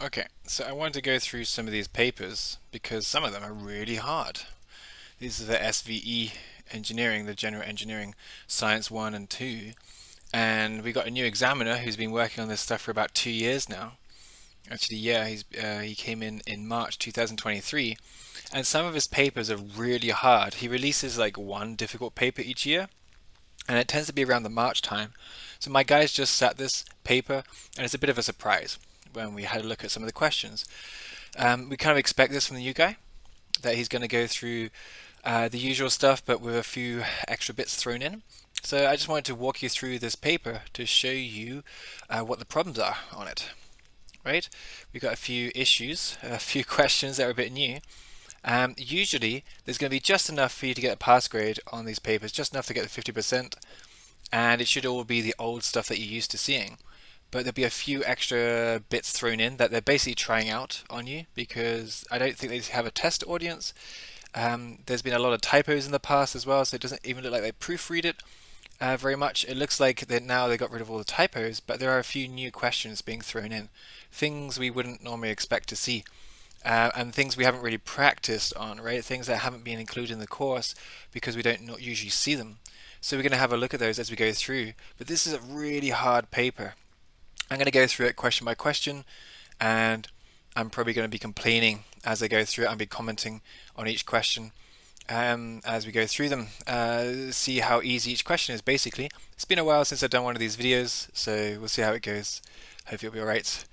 Okay, so I wanted to go through some of these papers because some of them are really hard. These are the SVE engineering, the general engineering science 1 and 2. And we got a new examiner who's been working on this stuff for about 2 years now. Actually, yeah, he came in March 2023, and some of his papers are really hard. He releases like one difficult paper each year, and it tends to be around the March time. So my guys just sat this paper, and it's a bit of a surprise when we had a look at some of the questions. We kind of expect this from the new guy, that he's going to go through the usual stuff, but with a few extra bits thrown in. So I just wanted to walk you through this paper to show you what the problems are on it. Right? We've got a few issues, a few questions that are a bit new. Usually, there's going to be just enough for you to get a pass grade on these papers, just enough to get the 50%, and it should all be the old stuff that you're used to seeing. But there'll be a few extra bits thrown in that they're basically trying out on you because I don't think they have a test audience. There's been a lot of typos in the past as well, so it doesn't even look like they proofread it very much. It looks like that now they got rid of all the typos, but there are a few new questions being thrown in, things we wouldn't normally expect to see. And things we haven't really practiced on, right? Things that haven't been included in the course because we don't not usually see them. So we're going to have a look at those as we go through. But this is a really hard paper. I'm going to go through it question by question, and I'm probably going to be complaining as I go through it and be commenting on each question as we go through them. See how easy each question is, basically. It's been a while since I've done one of these videos, so we'll see how it goes. Hope you'll be alright.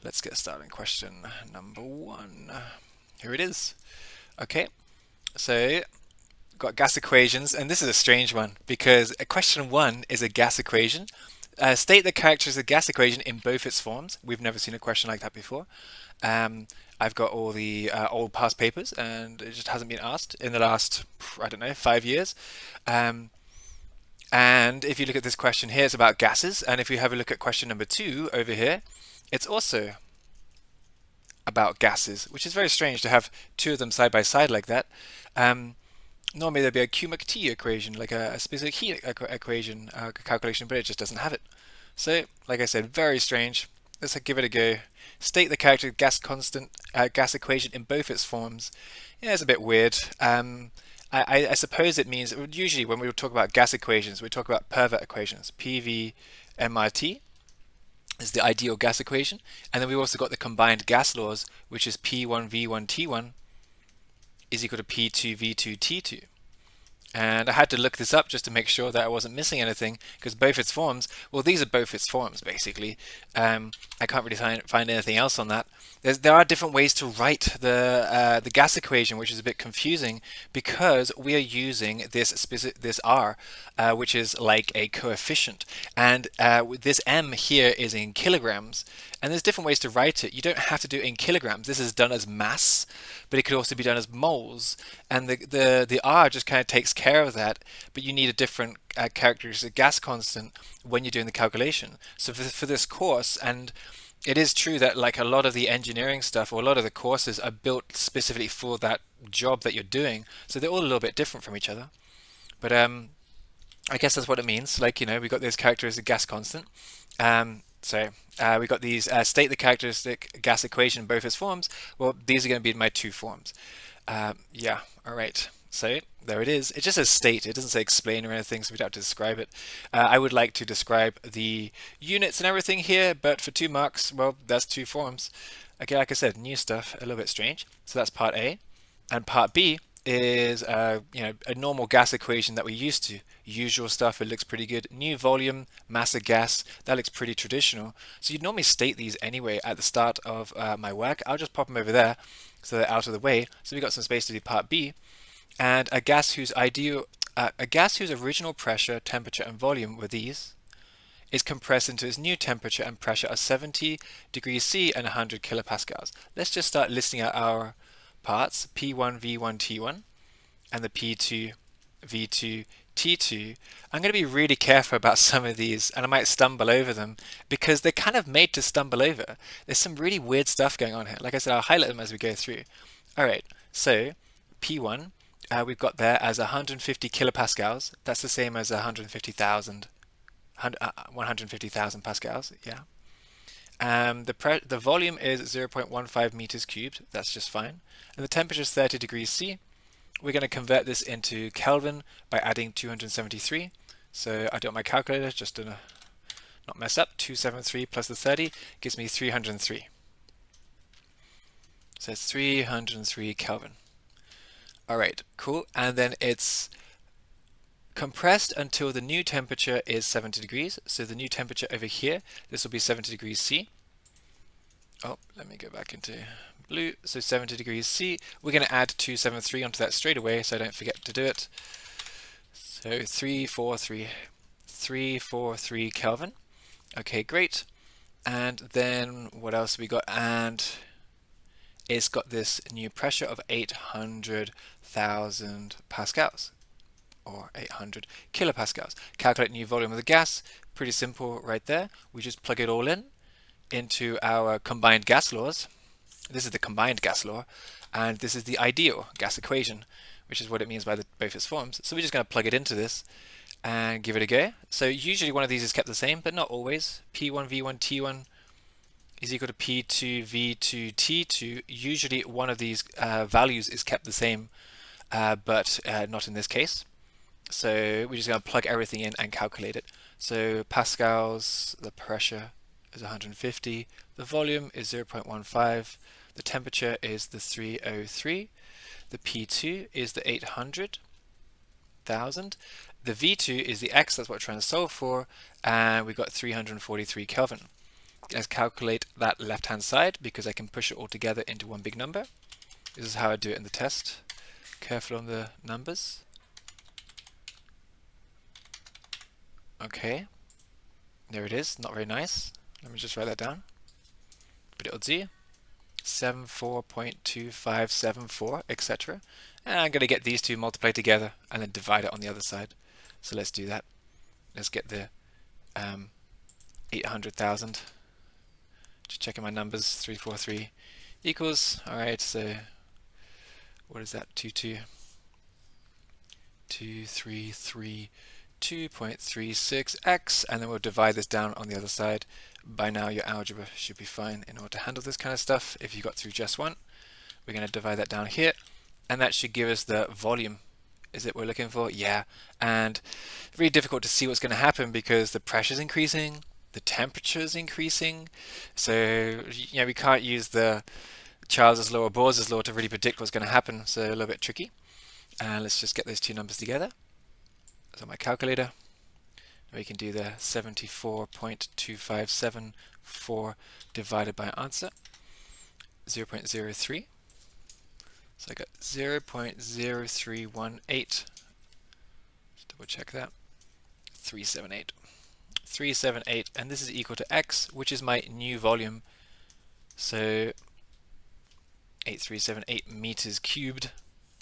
Let's get started. Question number 1. Here it is. Okay, so got gas equations, and this is a strange one because question 1 is a gas equation. State the characters of the gas equation in both its forms. We've never seen a question like that before. I've got all the old past papers, and it just hasn't been asked in the last, I don't know, 5 years. And if you look at this question here, it's about gases. And if you have a look at question number 2 over here, it's also about gases, which is very strange to have two of them side by side like that. Normally there'd be a Q Mc T equation, like a specific heat equation calculation, but it just doesn't have it. So, like I said, very strange. Let's give it a go. State the character gas equation in both its forms. Yeah, it's a bit weird. I suppose it means, usually when we talk about gas equations, we talk about pervert equations. PV-MRT is the ideal gas equation. And then we've also got the combined gas laws, which is P1V1T1 is equal to P2V2T2. And I had to look this up just to make sure that I wasn't missing anything, because both its forms, well, these are both its forms, basically. I can't really find anything else on that. There are different ways to write the gas equation, which is a bit confusing, because we are using this R, which is like a coefficient. And this M here is in kilograms. And there's different ways to write it. You don't have to do it in kilograms. This is done as mass, but it could also be done as moles. And the R just kind of takes care of that, but you need a different characteristic gas constant when you're doing the calculation. So for this course, and it is true that like a lot of the engineering stuff or a lot of the courses are built specifically for that job that you're doing, so they're all a little bit different from each other. But I guess that's what it means. Like, you know, we got this characteristic gas constant. So we got these state the characteristic gas equation in both its forms. Well, these are going to be my two forms. Yeah, all right. So there it is. It just says state. It doesn't say explain or anything, so we don't have to describe it. I would like to describe the units and everything here, but for 2 marks, well, that's 2 forms. Okay, like I said, new stuff, a little bit strange. So that's part A. And part B is you know, a normal gas equation that we're used to. Usual stuff, it looks pretty good. New volume, mass of gas, that looks pretty traditional. So you'd normally state these anyway at the start of my work. I'll just pop them over there so they're out of the way. So we've got some space to do part B. And a gas whose original pressure, temperature, and volume were these is compressed into its new temperature and pressure of 70 degrees C and 100 kilopascals. Let's just start listing out our parts, P1V1T1 and the P2V2T2. I'm going to be really careful about some of these, and I might stumble over them because they're kind of made to stumble over. There's some really weird stuff going on here. Like I said, I'll highlight them as we go through. Alright, so P1, we've got there as 150 kilopascals. That's the same as 150,000 pascals, yeah. The volume is 0.15 meters cubed. That's just fine. And the temperature is 30 degrees C. We're going to convert this into Kelvin by adding 273. So I do it on my calculator just to not mess up. 273 plus the 30 gives me 303. So it's 303 Kelvin. All right, cool. And then it's compressed until the new temperature is 70 degrees. So the new temperature over here, this will be 70 degrees C. Oh, let me go back into blue. So 70 degrees C. We're going to add 273 onto that straight away so I don't forget to do it. So 343 Kelvin. Okay, great. And then what else have we got? And it's got this new pressure of 800,000 pascals, or 800 kilopascals. Calculate new volume of the gas. Pretty simple right there. We just plug it all in into our combined gas laws. This is the combined gas law, and this is the ideal gas equation, which is what it means by both its forms. So we're just going to plug it into this and give it a go. So usually one of these is kept the same, but not always. P1, V1, T1 is equal to P2, V2, T2. Usually one of these values is kept the same, but not in this case. So we're just going to plug everything in and calculate it. So pascals, the pressure is 150, the volume is 0.15, the temperature is the 303, the P2 is the 800,000, the V2 is the X, that's what we're trying to solve for, and we've got 343 Kelvin. Let's calculate that left hand side because I can push it all together into one big number. This is how I do it in the test. Careful on the numbers. Okay, there it is, not very nice. Let me just write that down. But it'll do 74.2574, etc. And I'm going to get these two multiplied together and then divide it on the other side. So let's do that. Let's get the 800,000. Just checking my numbers. 343 equals. All right. So what is that? 2.36x, and then we'll divide this down on the other side. By now your algebra should be fine in order to handle this kind of stuff. If you got through just one, we're going to divide that down here, and that should give us the volume. Is it what we're looking for? Yeah. And really difficult to see what's going to happen because the pressure is increasing, the temperature is increasing. So we can't use the Charles's law or Bohr's law to really predict what's going to happen. So a little bit tricky. And let's just get those two numbers together. So my calculator, we can do the 74.2574 divided by answer, 0.03. So I got 0.0318. Just double check that. 378, and this is equal to x, which is my new volume. So 8378 meters cubed.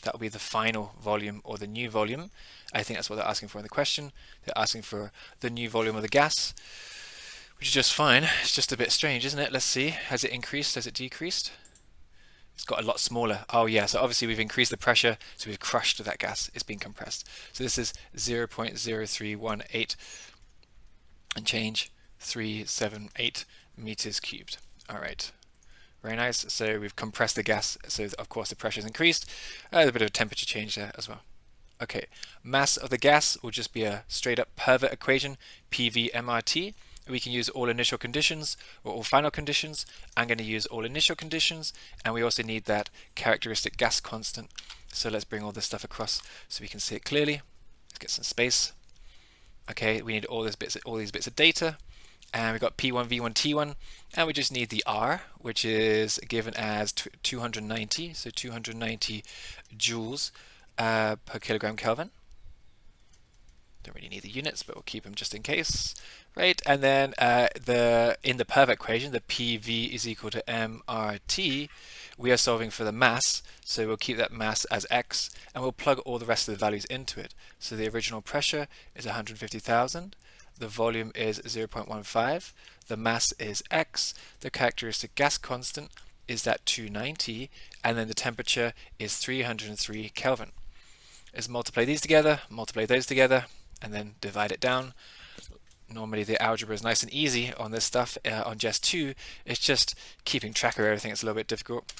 That will be the final volume or the new volume. I think that's what they're asking for in the question. They're asking for the new volume of the gas, which is just fine. It's just a bit strange, isn't it? Let's see. Has it increased? Has it decreased? It's got a lot smaller. Oh yeah, so obviously we've increased the pressure, so we've crushed that gas. It's been compressed. So this is 0.0318 and change 378 meters cubed. All right. Very nice. So we've compressed the gas, so of course the pressure is increased. There's a bit of a temperature change there as well. Okay, mass of the gas will just be a straight up Pervert equation, PV MRT. We can use all initial conditions or all final conditions. I'm going to use all initial conditions, and we also need that characteristic gas constant. So let's bring all this stuff across so we can see it clearly. Let's get some space. Okay, we need all these bits of data. And we've got P1, V1, T1, and we just need the R, which is given as 290, so 290 joules per kilogram Kelvin. Don't really need the units, but we'll keep them just in case, right? And then in the Pervert equation, the PV is equal to MRT. We are solving for the mass, so we'll keep that mass as X, and we'll plug all the rest of the values into it. So the original pressure is 150,000. The volume is 0.15, the mass is X, the characteristic gas constant is that 290, and then the temperature is 303 Kelvin. Let's multiply these together, multiply those together, and then divide it down. Normally the algebra is nice and easy on this stuff. On GES 2, it's just keeping track of everything. It's a little bit difficult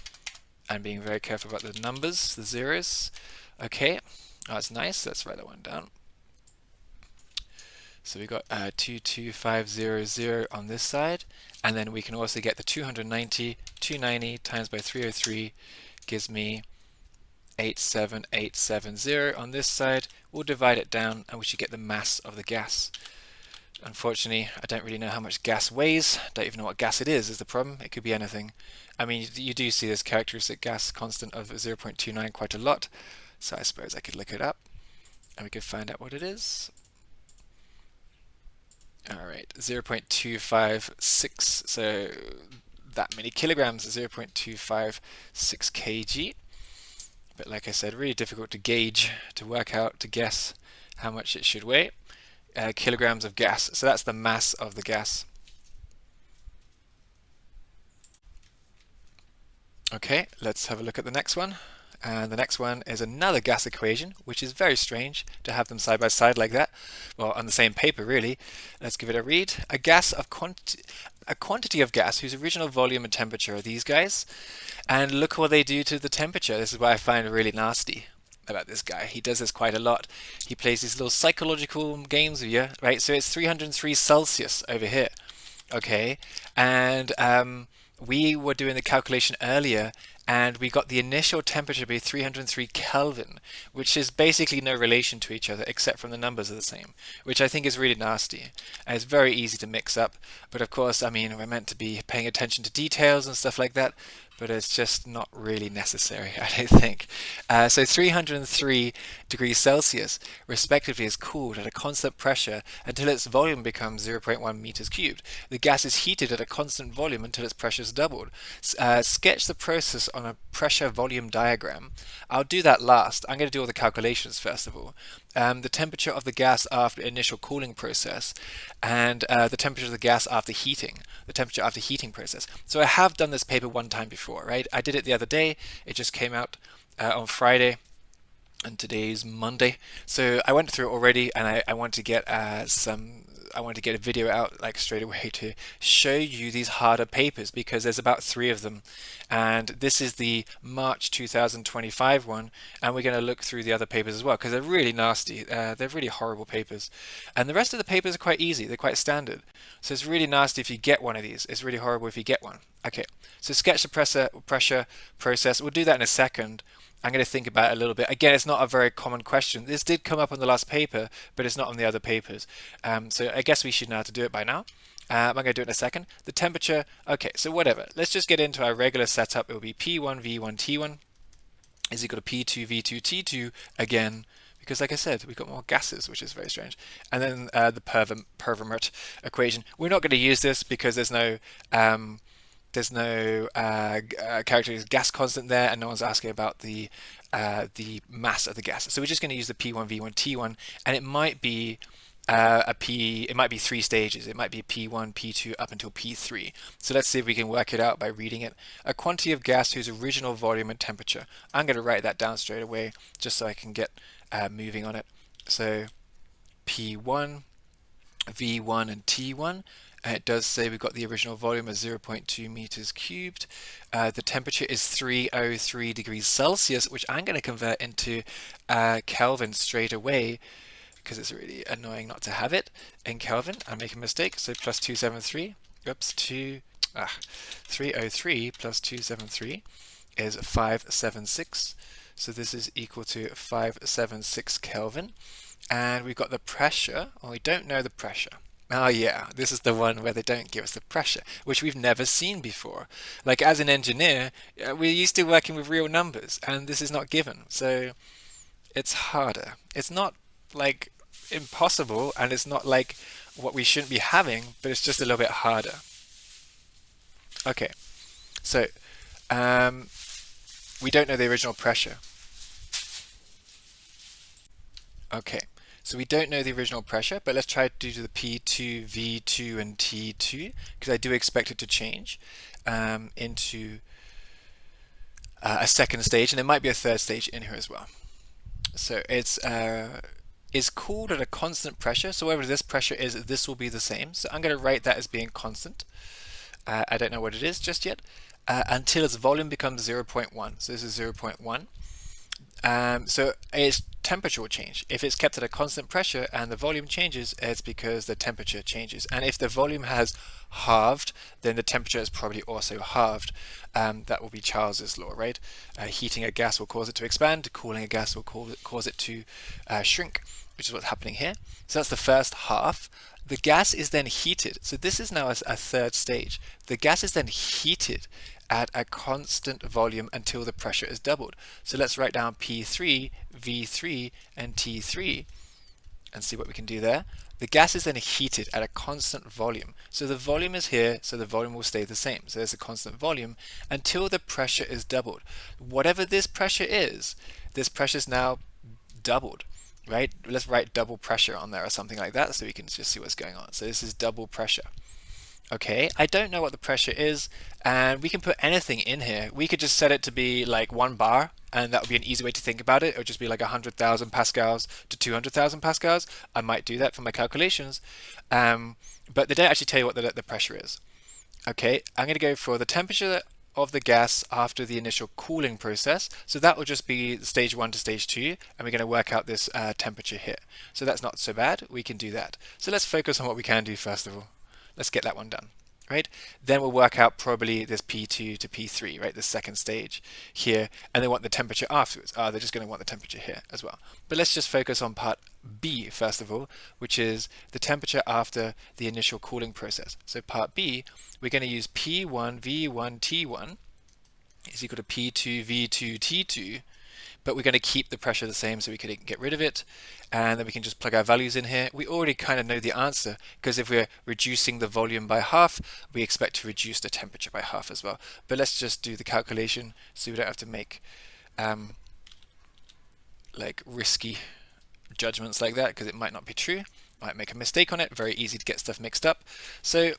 and being very careful about the numbers, the zeros. Okay, oh, that's nice. Let's write that one down. So we got 22500 on this side, and then we can also get the 290 times by 303 gives me 87870 on this side. We'll divide it down and we should get the mass of the gas. Unfortunately, I don't really know how much gas weighs. Don't even know what gas it is the problem. It could be anything. I mean, you do see this characteristic gas constant of 0.29 quite a lot, so I suppose I could look it up and we could find out what it is. Alright, 0.256, so that many kilograms, 0.256 kg. But like I said, really difficult to gauge, to work out, to guess how much it should weigh. Kilograms of gas, so that's the mass of the gas. Okay, let's have a look at the next one. And the next one is another gas equation, which is very strange to have them side by side like that. Well, on the same paper, really. Let's give it a read. A quantity of gas whose original volume and temperature are these guys. And look what they do to the temperature. This is what I find really nasty about this guy. He does this quite a lot. He plays these little psychological games with you, right? So it's 303 Celsius over here. Okay, and we were doing the calculation earlier and we got the initial temperature to be 303 Kelvin, which is basically no relation to each other except from the numbers are the same, which I think is really nasty. And it's very easy to mix up, but of course, I mean, we're meant to be paying attention to details and stuff like that, but it's just not really necessary, I don't think. So 303 degrees Celsius, respectively, is cooled at a constant pressure until its volume becomes 0.1 meters cubed. The gas is heated at a constant volume until its pressure is doubled. Sketch the process on a pressure volume diagram. I'll do that last. I'm going to do all the calculations first of all. The temperature of the gas after initial cooling process and the temperature of the gas after heating, the temperature after heating process. So I have done this paper one time before, right? I did it the other day. It just came out on Friday and today's Monday. So I went through it already and I want to get I want to get a video out like straight away to show you these harder papers because there's about 3 of them, and this is the March 2025 one, and we're going to look through the other papers as well because they're really nasty. They're really horrible papers, and the rest of the papers are quite easy. They're quite standard, so it's really nasty if you get one of these. It's really horrible if you get one. Okay, so sketch the pressure process. We'll do that in a second. I'm going to think about it a little bit. Again, it's not a very common question. This did come up on the last paper, but it's not on the other papers. So I guess we should know how to do it by now. I'm going to do it in a second. The temperature, okay, so whatever. Let's just get into our regular setup. It will be P1 V1 T1 is equal to P2 V2 T2 again, because like I said, we've got more gases, which is very strange. And then the Pervermert equation. We're not going to use this because there's no characteristic gas constant there, and no one's asking about the mass of the gas. So we're just going to use the P1 V1 T1, and it might be it might be 3 stages. It might be P1, P2 up until P3. So let's see if we can work it out by reading it. A quantity of gas whose original volume and temperature. I'm going to write that down straight away just so I can get moving on it. So P1, V1 and T1. It does say we've got the original volume as 0.2 meters cubed. The temperature is 303 degrees Celsius, which I'm going to convert into Kelvin straight away because it's really annoying not to have it in Kelvin. I make a mistake. So plus 273. Oops, 303 plus 273 is 576. So this is equal to 576 Kelvin. And we've got the pressure. Well, we don't know the pressure. Oh yeah, this is the one where they don't give us the pressure, which we've never seen before. Like as an engineer, we're used to working with real numbers, and this is not given. So it's harder. It's not like impossible, and it's not like what we shouldn't be having, but it's just a little bit harder. Okay, so we don't know the original pressure. Okay. So we don't know the original pressure, but let's try to do the P2, V2, and T2, because I do expect it to change into a second stage, and there might be a third stage in here as well. So it's is cooled at a constant pressure. So whatever this pressure is, this will be the same. So I'm going to write that as being constant. I don't know what it is just yet. Until its volume becomes 0.1. So this is 0.1. So its temperature will change. If it's kept at a constant pressure and the volume changes, it's because the temperature changes. And if the volume has halved, then the temperature is probably also halved. That will be Charles's law, right? Heating a gas will cause it to expand, cooling a gas will cause it to shrink, which is what's happening here. So that's the first half. The gas is then heated. So this is now a third stage. The gas is then heated at a constant volume until the pressure is doubled. So let's write down P3, V3, and T3 and see what we can do there. The gas is then heated at a constant volume. So the volume is here, so the volume will stay the same. So there's a constant volume until the pressure is doubled. Whatever this pressure is now doubled, right? Let's write double pressure on there or something like that so we can just see what's going on. So this is double pressure. Okay, I don't know what the pressure is, and we can put anything in here. We could just set it to be like 1 bar, and that would be an easy way to think about it. It would just be like 100,000 pascals to 200,000 pascals. I might do that for my calculations, but they don't actually tell you what the pressure is. Okay, I'm going to go for the temperature of the gas after the initial cooling process. So that will just be stage 1 to stage 2, and we're going to work out this temperature here. So that's not so bad. We can do that. So let's focus on what we can do first of all. Let's get that one done, right? Then we'll work out probably this P2 to P3, right? The second stage here, and they want the temperature afterwards. They're just going to want the temperature here as well. But let's just focus on part B first of all, which is the temperature after the initial cooling process. So part B, we're going to use P1 V1 T1 is equal to P2 V2 T2, but we're going to keep the pressure the same so we can get rid of it, and then we can just plug our values in here. We already kind of know the answer, because if we're reducing the volume by half, we expect to reduce the temperature by half as well. But let's just do the calculation so we don't have to make like risky judgments like that, because it might not be true. Might make a mistake on it. Very easy to get stuff mixed up. So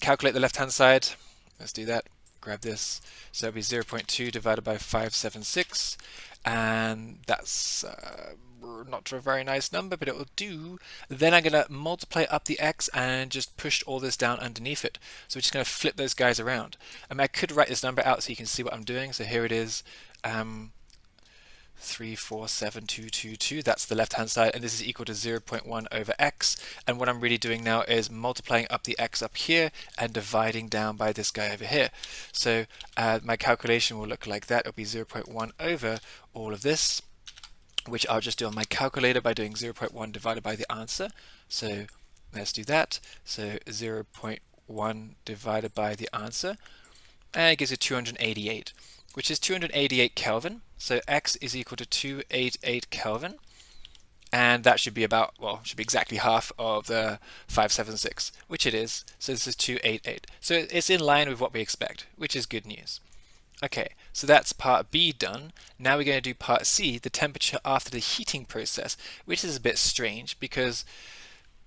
calculate the left hand side. Let's do that. Grab this. So it'll be 0.2 divided by 576, and that's not a very nice number, but it will do. Then I'm going to multiply up the x and just push all this down underneath it. So we're just going to flip those guys around. I mean, I could write this number out so you can see what I'm doing. So here it is. 347222, that's the left hand side, and this is equal to 0.1 over x, and what I'm really doing now is multiplying up the x up here and dividing down by this guy over here. So my calculation will look like that. It'll be 0.1 over all of this, which I'll just do on my calculator by doing 0.1 divided by the answer. So let's do that. So 0.1 divided by the answer, and it gives you 288, which is 288 Kelvin. So x is equal to 288 Kelvin, and that should be about, well, should be exactly half of the 576, which it is. So this is 288. So it's in line with what we expect, which is good news. Okay, so that's part B done. Now we're going to do part C, the temperature after the heating process, which is a bit strange because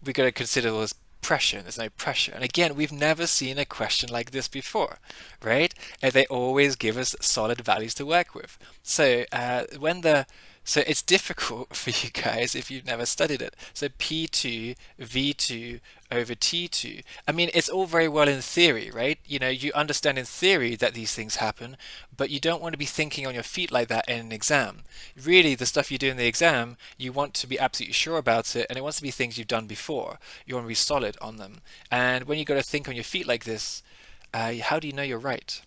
we've got to consider all this pressure, and there's no pressure. And again, we've never seen a question like this before, right? And they always give us solid values to work with. So so it's difficult for you guys if you've never studied it. So P2 V2 over T2. I mean, it's all very well in theory, right? You know, you understand in theory that these things happen, but you don't want to be thinking on your feet like that in an exam. Really, the stuff you do in the exam, you want to be absolutely sure about it, and it wants to be things you've done before. You want to be solid on them. And when you got to think on your feet like this, how do you know you're right?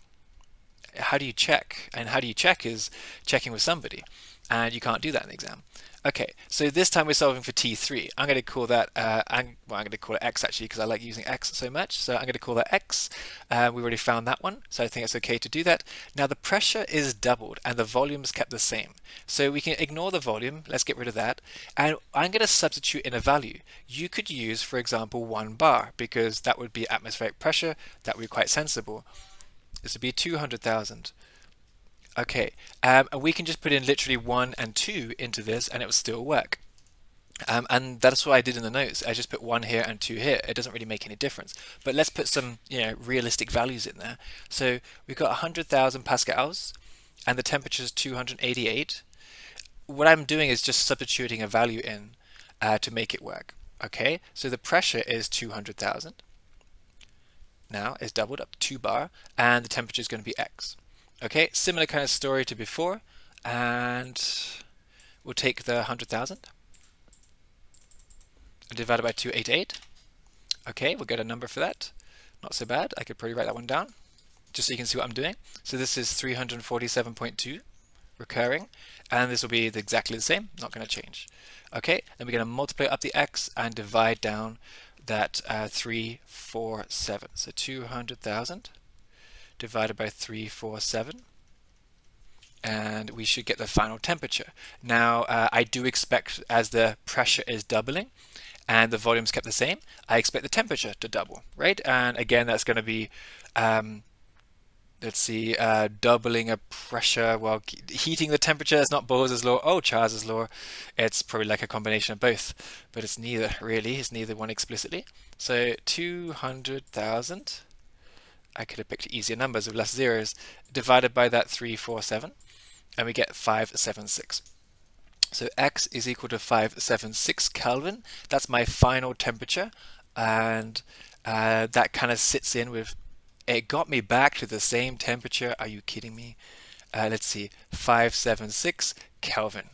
How do you check? And how do you check is checking with somebody. And you can't do that in the exam. Okay, so this time we're solving for T3. I'm going to call that, I'm going to call it X actually, because I like using X so much. So I'm going to call that X. We already found that one, so I think it's okay to do that. Now the pressure is doubled and the volume is kept the same. So we can ignore the volume. Let's get rid of that. And I'm going to substitute in a value. You could use, for example, 1 bar, because that would be atmospheric pressure. That would be quite sensible. This would be 200,000. Okay, and we can just put in literally 1 and 2 into this and it will still work. And that's what I did in the notes. I just put 1 here and 2 here. It doesn't really make any difference. But let's put some, realistic values in there. So we've got 100,000 pascals and the temperature is 288. what I'm doing is just substituting a value in to make it work. Okay, so the pressure is 200,000. Now it's doubled up to 2 bar, and the temperature is going to be X. Okay, similar kind of story to before, and we'll take the 100,000 and divide it by 288. Okay, we'll get a number for that. Not so bad. I could probably write that one down just so you can see what I'm doing. So this is 347.2 recurring, and this will be exactly the same, not going to change. Okay, then we're going to multiply up the X and divide down that 347. So 200,000 divided by 347, and we should get the final temperature. Now I do expect, as the pressure is doubling and the volume's kept the same, I expect the temperature to double, right? And again, that's going to be let's see, doubling a pressure while heating the temperature. It's not Bohr's law or Charles's law. It's probably like a combination of both, but it's neither really. It's neither one explicitly. So 200,000, I could have picked easier numbers with less zeros, divided by that 347, and we get 576. So X is equal to 576 Kelvin. That's my final temperature, and that kind of sits in with, it got me back to the same temperature. Are you kidding me? Let's see, 576 Kelvin.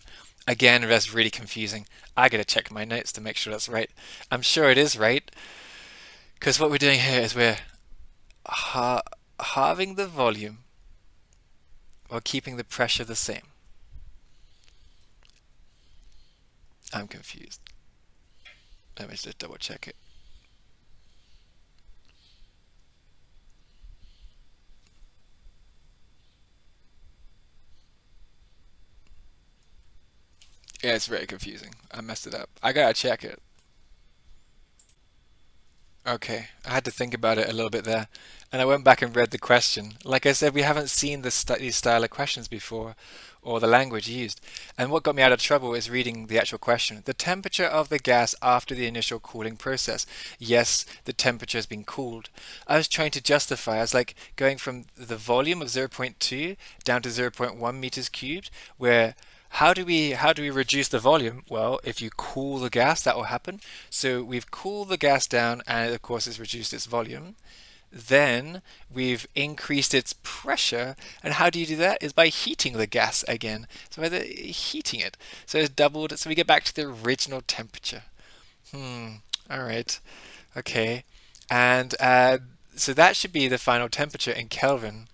Again, that's really confusing. I gotta check my notes to make sure that's right. I'm sure it is right, because what we're doing here is we're halving the volume while keeping the pressure the same. I'm confused. Let me just double check it. Yeah, it's very confusing. I messed it up. I gotta check it. Okay, I had to think about it a little bit there, and I went back and read the question. Like I said, we haven't seen these style of questions before, or the language used. And what got me out of trouble is reading the actual question. The temperature of the gas after the initial cooling process. Yes, the temperature has been cooled. I was trying to justify. I was like going from the volume of 0.2 down to 0.1 meters cubed, where how do we reduce the volume? Well, if you cool the gas, that will happen. So we've cooled the gas down, and of course it's reduced its volume. Then we've increased its pressure, and how do you do that? Is by heating the gas again. So by heating it. So it's doubled, so we get back to the original temperature. All right. Okay. And so that should be the final temperature in Kelvin.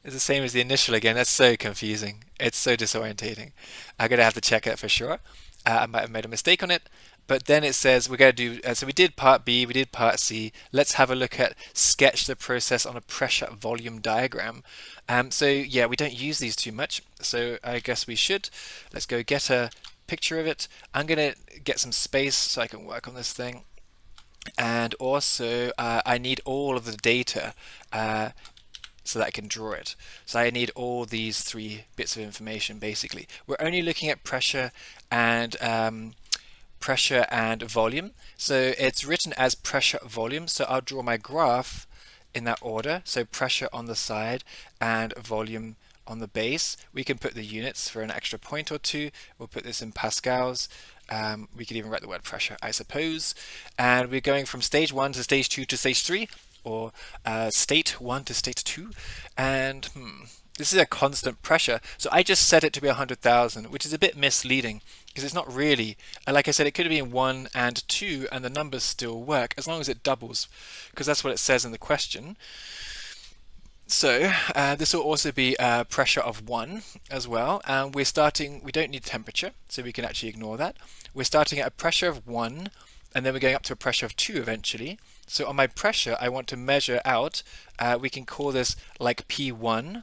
It's the same as the initial again. That's so confusing. It's so disorientating. I'm going to have to check it for sure. I might have made a mistake on it. But then it says we're going to do, so we did part B, we did part C. Let's have a look at sketch the process on a pressure volume diagram. So yeah, we don't use these too much. So I guess we should. Let's go get a picture of it. I'm going to get some space so I can work on this thing. And also I need all of the data so that I can draw it. So I need all these 3 bits of information basically. We're only looking at pressure and volume. So it's written as pressure volume. So I'll draw my graph in that order. So pressure on the side and volume on the base. We can put the units for an extra point or two. We'll put this in pascals. We could even write the word pressure, I suppose. And we're going from stage 1 to stage 2 to stage 3. Or state 1 to state 2, and this is a constant pressure, so I just set it to be 100,000, which is a bit misleading because it's not really, like I said, it could have been 1 and 2 and the numbers still work as long as it doubles, because that's what it says in the question. So this will also be a pressure of 1 as well, and we don't need temperature, so we can actually ignore that. We're starting at a pressure of 1, and then we're going up to a pressure of 2 eventually. So on my pressure, I want to measure out, we can call this like P1,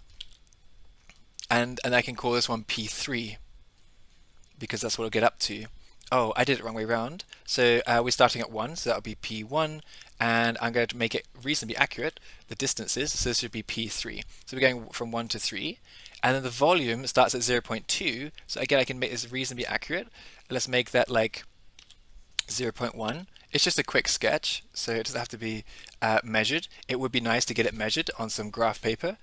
and I can call this one P3, because that's what we'll get up to. Oh, I did it wrong way around. So we're starting at 1, so that'll be P1, and I'm going to make it reasonably accurate, the distances, so this should be P3. So we're going from 1 to 3, and then the volume starts at 0.2, so again I can make this reasonably accurate. Let's make that like 0.1. It's just a quick sketch, so it doesn't have to be measured. It would be nice to get it measured on some graph paper,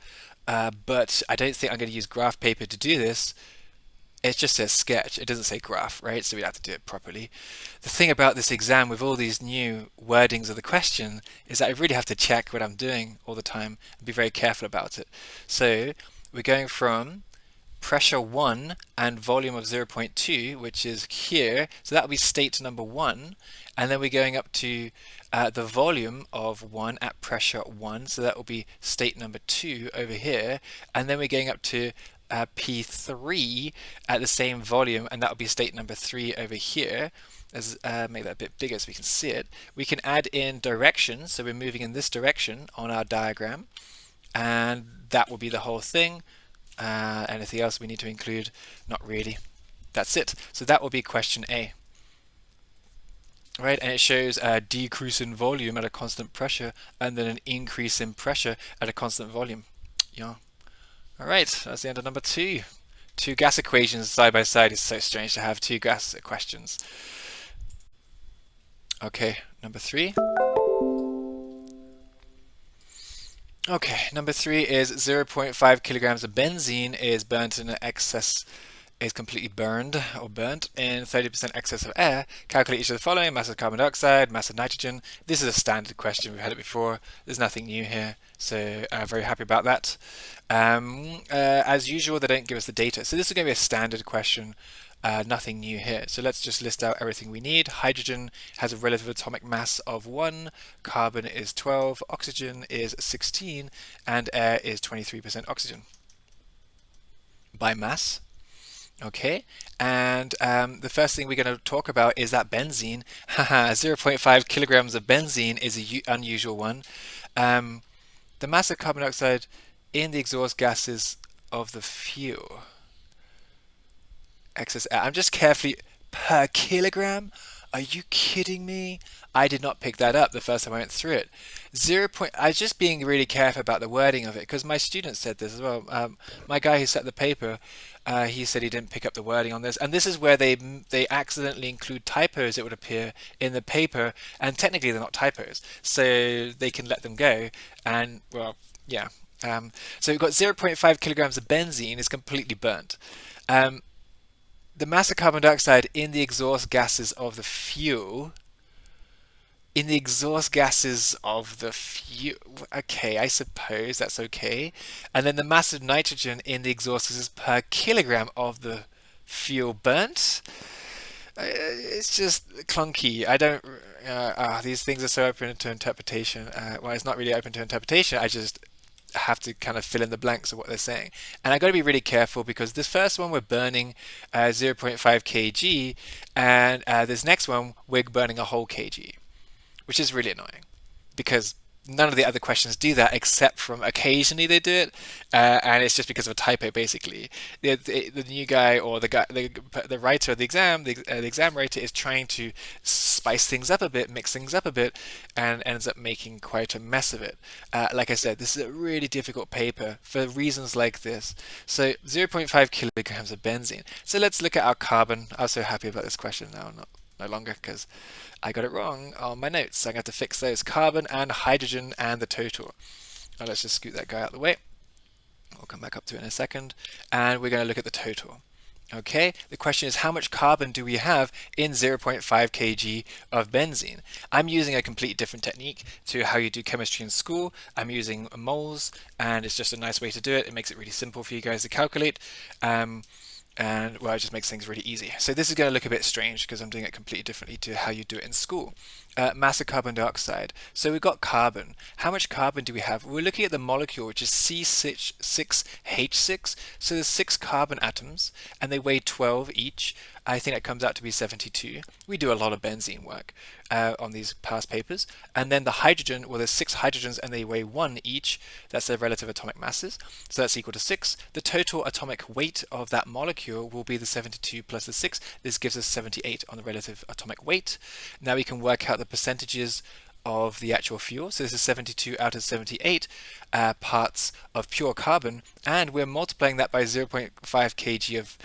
but I don't think I'm going to use graph paper to do this. It just says sketch. It doesn't say graph, right? So we'd have to do it properly. The thing about this exam with all these new wordings of the question is that I really have to check what I'm doing all the time and be very careful about it. So we're going from pressure 1 and volume of 0.2, which is here. So that will be state number 1. And then we're going up to the volume of 1 at pressure 1. So that will be state number 2 over here. And then we're going up to P3 at the same volume, and that will be state number 3 over here. Let's make that a bit bigger so we can see it. We can add in direction, so we're moving in this direction on our diagram, and that will be the whole thing. Anything else we need to include? Not really. That's it. So that will be question A. Right, and it shows a decrease in volume at a constant pressure and then an increase in pressure at a constant volume. Yeah. All right, that's the end of number 2. Two gas equations side by side is so strange to have two gas questions. Okay, number 3. Okay, number 3 is 0.5 kilograms of benzene is burnt in an excess, is completely burned or burnt in 30% excess of air. Calculate each of the following: mass of carbon dioxide, mass of nitrogen. This is a standard question. We've had it before. There's nothing new here, so very happy about that. As usual, they don't give us the data, so this is going to be a standard question. Nothing new here. So let's just list out everything we need. Hydrogen has a relative atomic mass of 1, carbon is 12, oxygen is 16, and air is 23% oxygen. By mass. Okay, and the first thing we're going to talk about is that benzene. 0.5 kilograms of benzene is an unusual one. The mass of carbon dioxide in the exhaust gases of the fuel. Excess air. I'm just carefully per kilogram. Are you kidding me? I did not pick that up the first time I went through it. I was just being really careful about the wording of it because my student said this as well. My guy who set the paper, he said he didn't pick up the wording on this, and this is where they accidentally include typos. It would appear in the paper, and technically they're not typos, so they can let them go. And well, yeah. So we've got 0.5 kilograms of benzene is completely burnt. The mass of carbon dioxide in the exhaust gases of the fuel. In the exhaust gases of the fuel. Okay, I suppose that's okay. And then the mass of nitrogen in the exhaust gases per kilogram of the fuel burnt. It's just clunky. I don't. These things are so open to interpretation. Well, it's not really open to interpretation. I just have to kind of fill in the blanks of what they're saying. And I got to be really careful because this first one we're burning 0.5 kg, and this next one we're burning a whole kg, which is really annoying because none of the other questions do that except from occasionally they do it, and it's just because of a typo basically. The new guy or the writer of the exam, the exam writer is trying to spice things up a bit, mix things up a bit, and ends up making quite a mess of it. Like I said, this is a really difficult paper for reasons like this. So 0.5 kilograms of benzene. So let's look at our carbon. I was so happy about this question now, no longer, because I got it wrong on my notes. So I'm going to have to fix those: carbon and hydrogen and the total. Now let's just scoot that guy out of the way. We'll come back up to it in a second. And we're going to look at the total. Okay, the question is how much carbon do we have in 0.5 kg of benzene? I'm using a completely different technique to how you do chemistry in school. I'm using moles, and it's just a nice way to do it. It makes it really simple for you guys to calculate. And well, it just makes things really easy. So this is going to look a bit strange because I'm doing it completely differently to how you do it in school. Mass of carbon dioxide. So we've got carbon. How much carbon do we have? We're looking at the molecule, which is C6H6. So there's 6 carbon atoms, and they weigh 12 each. I think that comes out to be 72. We do a lot of benzene work on these past papers. And then the hydrogen, well, there's 6 hydrogens and they weigh 1 each. That's their relative atomic masses. So that's equal to 6. The total atomic weight of that molecule will be the 72 plus the 6. This gives us 78 on the relative atomic weight. Now we can work out the percentages of the actual fuel. So this is 72 out of 78 parts of pure carbon, and we're multiplying that by 0.5 kg of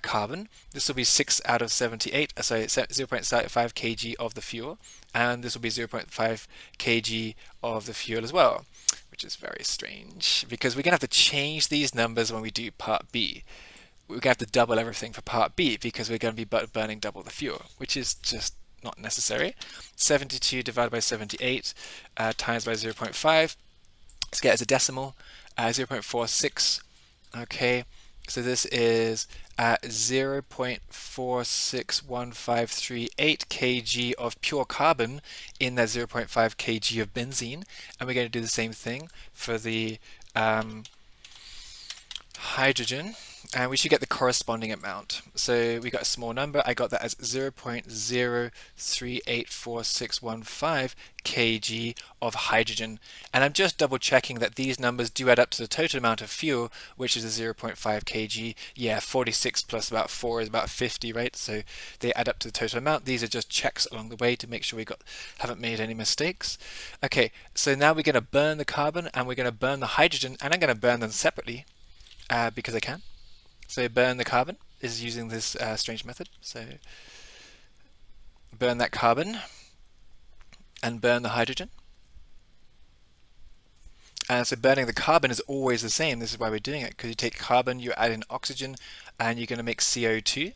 carbon. This will be 6 out of 78, sorry, 0.5 kg of the fuel, and this will be 0.5 kg of the fuel as well, which is very strange because we're going to have to change these numbers when we do part B. we're going to have to double everything for part B because we're going to be burning double the fuel, which is just not necessary. 72 divided by 78 times by 0.5. Let's get it as a decimal. 0.46. Okay, so this is 0.461538 kg of pure carbon in that 0.5 kg of benzene. And we're going to do the same thing for the hydrogen, and we should get the corresponding amount. So we got a small number. I got that as 0.0384615 kg of hydrogen, and I'm just double checking that these numbers do add up to the total amount of fuel, which is a 0.5 kg. Yeah, 46 plus about 4 is about 50, right? So they add up to the total amount. These are just checks along the way to make sure we haven't made any mistakes. Okay, so now we're going to burn the carbon and we're going to burn the hydrogen, and I'm going to burn them separately because I can. So burn the carbon is using this strange method. So burn that carbon and burn the hydrogen. And so burning the carbon is always the same. This is why we're doing it, because you take carbon, you add in oxygen, and you're going to make CO2.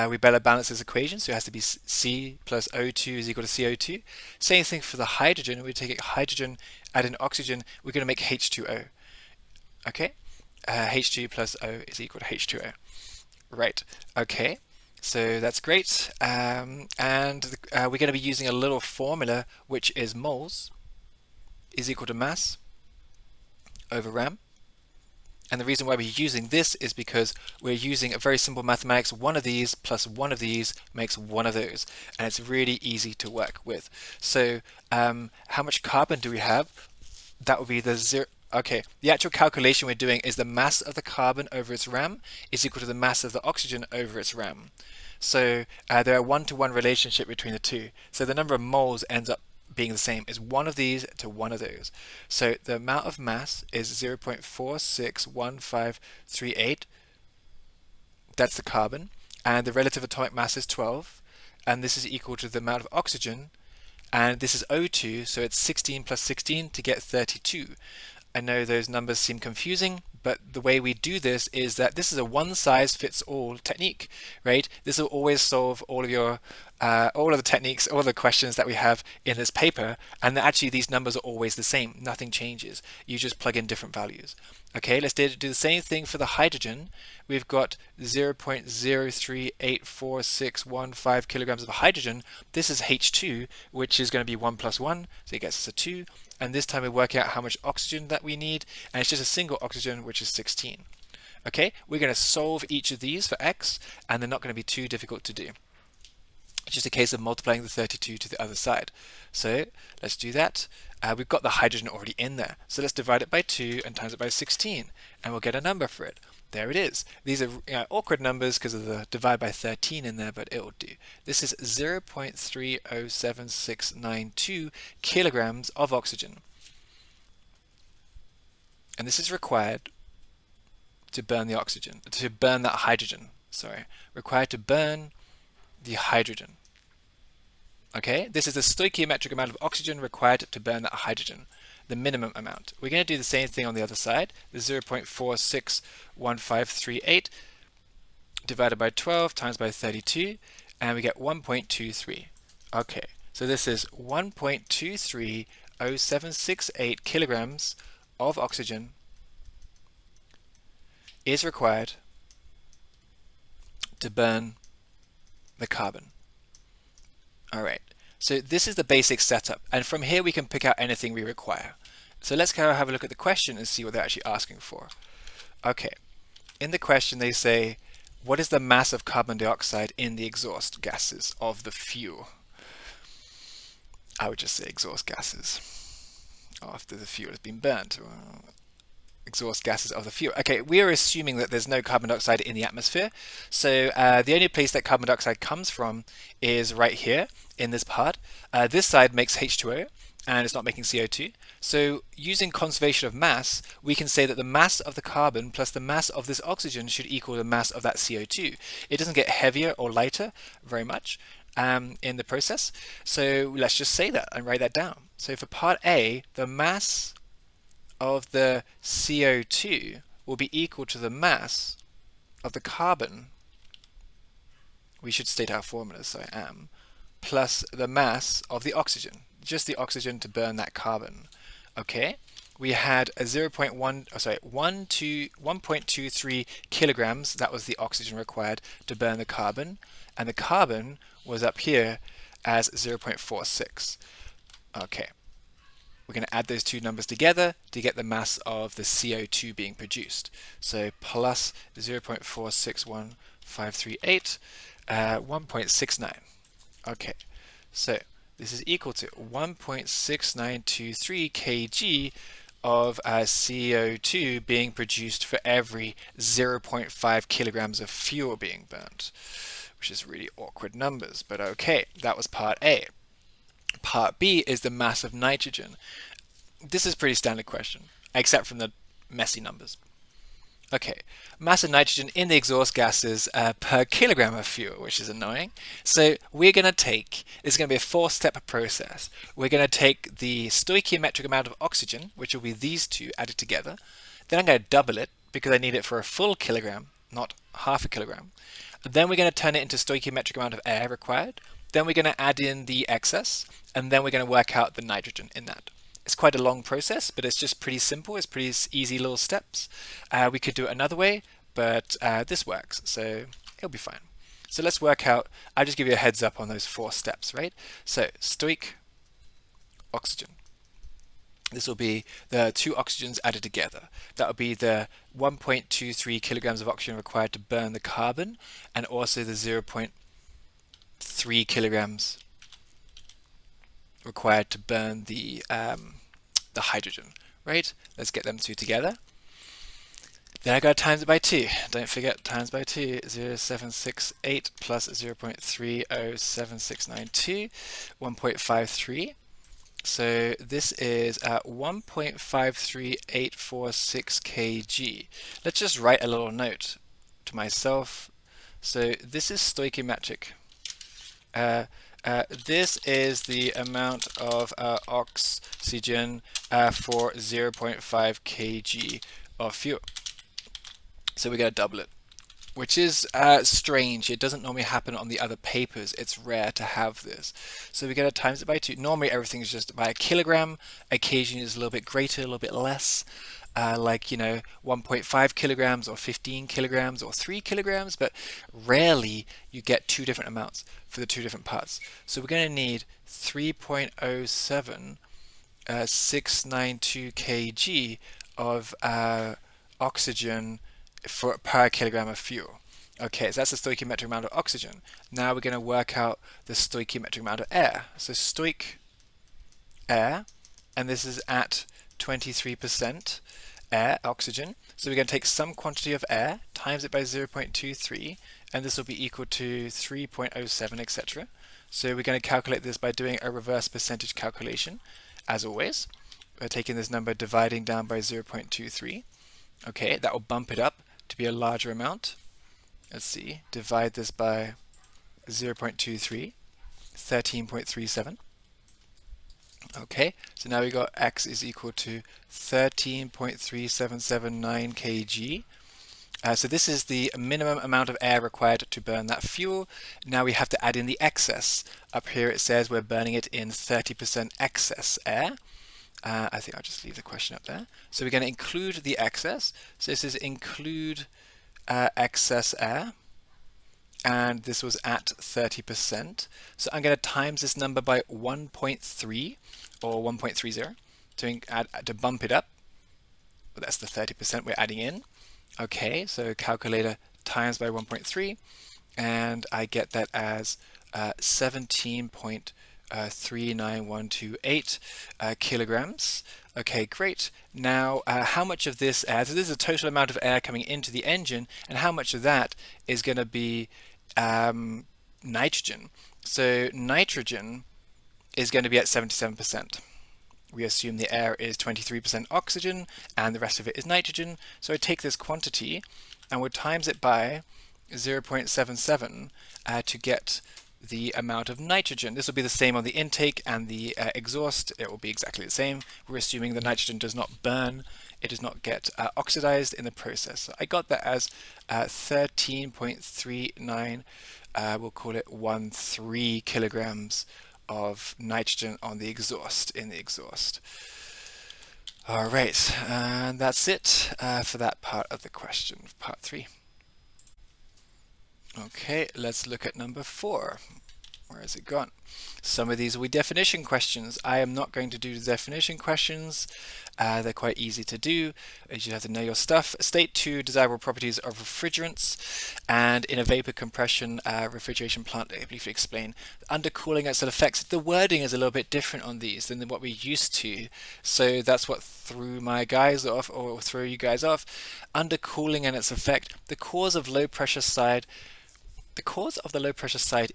We better balance this equation, so it has to be C plus O2 is equal to CO2. Same thing for the hydrogen. We take hydrogen, add in oxygen, we're going to make H2O. Okay? H2 plus O is equal to H2O. Right, okay, so that's great. And we're going to be using a little formula, which is moles is equal to mass over RAM. And the reason why we're using this is because we're using a very simple mathematics. One of these plus one of these makes one of those. And it's really easy to work with. So how much carbon do we have? That would be the zero. Okay, the actual calculation we're doing is the mass of the carbon over its RAM is equal to the mass of the oxygen over its RAM. So there are one-to-one relationship between the two. So the number of moles ends up being the same as one of these to one of those. So the amount of mass is 0.461538. That's the carbon. And the relative atomic mass is 12. And this is equal to the amount of oxygen. And this is O2, so it's 16 plus 16 to get 32. I know those numbers seem confusing, but the way we do this is that this is a one-size-fits-all technique, right? This will always solve all of your, all of the techniques, all the questions that we have in this paper, and actually these numbers are always the same. Nothing changes. You just plug in different values. Okay, let's do the same thing for the hydrogen. We've got 0.0384615 kilograms of hydrogen. This is H2, which is going to be 1 plus 1, so it gets us a 2. And this time we're working out how much oxygen that we need, and it's just a single oxygen, which is 16. Okay, we're going to solve each of these for x, and they're not going to be too difficult to do. It's just a case of multiplying the 32 to the other side. So let's do that. We've got the hydrogen already in there, so let's divide it by 2 and times it by 16, and we'll get a number for it. There it is. These are awkward numbers because of the divide by 13 in there, but it will do. This is 0.307692 kilograms of oxygen. And this is required to burn the oxygen, to burn that hydrogen, sorry. Required to burn the hydrogen. Okay, this is the stoichiometric amount of oxygen required to burn that hydrogen, the minimum amount. We're going to do the same thing on the other side, the 0.461538 divided by 12 times by 32, and we get 1.23. Okay, so this is 1.230768 kilograms of oxygen is required to burn the carbon. Alright, so this is the basic setup, and from here we can pick out anything we require. So let's go have a look at the question and see what they're actually asking for. Okay, in the question they say, what is the mass of carbon dioxide in the exhaust gases of the fuel? I would just say exhaust gases after the fuel has been burnt. Exhaust gases of the fuel. Okay, we are assuming that there's no carbon dioxide in the atmosphere. So the only place that carbon dioxide comes from is right here in this part. This side makes H2O and it's not making CO2. So using conservation of mass, we can say that the mass of the carbon plus the mass of this oxygen should equal the mass of that CO2. It doesn't get heavier or lighter very much in the process. So let's just say that and write that down. So for part A, the mass of the CO2 will be equal to the mass of the carbon, we should state our formula, so I am, plus the mass of the oxygen, just the oxygen to burn that carbon. Okay, we had a 1.23 kilograms, that was the oxygen required to burn the carbon, and the carbon was up here as 0.46. Okay, we're going to add those two numbers together to get the mass of the CO2 being produced. So plus 0.461538, 1.69. Okay, so this is equal to 1.6923 kg of CO2 being produced for every 0.5 kilograms of fuel being burnt, which is really awkward numbers, but okay, that was part A. Part B is the mass of nitrogen. This is a pretty standard question, except from the messy numbers. Okay, mass of nitrogen in the exhaust gases per kilogram of fuel, which is annoying. So we're going to take, this is going to be a four-step process. We're going to take the stoichiometric amount of oxygen, which will be these two added together. Then I'm going to double it because I need it for a full kilogram, not half a kilogram. Then we're going to turn it into stoichiometric amount of air required. Then we're going to add in the excess, and then we're going to work out the nitrogen in that. It's quite a long process, but it's just pretty simple. It's pretty easy little steps. We could do it another way, but this works, so it'll be fine. So let's work out, I'll just give you a heads up on those four steps, right? So stoic oxygen. This will be the two oxygens added together. That will be the 1.23 kilograms of oxygen required to burn the carbon, and also the 0.3 kilograms required to burn the hydrogen, right? Let's get them two together. Then I got to times it by 2. Don't forget, times by 2, 0.768 plus 0.307692, 1.53. So this is 1.53846 kg. Let's just write a little note to myself. So this is stoichiometric. This is the amount of oxygen for 0.5 kg of fuel. So we're going to double it, which is strange. It doesn't normally happen on the other papers. It's rare to have this. So we're going to times it by 2. Normally everything is just by a kilogram. Occasionally it's a little bit greater, a little bit less. Like, 1.5 kilograms or 15 kilograms or 3 kilograms, but rarely you get two different amounts for the two different parts. So we're going to need 3.07692 kg of oxygen per kilogram of fuel. Okay, so that's the stoichiometric amount of oxygen. Now we're going to work out the stoichiometric amount of air. So stoic air, and this is at 23% air, oxygen. So we're going to take some quantity of air, times it by 0.23, and this will be equal to 3.07, etc. So we're going to calculate this by doing a reverse percentage calculation, as always. We're taking this number, dividing down by 0.23. Okay, that will bump it up to be a larger amount. Let's see, divide this by 0.23, 13.37. Okay, so now we got x is equal to 13.3779 kg. So this is the minimum amount of air required to burn that fuel. Now we have to add in the excess. Up here it says we're burning it in 30% excess air. I think I'll just leave the question up there. So we're going to include the excess. So this is include excess air, and this was at 30%. So I'm going to times this number by 1.3 or 1.30 to bump it up. Well, that's the 30% we're adding in. Okay, so calculator times by 1.3, and I get that as 17.39128 kilograms. Okay, great. Now, how much of this air, so this is the total amount of air coming into the engine, and how much of that is going to be nitrogen. So nitrogen is going to be at 77%. We assume the air is 23% oxygen and the rest of it is nitrogen. So I take this quantity and we'll times it by 0.77 to get the amount of nitrogen. This will be the same on the intake and the exhaust. It will be exactly the same. We're assuming the nitrogen does not burn. It does not get oxidized in the process. So I got that as 13.39, we'll call it 13 kilograms of nitrogen on the exhaust, in the exhaust. All right, and that's it for that part of the question, part 3. Okay, let's look at number 4. Where has it gone? Some of these will be definition questions. I am not going to do the definition questions. They're quite easy to do. You just have to know your stuff. State 2 desirable properties of refrigerants. And in a vapor compression refrigeration plant, I believe to explain undercooling and its effects. The wording is a little bit different on these than what we're used to. So that's what threw my guys off, or threw you guys off. Undercooling and its effect. The cause of the low pressure side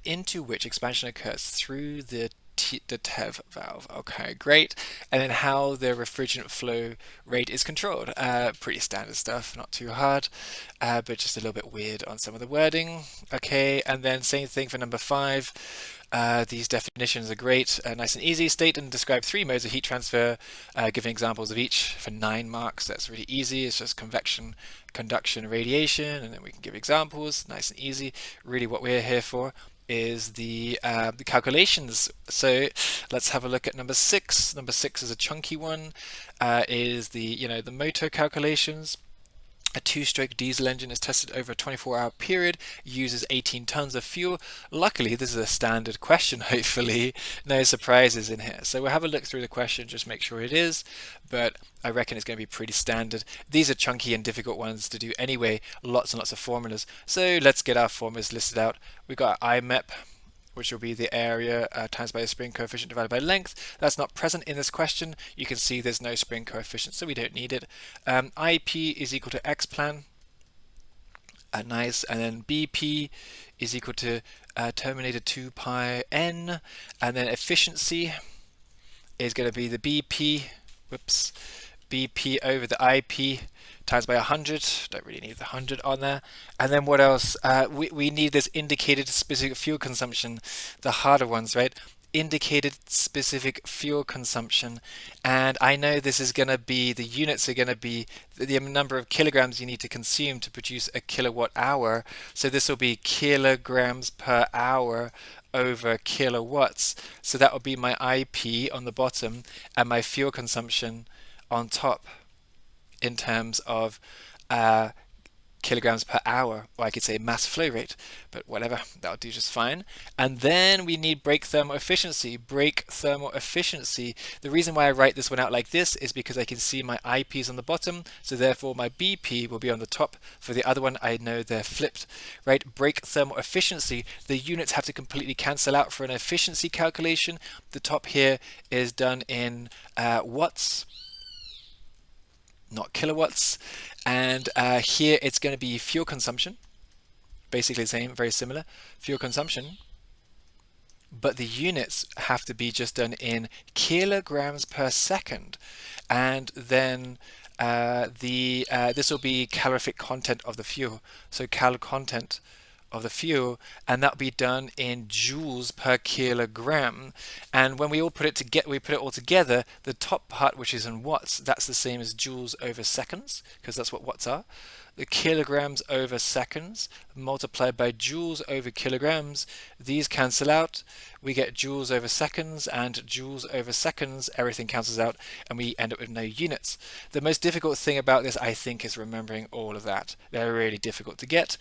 into which expansion occurs through the TEV valve. Okay, great. And then how the refrigerant flow rate is controlled. Pretty standard stuff, not too hard, but just a little bit weird on some of the wording. Okay, and then same thing for number 5. These definitions are great, nice and easy. State and describe 3 modes of heat transfer, giving examples of each for 9 marks. That's really easy. It's just convection, conduction, radiation, and then we can give examples. Nice and easy. Really what we're here for is the calculations. So let's have a look at number 6. Number 6 is a chunky one. Is the motor calculations. A 2-stroke diesel engine is tested over a 24-hour period, uses 18 tons of fuel. Luckily, this is a standard question, hopefully. No surprises in here. So we'll have a look through the question, just make sure it is, but I reckon it's going to be pretty standard. These are chunky and difficult ones to do anyway, lots and lots of formulas. So let's get our formulas listed out. We've got IMEP, which will be the area times by the spring coefficient divided by length. That's not present in this question. You can see there's no spring coefficient, so we don't need it. IP is equal to X plan. Nice. And then BP is equal to terminated 2 pi n. And then efficiency is going to be the BP, BP over the IP times by 100. Don't really need the 100 on there. And then what else? We need this indicated specific fuel consumption, the harder ones, right? Indicated specific fuel consumption. And I know this is going to be, the units are going to be the number of kilograms you need to consume to produce a kilowatt hour. So this will be kilograms per hour over kilowatts. So that will be my IP on the bottom and my fuel consumption on top, in terms of kilograms per hour, or I could say mass flow rate, but whatever, that'll do just fine. And then we need brake thermal efficiency. Brake thermal efficiency. The reason why I write this one out like this is because I can see my IPs on the bottom, so therefore my BP will be on the top. For the other one, I know they're flipped, right? Brake thermal efficiency, the units have to completely cancel out for an efficiency calculation. The top here is done in watts, not kilowatts, and here it's going to be fuel consumption, basically the same, very similar, fuel consumption, but the units have to be just done in kilograms per second, and then this will be calorific content of the fuel, so cal content of the fuel, and that'll be done in joules per kilogram. And when we all put it together, we put it all together, the top part, which is in watts, that's the same as joules over seconds, because that's what watts are. The kilograms over seconds multiplied by joules over kilograms, these cancel out. We get joules over seconds and joules over seconds, everything cancels out, and we end up with no units. The most difficult thing about this, I think, is remembering all of that. They're really difficult to get.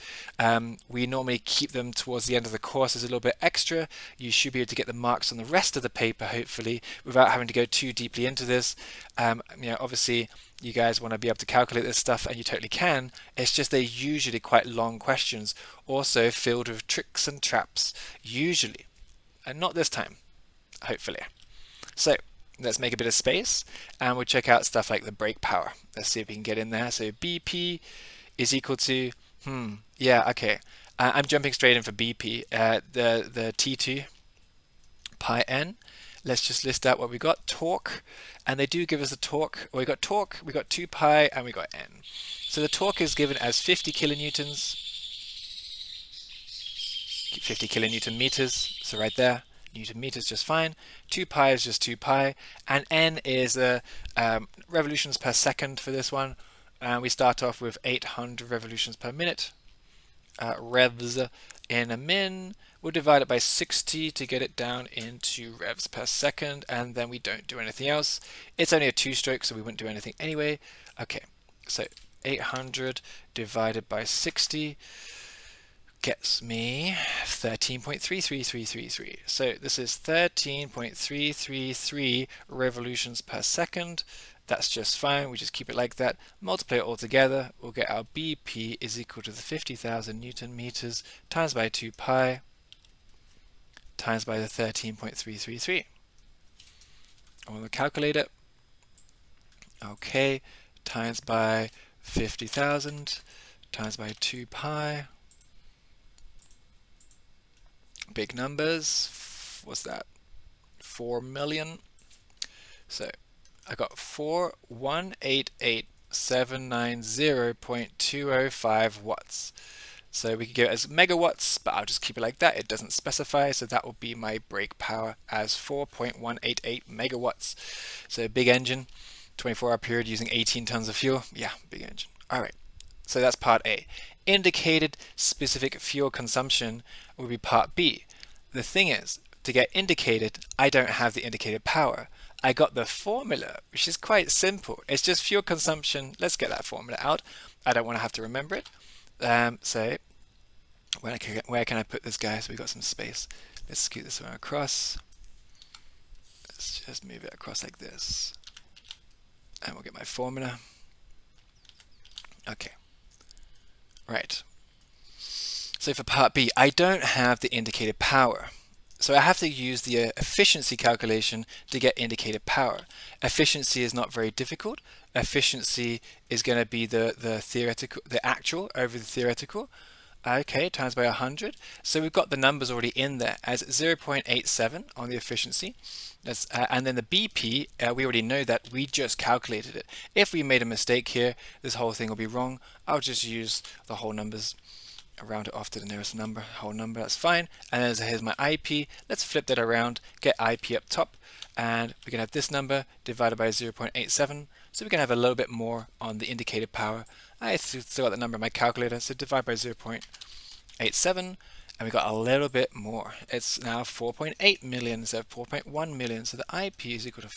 We normally keep them towards the end of the course as a little bit extra. You should be able to get the marks on the rest of the paper, hopefully, without having to go too deeply into this. Obviously, you guys want to be able to calculate this stuff, and you totally can. It's just they're usually quite long questions, also filled with tricks and traps, usually, and not this time, hopefully. So let's make a bit of space, and we'll check out stuff like the brake power. Let's see if we can get in there. So BP is equal to, okay. I'm jumping straight in for BP. The T2 pi n. Let's just list out what we got. Torque, and they do give us the torque. We got torque, we got 2 pi, and we got n. So the torque is given as 50 kilonewtons, 50 kilonewton meters. So right there, Newton meters just fine. 2 pi is just 2 pi, and n is the revolutions per second for this one. And we start off with 800 revolutions per minute. Revs in a min. We'll divide it by 60 to get it down into revs per second, and then we don't do anything else. It's only a 2-stroke, so we wouldn't do anything anyway. Okay, so 800 divided by 60 gets me 13.33333. So this is 13.333 revolutions per second. That's just fine. We just keep it like that. Multiply it all together. We'll get our BP is equal to the 50,000 Newton meters times by 2 pi times by the 13.333. On the calculator. Okay, times by 50,000 times by 2 pi. Big numbers. What's that? 4 million. So I got 4,188,790.205 watts. So we could give it as megawatts, but I'll just keep it like that. It doesn't specify, so that will be my brake power as 4.188 megawatts. So big engine, 24-hour period using 18 tons of fuel. Yeah, big engine. All right, so that's part A. Indicated specific fuel consumption will be part B. The thing is, to get indicated, I don't have the indicated power. I got the formula, which is quite simple. It's just fuel consumption. Let's get that formula out. I don't want to have to remember it. So where can I put this guy? So we got some space. Let's scoot this one across. Let's just move it across like this. And we'll get my formula. Okay. Right. So for part B, I don't have the indicated power. So I have to use the efficiency calculation to get indicated power. Efficiency is not very difficult. Efficiency is going to be the actual over the theoretical. Okay, times by 100. So we've got the numbers already in there as 0.87 on the efficiency. And then the BP, we already know that. We just calculated it. If we made a mistake here, this whole thing will be wrong. I'll just use the whole numbers. Round it off to the nearest number, whole number, that's fine. And then here's my IP. Let's flip that around, get IP up top, and we can have this number divided by 0.87. So we can have a little bit more on the indicated power. I still got the number in my calculator, so divide by 0.87, and we got a little bit more. It's now 4.8 million instead of 4.1 million. So the IP is equal to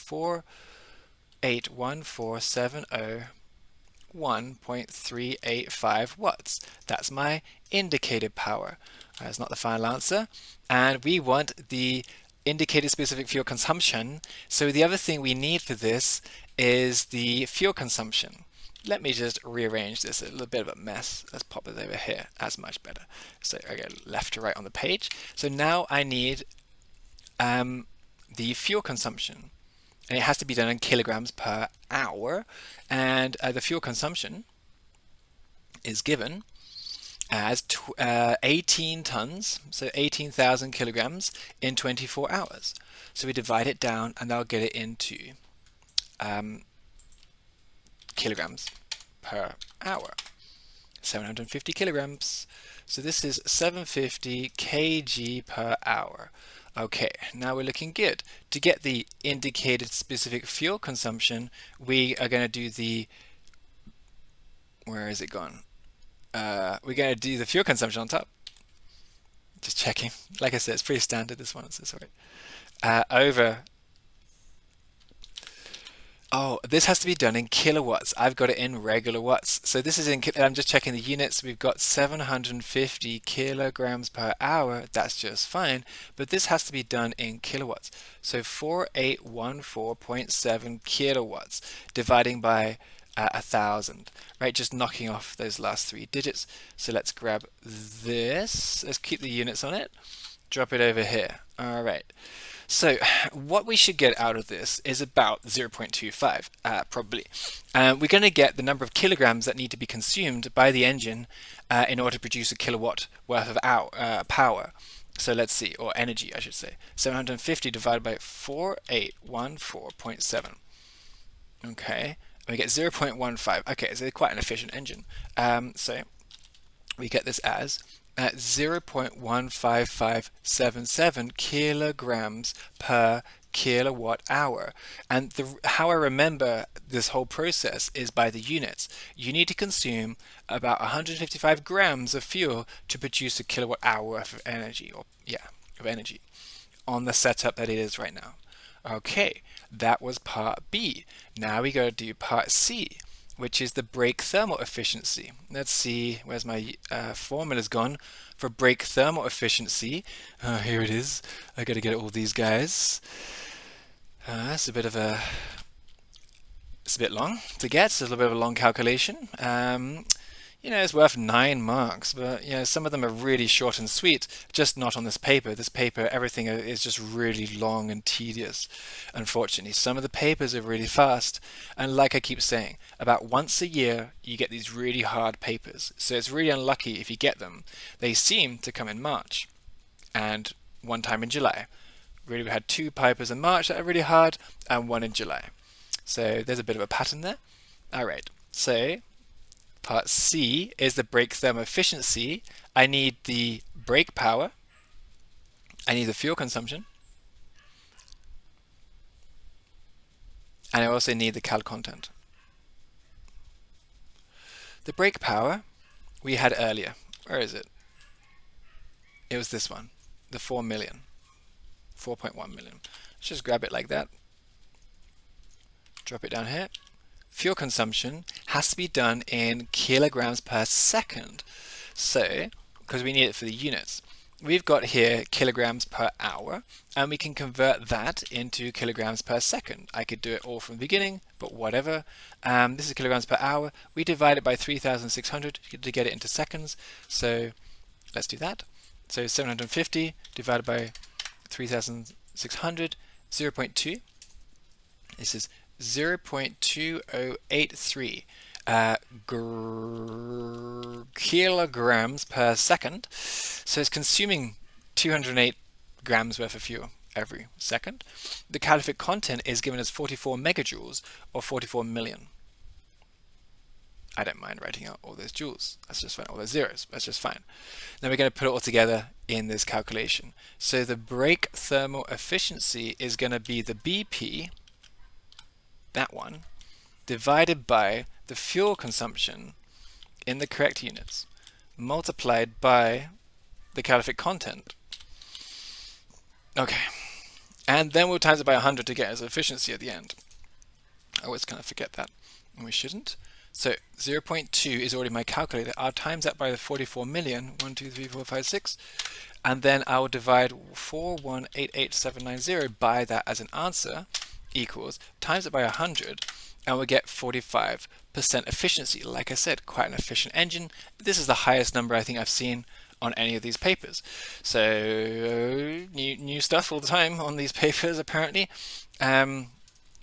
4814701.385 watts. That's my indicated power. That's not the final answer. And we want the indicated specific fuel consumption. So the other thing we need for this is the fuel consumption. Let me just rearrange this. A little bit of a mess. Let's pop it over here. That's much better. So I go left to right on the page. So now I need the fuel consumption. And it has to be done in kilograms per hour. And the fuel consumption is given as 18 tons, so 18,000 kilograms in 24 hours. So we divide it down, and that'll get it into kilograms per hour. 750 kilograms. So this is 750 kg per hour. Okay, now we're looking good. To get the indicated specific fuel consumption, we are going to do the, where is it gone? We're going to do the fuel consumption on top. Just checking. Like I said, it's pretty standard, this one. So sorry. Over. Oh, this has to be done in kilowatts. I've got it in regular watts. So this is in, I'm just checking the units. We've got 750 kilograms per hour. That's just fine. But this has to be done in kilowatts. So 4814.7 kilowatts dividing by 1,000, right? Just knocking off those last 3 digits. So let's grab this. Let's keep the units on it. Drop it over here. All right. So what we should get out of this is about 0.25, probably. We're going to get the number of kilograms that need to be consumed by the engine in order to produce a kilowatt worth of power. So let's see, or energy, I should say. 750 divided by 4814.7. Okay, and we get 0.15. Okay, so quite an efficient engine. So we get this as at 0.15577 kilograms per kilowatt hour. And how I remember this whole process is by the units. You need to consume about 155 grams of fuel to produce a kilowatt hour of energy, of energy on the setup that it is right now. Okay, that was part B. Now we go to do part C, which is the brake thermal efficiency. Let's see, where's my formula's gone for brake thermal efficiency. Here it is. I gotta get all these guys. It's a bit long to get. It's a little bit of a long calculation. It's worth 9 marks, but some of them are really short and sweet, just not on this paper. This paper, everything is just really long and tedious, unfortunately. Some of the papers are really fast, and like I keep saying, about once a year you get these really hard papers, so it's really unlucky if you get them. They seem to come in March, and one time in July. Really, we had 2 papers in March that are really hard, and 1 in July. So there's a bit of a pattern there. Alright, so part C is the brake thermal efficiency. I need the brake power. I need the fuel consumption. And I also need the cal content. The brake power we had earlier. Where is it? It was this one, the 4 million. 4.1 million. Let's just grab it like that. Drop it down here. Fuel consumption has to be done in kilograms per second. So, because we need it for the units, we've got here kilograms per hour, and we can convert that into kilograms per second. I could do it all from the beginning, but whatever. This is kilograms per hour. We divide it by 3,600 to get it into seconds. So let's do that. So 750 divided by 3,600, 0.2. This is 0.2083 kilograms per second. So it's consuming 208 grams worth of fuel every second. The calorific content is given as 44 megajoules, or 44 million. I don't mind writing out all those joules. That's just fine. All those zeros. That's just fine. Now we're going to put it all together in this calculation. So the brake thermal efficiency is going to be the BP, that one, divided by the fuel consumption in the correct units, multiplied by the calorific content. Okay. And then we'll times it by 100 to get its efficiency at the end. I always kind of forget that, and we shouldn't. So 0.2 is already my calculator. I'll times that by the 44 million, 1, 2, 3, 4, 5, 6, and then I'll divide 4188790 by that as an answer, equals, times it by 100, and we'll get 45% efficiency. Like I said, quite an efficient engine. This is the highest number I think I've seen on any of these papers. So new stuff all the time on these papers apparently.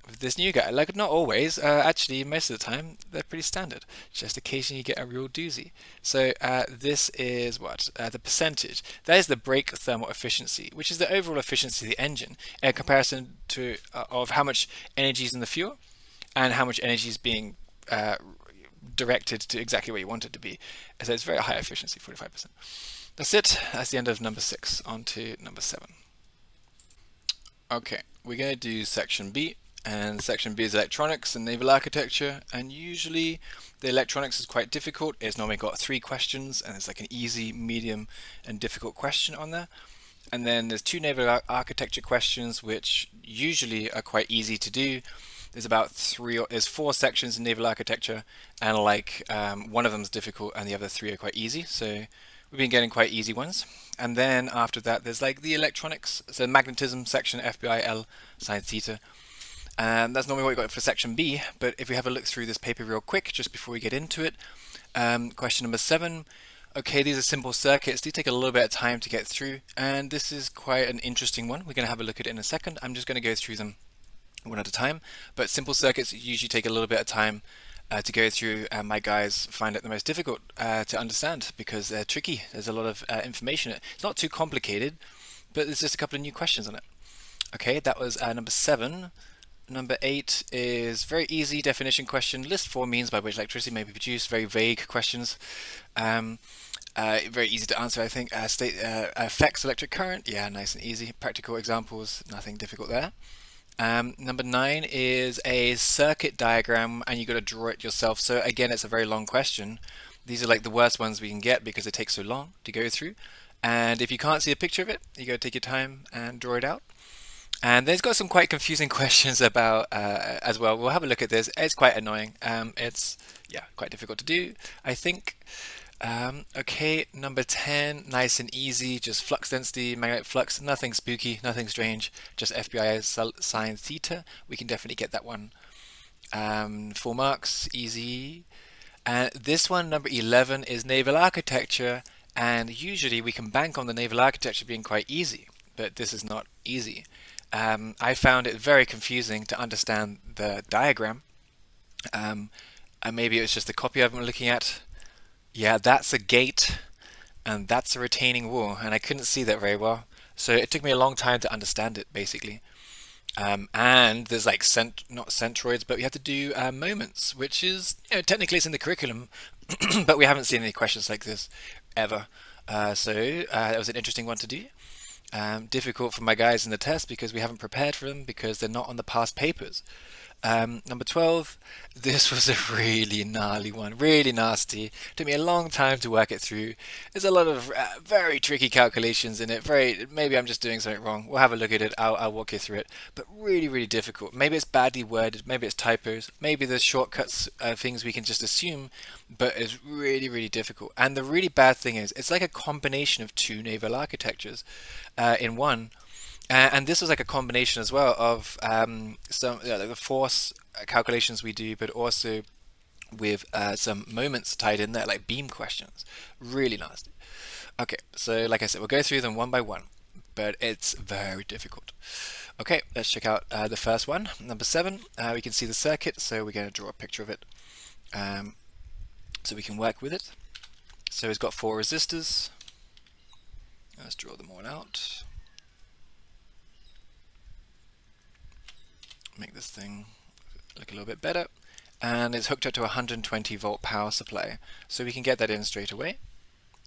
With this new guy, like not always, actually most of the time they're pretty standard. Just occasionally you get a real doozy. So this is what? The percentage. That is the brake thermal efficiency, which is the overall efficiency of the engine in comparison to of how much energy is in the fuel and how much energy is being directed to exactly where you want it to be. So it's very high efficiency, 45%. That's it. That's the end of number 6. On to number 7. Okay, we're going to do section B. And section B is electronics and naval architecture, and usually the electronics is quite difficult. It's normally got 3 questions, and it's like an easy, medium, and difficult question on there. And then there's 2 naval architecture questions, which usually are quite easy to do. There's 4 sections in naval architecture, and like one of them is difficult, and the other 3 are quite easy. So we've been getting quite easy ones. And then after that, there's like the electronics, so magnetism section, FBI L sine theta. And that's normally what we got for section B, but if we have a look through this paper real quick, just before we get into it, question number 7. Okay, these are simple circuits. These take a little bit of time to get through, and this is quite an interesting one. We're going to have a look at it in a second. I'm just going to go through them one at a time, but simple circuits usually take a little bit of time to go through, and my guys find it the most difficult to understand because they're tricky. There's a lot of information. It's not too complicated, but there's just a couple of new questions on it. Okay, that was number 7. Number 8 is very easy definition question. List 4 means by which electricity may be produced. Very vague questions. Very easy to answer, I think. State affects electric current. Yeah, nice and easy. Practical examples, nothing difficult there. Number 9 is a circuit diagram, and you got to draw it yourself. So again, it's a very long question. These are like the worst ones we can get because they take so long to go through. And if you can't see a picture of it, you got to take your time and draw it out. And there's got some quite confusing questions about as well. We'll have a look at this. It's quite annoying. It's yeah, quite difficult to do, I think. Okay, number 10, nice and easy, just flux density, magnetic flux, nothing spooky, nothing strange, just FBI sine theta. We can definitely get that one. 4 marks, easy. And this one, number 11, is naval architecture, and usually we can bank on the naval architecture being quite easy, but this is not easy. I found it very confusing to understand the diagram, and maybe it was just the copy I've been looking at. Yeah, that's a gate and that's a retaining wall, and I couldn't see that very well. So it took me a long time to understand it, basically. And there's like not centroids, but we have to do moments, which is, technically it's in the curriculum, but we haven't seen any questions like this ever. So that was an interesting one to do. Difficult for my guys in the test because we haven't prepared for them because they're not on the past papers. Number 12, this was a really gnarly one, really nasty. Took me a long time to work it through. There's a lot of very tricky calculations in it. Maybe I'm just doing something wrong. We'll have a look at it. I'll walk you through it. But really, really difficult. Maybe it's badly worded. Maybe it's typos. Maybe there's shortcuts, things we can just assume. But it's really, really difficult. And the really bad thing is, it's like a combination of 2 naval architectures in one. And this was like a combination as well of some the force calculations we do, but also with some moments tied in there, like beam questions. Really nasty. Okay, so like I said, we'll go through them one by one, but it's very difficult. Okay, let's check out the first one. Number 7, we can see the circuit, so we're going to draw a picture of it so we can work with it. So it's got 4 resistors. Let's draw them all out. Make this thing look a little bit better, and it's hooked up to a 120 volt power supply, so we can get that in straight away.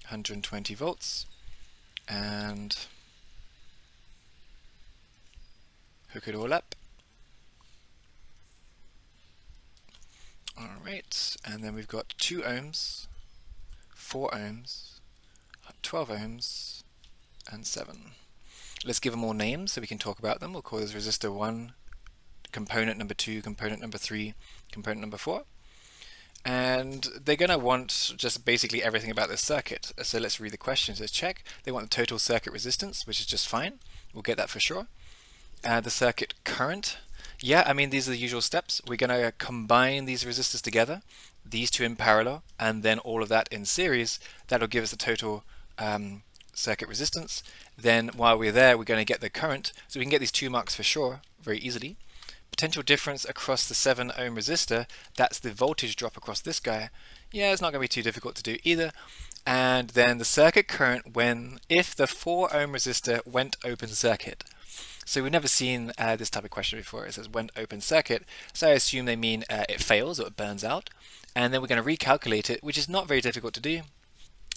120 volts, and hook it all up. Alright, and then we've got 2 ohms, 4 ohms, 12 ohms, and 7. Let's give them all names so we can talk about them. We'll call this resistor 1, component number 2, component number 3, component number 4. And they're going to want just basically everything about this circuit. So let's read the questions. Let's check. They want the total circuit resistance, which is just fine. We'll get that for sure. The circuit current. Yeah, I mean, these are the usual steps. We're going to combine these resistors together, these 2 in parallel, and then all of that in series. That'll give us the total circuit resistance. Then while we're there, we're going to get the current. So we can get these 2 marks for sure, very easily. Potential difference across the 7 ohm resistor, that's the voltage drop across this guy. Yeah, it's not going to be too difficult to do either. And then the circuit current if the 4 ohm resistor went open circuit. So we've never seen this type of question before. It says went open circuit, so I assume they mean it fails or it burns out. And then we're going to recalculate it, which is not very difficult to do.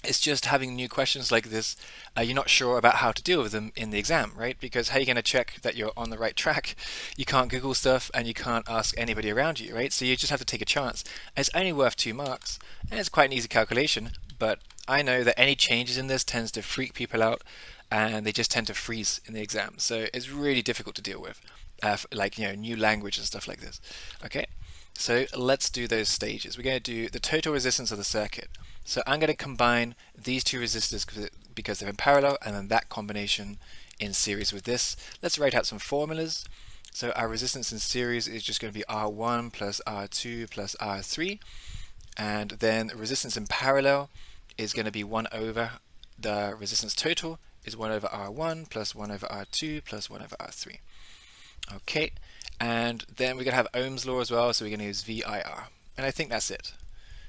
It's just having new questions like this, you're not sure about how to deal with them in the exam, right? Because how are you going to check that you're on the right track? You can't Google stuff and you can't ask anybody around you, right? So you just have to take a chance. And it's only worth 2 marks, and it's quite an easy calculation, but I know that any changes in this tends to freak people out, and they just tend to freeze in the exam. So it's really difficult to deal with, like, new language and stuff like this. Okay, so let's do those stages. We're going to do the total resistance of the circuit. So I'm going to combine these 2 resistors because they're in parallel, and then that combination in series with this. Let's write out some formulas. So our resistance in series is just going to be R1 plus R2 plus R3. And then resistance in parallel is going to be 1 over the resistance total is 1 over R1 plus 1 over R2 plus 1 over R3. Okay, and then we're going to have Ohm's law as well, so we're going to use VIR. And I think that's it.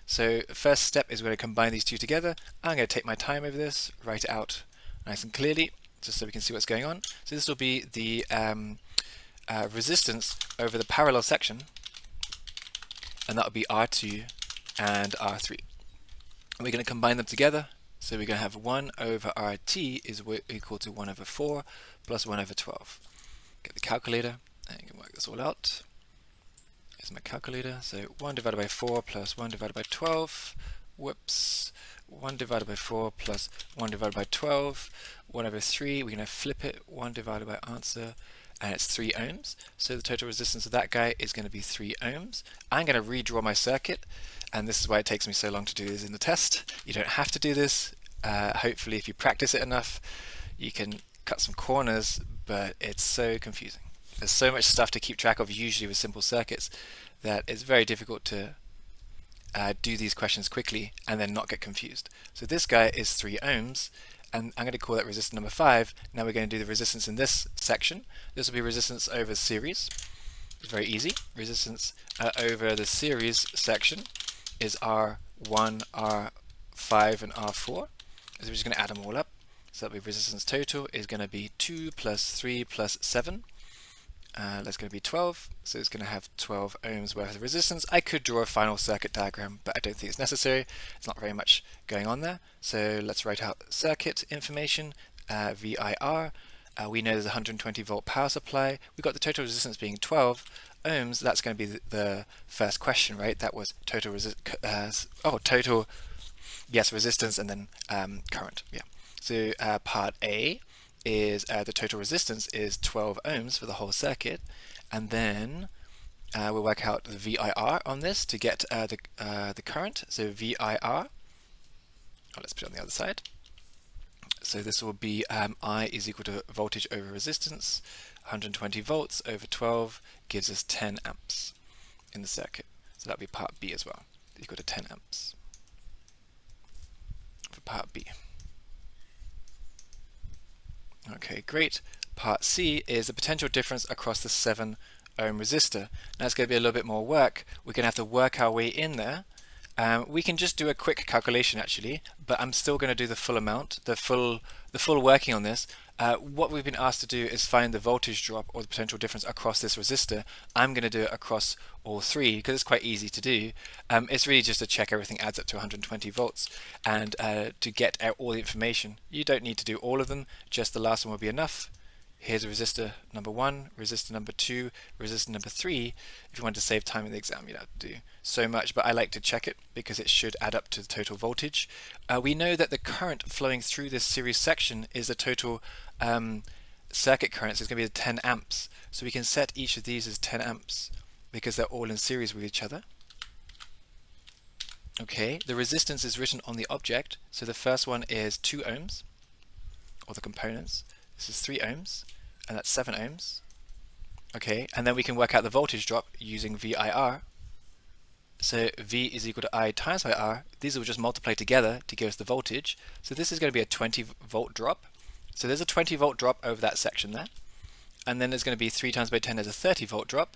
So first step is we're going to combine these 2 together. I'm going to take my time over this, write it out nice and clearly, just so we can see what's going on. So this will be the resistance over the parallel section, and that will be R2 and R3. And we're going to combine them together So we're going to have 1 over RT is equal to 1 over 4 plus 1 over 12. Get the calculator and you can work this all out. Here's my calculator. So 1 divided by 4 plus 1 divided by 12. Whoops. 1 divided by 4 plus 1 divided by 12. 1 over 3. We're going to flip it. 1 divided by answer. And it's 3 ohms. So the total resistance of that guy is going to be 3 ohms. I'm going to redraw my circuit. And this is why it takes me so long to do this in the test. You don't have to do this. Hopefully, if you practice it enough, you can cut some corners, but it's so confusing. There's so much stuff to keep track of usually with simple circuits that it's very difficult to do these questions quickly and then not get confused. So this guy is 3 ohms, and I'm going to call that resistance number 5. Now we're going to do the resistance in this section. This will be resistance over series. It's very easy. Resistance over the series section is R1, R5, and R4. So we're just going to add them all up. So that'll be resistance total is going to be 2 plus 3 plus 7. That's going to be 12, so it's going to have 12 ohms worth of resistance. I could draw a final circuit diagram, but I don't think it's necessary. It's not very much going on there. So let's write out circuit information, VIR. We know there's a 120 volt power supply. We've got the total resistance being 12 ohms. That's going to be the first question, right? That was total resistance and then current. Yeah. So part A is the total resistance is 12 ohms for the whole circuit, and then we'll work out the VIR on this to get the current. So VIR, let's put it on the other side. So this will be I is equal to voltage over resistance. 120 volts over 12 gives us 10 amps in the circuit. So that'll be part B as well, equal to 10 amps for part B. Okay, great. Part C is the potential difference across the 7 ohm resistor. Now it's going to be a little bit more work. We're going to have to work our way in there. We can just do a quick calculation actually, but I'm still going to do the full amount, the full working on this. What we've been asked to do is find the voltage drop or the potential difference across this resistor. I'm going to do it across all 3 because it's quite easy to do. It's really just to check everything adds up to 120 volts and to get out all the information. You don't need to do all of them, just the last one will be enough. Here's a resistor number 1, resistor number 2, resistor number 3. If you want to save time in the exam, you'd have to do so much, but I like to check it because it should add up to the total voltage. We know that the current flowing through this series section is the total circuit current, so it's going to be 10 amps. So we can set each of these as 10 amps because they're all in series with each other. Okay, the resistance is written on the object, so the first one is 2 ohms, or the components. This is 3 ohms, and that's 7 ohms. Okay, and then we can work out the voltage drop using VIR. So V is equal to I times by R. These will just multiply together to give us the voltage. So this is going to be a 20 volt drop. So there's a 20 volt drop over that section there. And then there's going to be 3 times by 10 is a 30 volt drop.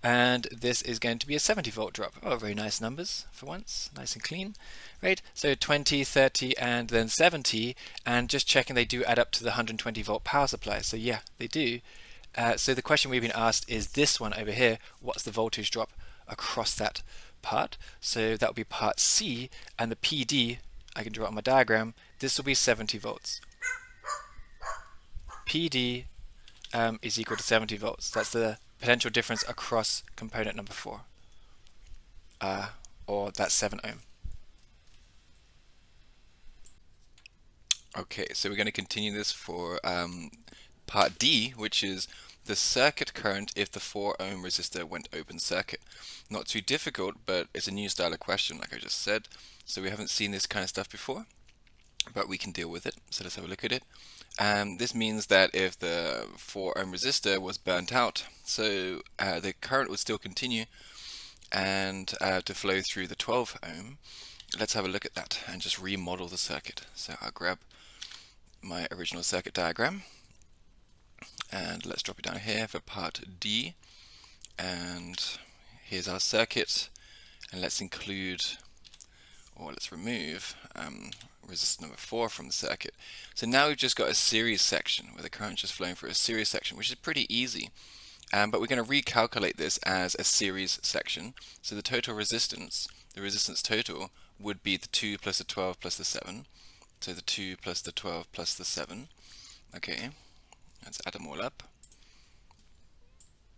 And this is going to be a 70 volt drop. Oh, very nice numbers for once, nice and clean, right? So 20, 30, and then 70, and just checking they do add up to the 120 volt power supply. So yeah, they do. So the question we've been asked is this one over here, what's the voltage drop across that part? So that will be part C, and the PD, I can draw it on my diagram, this will be 70 volts. PD is equal to 70 volts. That's the potential difference across component number 4, or that's 7 ohm. Okay, so we're going to continue this for part D, which is the circuit current if the 4 ohm resistor went open circuit. Not too difficult, but it's a new style of question, like I just said. So we haven't seen this kind of stuff before, but we can deal with it. So let's have a look at it. This means that if the 4 ohm resistor was burnt out, so the current would still continue and to flow through the 12 ohm. Let's have a look at that and just remodel the circuit. So I'll grab my original circuit diagram and let's drop it down here for part D, and here's our circuit, and let's include, or let's remove resistor number 4 from the circuit. So now we've just got a series section where the current is flowing through a series section, which is pretty easy. But we're going to recalculate this as a series section. So the total resistance, the resistance total, would be the 2 plus the 12 plus the 7. So the 2 plus the 12 plus the 7. Okay, let's add them all up.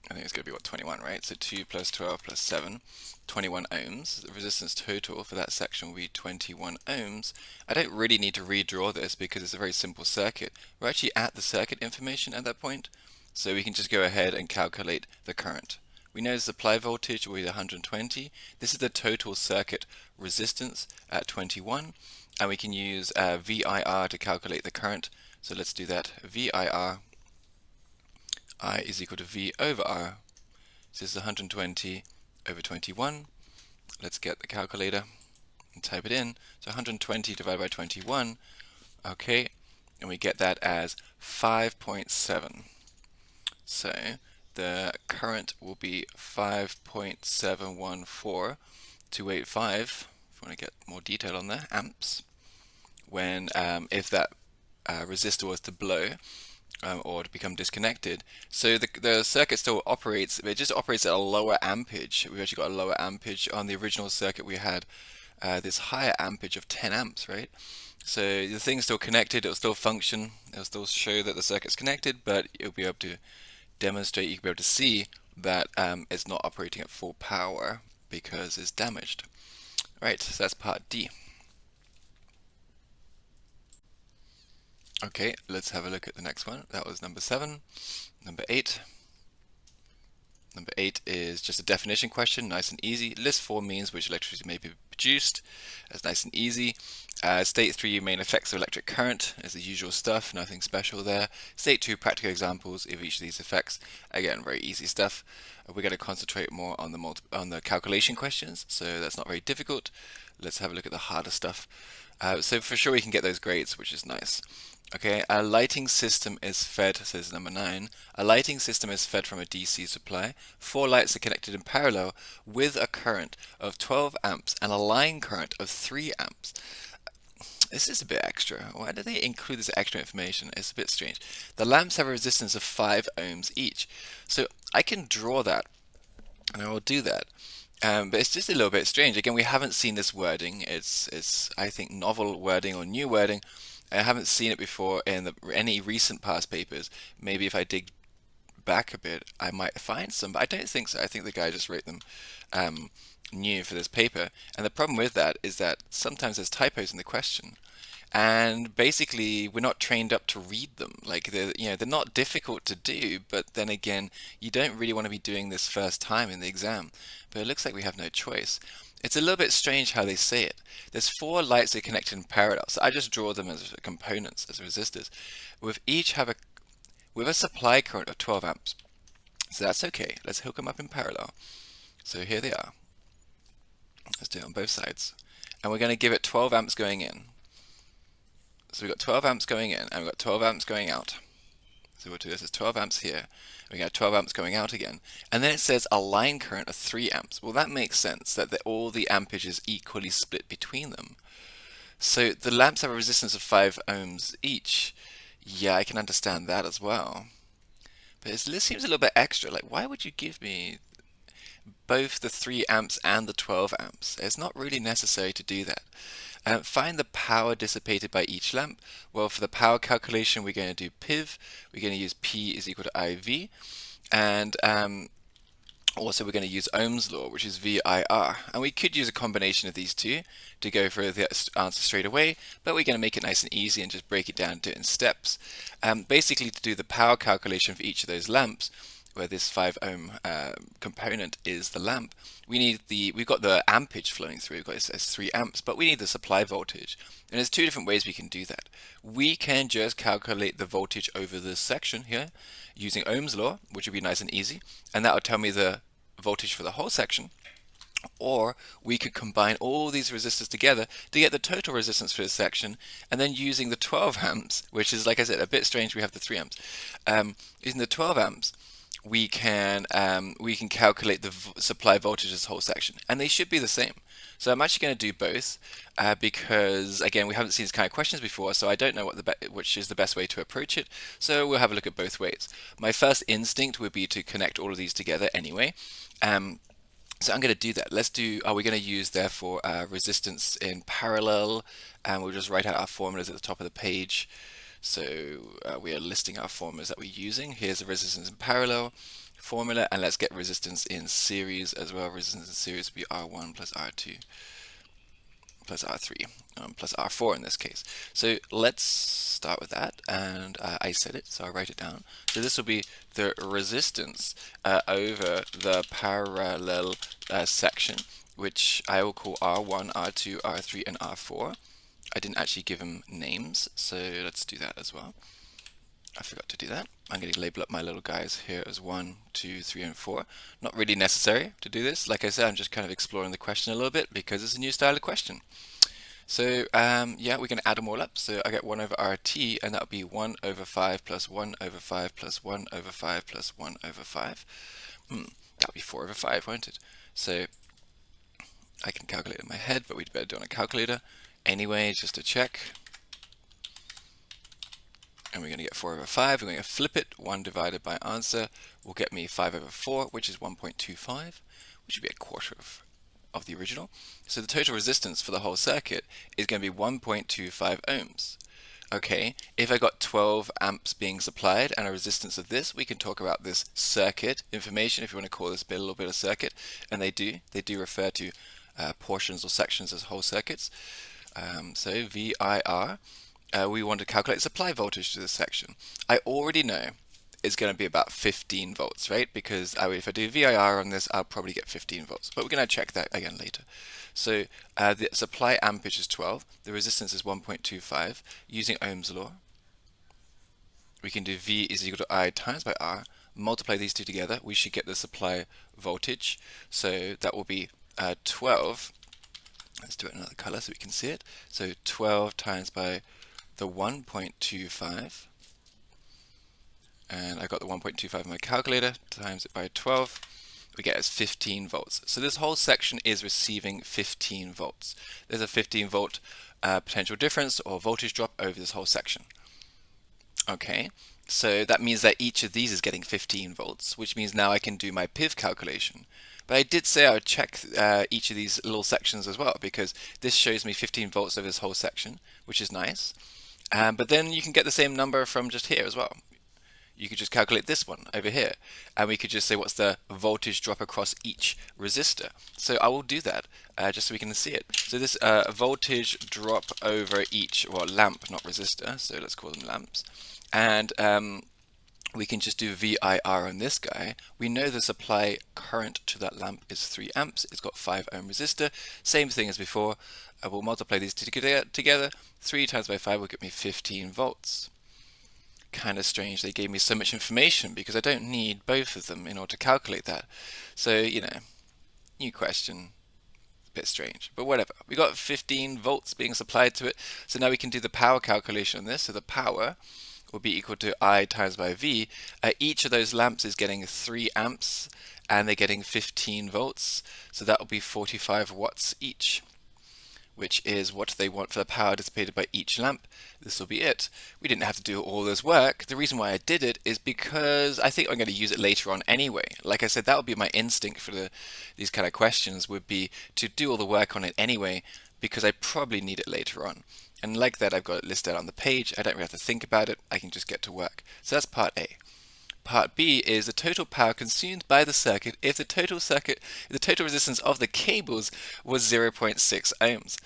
I think it's going to be, what, 21, right? So 2 plus 12 plus 7, 21 ohms. The resistance total for that section will be 21 ohms. I don't really need to redraw this because it's a very simple circuit. We're actually at the circuit information at that point, so we can just go ahead and calculate the current. We know the supply voltage will be 120. This is the total circuit resistance at 21, and we can use VIR to calculate the current. So let's do that. VIR, I is equal to V over R. So this is 120 over 21. Let's get the calculator and type it in. So 120 divided by 21, okay, and we get that as 5.7. So the current will be 5.714285, if you want to get more detail on that, amps, when if that resistor was to blow or to become disconnected. So the circuit still operates, it just operates at a lower ampage. We've actually got a lower ampage. On the original circuit we had this higher ampage of 10 amps, right? So the thing's still connected, it'll still function, it'll still show that the circuit's connected, but you'll be able to demonstrate, you'll be able to see that it's not operating at full power because it's damaged. Right, so that's part D. Okay, let's have a look at the next one. That was number 7. Number 8. Number 8 is just a definition question, nice and easy. List 4 means which electricity may be produced. That's nice and easy. State 3 main effects of electric current is the usual stuff, nothing special there. State 2 practical examples of each of these effects. Again, very easy stuff. We're going to concentrate more on the calculation questions, so that's not very difficult. Let's have a look at the harder stuff. So for sure we can get those grades, which is nice. Okay, a lighting system is fed, says number 9. A lighting system is fed from a DC supply. 4 lights are connected in parallel with a current of 12 amps and a line current of 3 amps. This is a bit extra. Why do they include this extra information? It's a bit strange. The lamps have a resistance of 5 ohms each. So I can draw that, and I will do that. But it's just a little bit strange. Again, we haven't seen this wording. It's I think, novel wording or new wording. I haven't seen it before in any recent past papers. Maybe if I dig back a bit, I might find some, but I don't think so. I think the guy just wrote them new for this paper. And the problem with that is that sometimes there's typos in the question. And basically, we're not trained up to read them. Like they're not difficult to do, but then again, you don't really want to be doing this first time in the exam. But it looks like we have no choice. It's a little bit strange how they say it. There's 4 lights that are connected in parallel. So I just draw them as components, as resistors. With each have a supply current of 12 amps. So that's okay. Let's hook them up in parallel. So here they are. Let's do it on both sides. And we're going to give it 12 amps going in. So we've got 12 amps going in, and we've got 12 amps going out. So we'll do this as 12 amps here. We got 12 amps going out again. And then it says a line current of 3 amps. Well, that makes sense, that all the ampage is equally split between them. So the lamps have a resistance of 5 ohms each. Yeah, I can understand that as well. But this seems a little bit extra. Like, why would you give me both the 3 amps and the 12 amps? It's not really necessary to do that. Find the power dissipated by each lamp. Well, for the power calculation, we're going to do PIV. We're going to use P is equal to IV. And also we're going to use Ohm's law, which is VIR. And we could use a combination of these two to go for the answer straight away, but we're going to make it nice and easy and just break it down to it in steps. Basically, to do the power calculation for each of those lamps, where this 5 ohm component is the lamp, we've got the ampage flowing through, we've got it as 3 amps, but we need the supply voltage. And there's 2 different ways we can do that. We can just calculate the voltage over this section here using Ohm's law, which would be nice and easy, and that would tell me the voltage for the whole section. Or we could combine all these resistors together to get the total resistance for this section, and then using the 12 amps, which is, like I said, a bit strange, we have the 3 amps. Using the 12 amps, we can calculate the supply voltage of this whole section, and they should be the same. So I'm actually going to do both because, again, we haven't seen these kind of questions before, so I don't know which is the best way to approach it. So we'll have a look at both ways. My first instinct would be to connect all of these together anyway. So I'm going to do that. Let's do, are we going to use therefore resistance in parallel, and we'll just write out our formulas at the top of the page. So we are listing our formulas that we're using. Here's the resistance in parallel formula, and let's get resistance in series as well. Resistance in series will be R1 plus R2 plus R3 plus R4 in this case. So let's start with that, and I said it, so I'll write it down. So this will be the resistance over the parallel section, which I will call R1, R2, R3, and R4. I didn't actually give them names, so let's do that as well. I forgot to do that. I'm going to label up my little guys here as 1, 2, 3, and 4. Not really necessary to do this. Like I said, I'm just kind of exploring the question a little bit because it's a new style of question. So yeah, we're going to add them all up. So I get 1 over RT, and that would be 1 over 5 plus 1 over 5 plus 1 over 5 plus 1 over 5. That would be 4 over 5, won't it? So I can calculate it in my head, but we'd better do it on a calculator. Anyway, just to check. And we're going to get 4 over 5. We're going to flip it. 1 divided by answer will get me 5 over 4, which is 1.25, which would be a quarter of the original. So the total resistance for the whole circuit is going to be 1.25 ohms. Okay, if I got 12 amps being supplied and a resistance of this, we can talk about this circuit information, if you want to call this bit a little bit of circuit, and they do refer to portions or sections as whole circuits. So VIR, we want to calculate supply voltage to this section. I already know it's going to be about 15 volts, right? Because if I do VIR on this, I'll probably get 15 volts. But we're going to check that again later. So the supply ampage is 12. The resistance is 1.25. Using Ohm's law, we can do V is equal to I times by R. Multiply these two together. We should get the supply voltage. So that will be 12. Let's do it in another color so we can see it. So 12 times by the 1.25. And I got the 1.25 in my calculator, times it by 12, we get as 15 volts. So this whole section is receiving 15 volts. There's a 15 volt potential difference or voltage drop over this whole section. Okay, so that means that each of these is getting 15 volts, which means now I can do my PIV calculation. But I did say I would check each of these little sections as well, because this shows me 15 volts over this whole section, which is nice. But then you can get the same number from just here as well. You could just calculate this one over here, and we could just say what's the voltage drop across each resistor. So I will do that just so we can see it. So this voltage drop over each, well, lamp, not resistor, so let's call them lamps. And we can just do VIR on this guy. We know the supply current to that lamp is 3 amps. It's got 5 ohm resistor. Same thing as before. I will multiply these two together. 3 times by 5 will get me 15 volts. Kind of strange they gave me so much information because I don't need both of them in order to calculate that. So, you know, new question, a bit strange, but whatever. We got 15 volts being supplied to it, so now we can do the power calculation on this. So the power will be equal to I times by V. Each of those lamps is getting 3 amps and they're getting 15 volts, so that will be 45 watts each, which is what they want for the power dissipated by each lamp. This will be it. We didn't have to do all this work. The reason why I did it is because I think I'm going to use it later on anyway. Like I said, that would be my instinct for these kind of questions, would be to do all the work on it anyway, because I probably need it later on. And like that, I've got it listed on the page. I don't really have to think about it. I can just get to work. So that's part A. Part B is the total power consumed by the circuit if the total resistance of the cables was 0.6 ohms.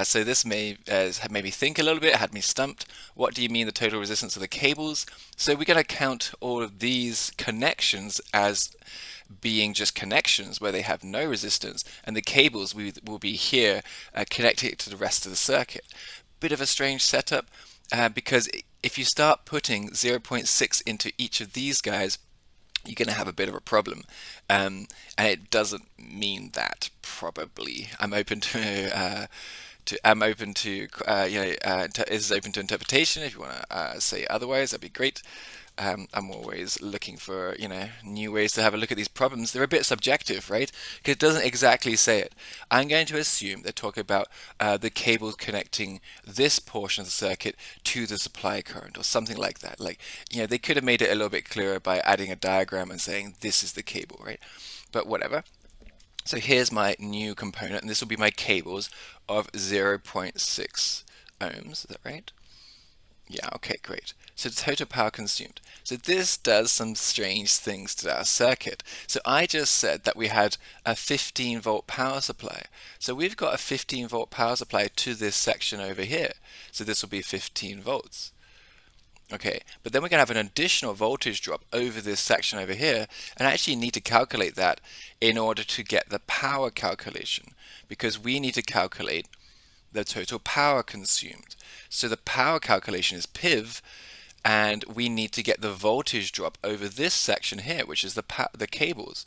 So this made me think a little bit, had me stumped. What do you mean the total resistance of the cables? So we're going to count all of these connections as being just connections where they have no resistance, and the cables will be here connected to the rest of the circuit. Bit of a strange setup because if you start putting 0.6 into each of these guys, you're going to have a bit of a problem, and it doesn't mean that. Probably, I'm open to is open to interpretation. If you want to say otherwise, that'd be great. I'm always looking for new ways to have a look at these problems. They're a bit subjective, right? Because it doesn't exactly say it. I'm going to assume they're talking about the cables connecting this portion of the circuit to the supply current or something like that. Like, they could have made it a little bit clearer by adding a diagram and saying this is the cable, right? But whatever. So here's my new component, and this will be my cables of 0.6 ohms. Is that right? Yeah, okay, great. So total power consumed. So this does some strange things to our circuit. So I just said that we had a 15-volt power supply. So we've got a 15-volt power supply to this section over here. So this will be 15 volts. Okay, but then we're going to have an additional voltage drop over this section over here, and I actually need to calculate that in order to get the power calculation, because we need to calculate the total power consumed. So the power calculation is PIV, and we need to get the voltage drop over this section here, which is the cables,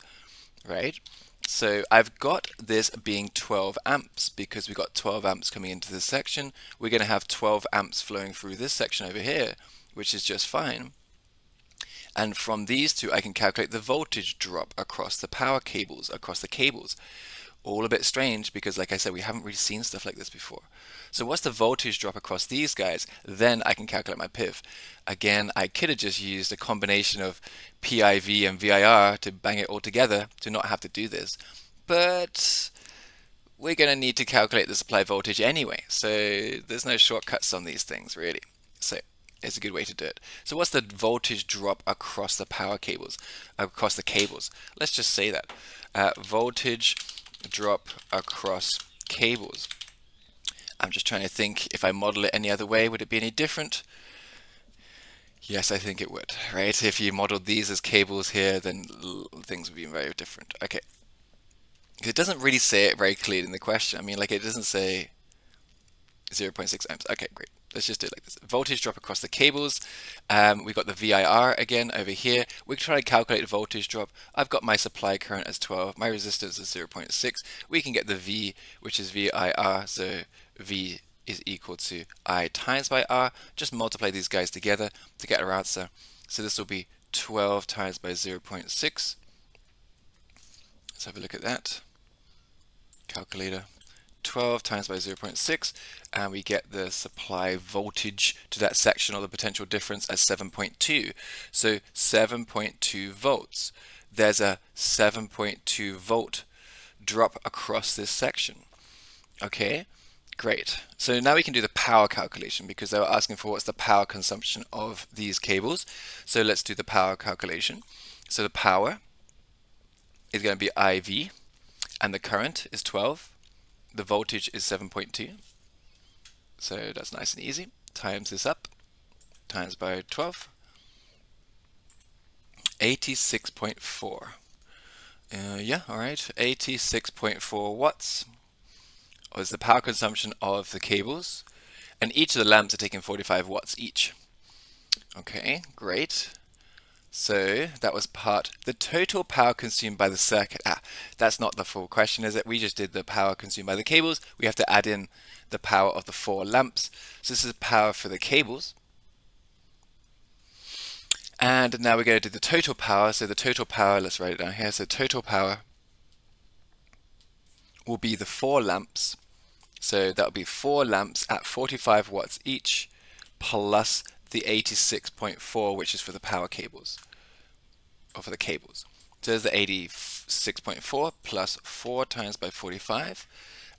right? So I've got this being 12 amps because we've got 12 amps coming into this section. We're going to have 12 amps flowing through this section over here, which is just fine. And from these two, I can calculate the voltage drop across the power cables, across the cables. All a bit strange because, like I said, we haven't really seen stuff like this before. So what's the voltage drop across these guys? Then I can calculate my PIV. Again, I could have just used a combination of PIV and VIR to bang it all together to not have to do this. But we're going to need to calculate the supply voltage anyway. So there's no shortcuts on these things, really. So it's a good way to do it. So what's the voltage drop across the power cables, across the cables? Let's just say that. Voltage drop across cables. I'm just trying to think, if I model it any other way, would it be any different? Yes, I think it would, right? If you modeled these as cables here, then things would be very different. Okay. It doesn't really say it very clearly in the question. I mean, like, it doesn't say 0.6 ohms. Okay, great. Let's just do it like this. Voltage drop across the cables. We've got the VIR again over here. We can try to calculate the voltage drop. I've got my supply current as 12. My resistance is 0.6. We can get the V, which is VIR. So V is equal to I times by R. Just multiply these guys together to get our answer. So this will be 12 times by 0.6. Let's have a look at that. Calculator. 12 times by 0.6, and we get the supply voltage to that section, or the potential difference, as 7.2. So 7.2 volts. There's a 7.2 volt drop across this section. Okay, great. So now we can do the power calculation, because they were asking for what's the power consumption of these cables. So let's do the power calculation. So the power is going to be IV, and the current is 12. The voltage is 7.2, so that's nice and easy. Times this up, times by 12, 86.4. Yeah, all right, 86.4 watts is the power consumption of the cables, and each of the lamps are taking 45 watts each. Okay, great. So that was the total power consumed by the circuit. That's not the full question, is it? We just did the power consumed by the cables. We have to add in the power of the 4 lamps. So this is power for the cables. And now we're going to do the total power. So the total power, let's write it down here. So total power will be the 4 lamps. So that will be 4 lamps at 45 watts each, plus the 86.4, which is for the power cables, or for the cables. So there's the 86.4 plus 4 times by 45,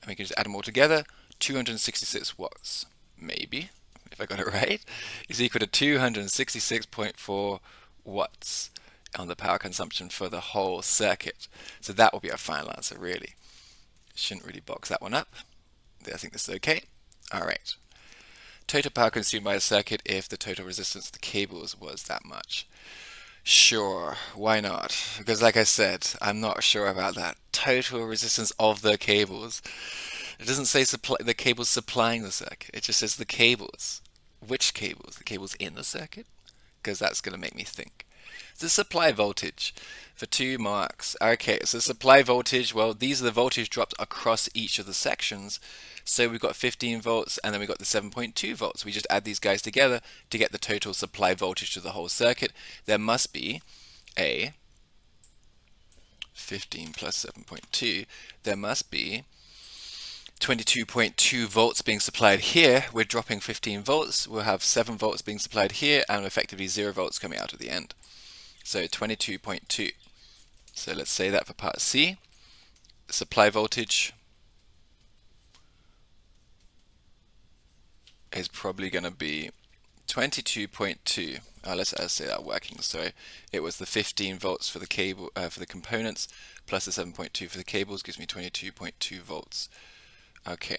and we can just add them all together. 266 watts, maybe, if I got it right, is equal to 266.4 watts on the power consumption for the whole circuit. So that will be our final answer, really. Shouldn't really box that one up. I think this is okay. All right. Total power consumed by a circuit if the total resistance of the cables was that much. Sure, why not? Because like I said, I'm not sure about that. Total resistance of the cables. It doesn't say the cables supplying the circuit. It just says the cables. Which cables? The cables in the circuit? Because that's going to make me think. The supply voltage for 2 marks. Okay, so supply voltage, well, these are the voltage drops across each of the sections. So we've got 15 volts, and then we've got the 7.2 volts. We just add these guys together to get the total supply voltage to the whole circuit. There must be a 15 plus 7.2. There must be 22.2 volts being supplied here. We're dropping 15 volts. We'll have 7 volts being supplied here, and effectively 0 volts coming out at the end. So 22.2. So let's say that for part C. supply voltage is probably going to be 22.2. Let's say that working. So it was the 15 volts for the cable for the components plus the 7.2 for the cables gives me 22.2 volts. Okay.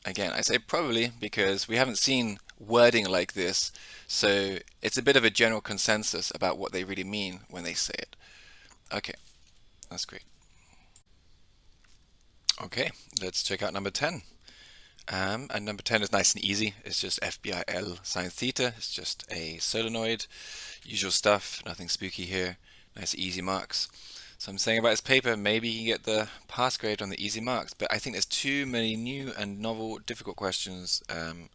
Again, I say probably because we haven't seen wording like this, so it's a bit of a general consensus about what they really mean when they say it. Okay, that's great. Okay, let's check out number 10. And number 10 is nice and easy. It's just FBIL sine theta. It's just a solenoid. Usual stuff, nothing spooky here. Nice easy marks. So I'm saying about this paper, maybe you can get the pass grade on the easy marks, but I think there's too many new and novel, difficult questions, and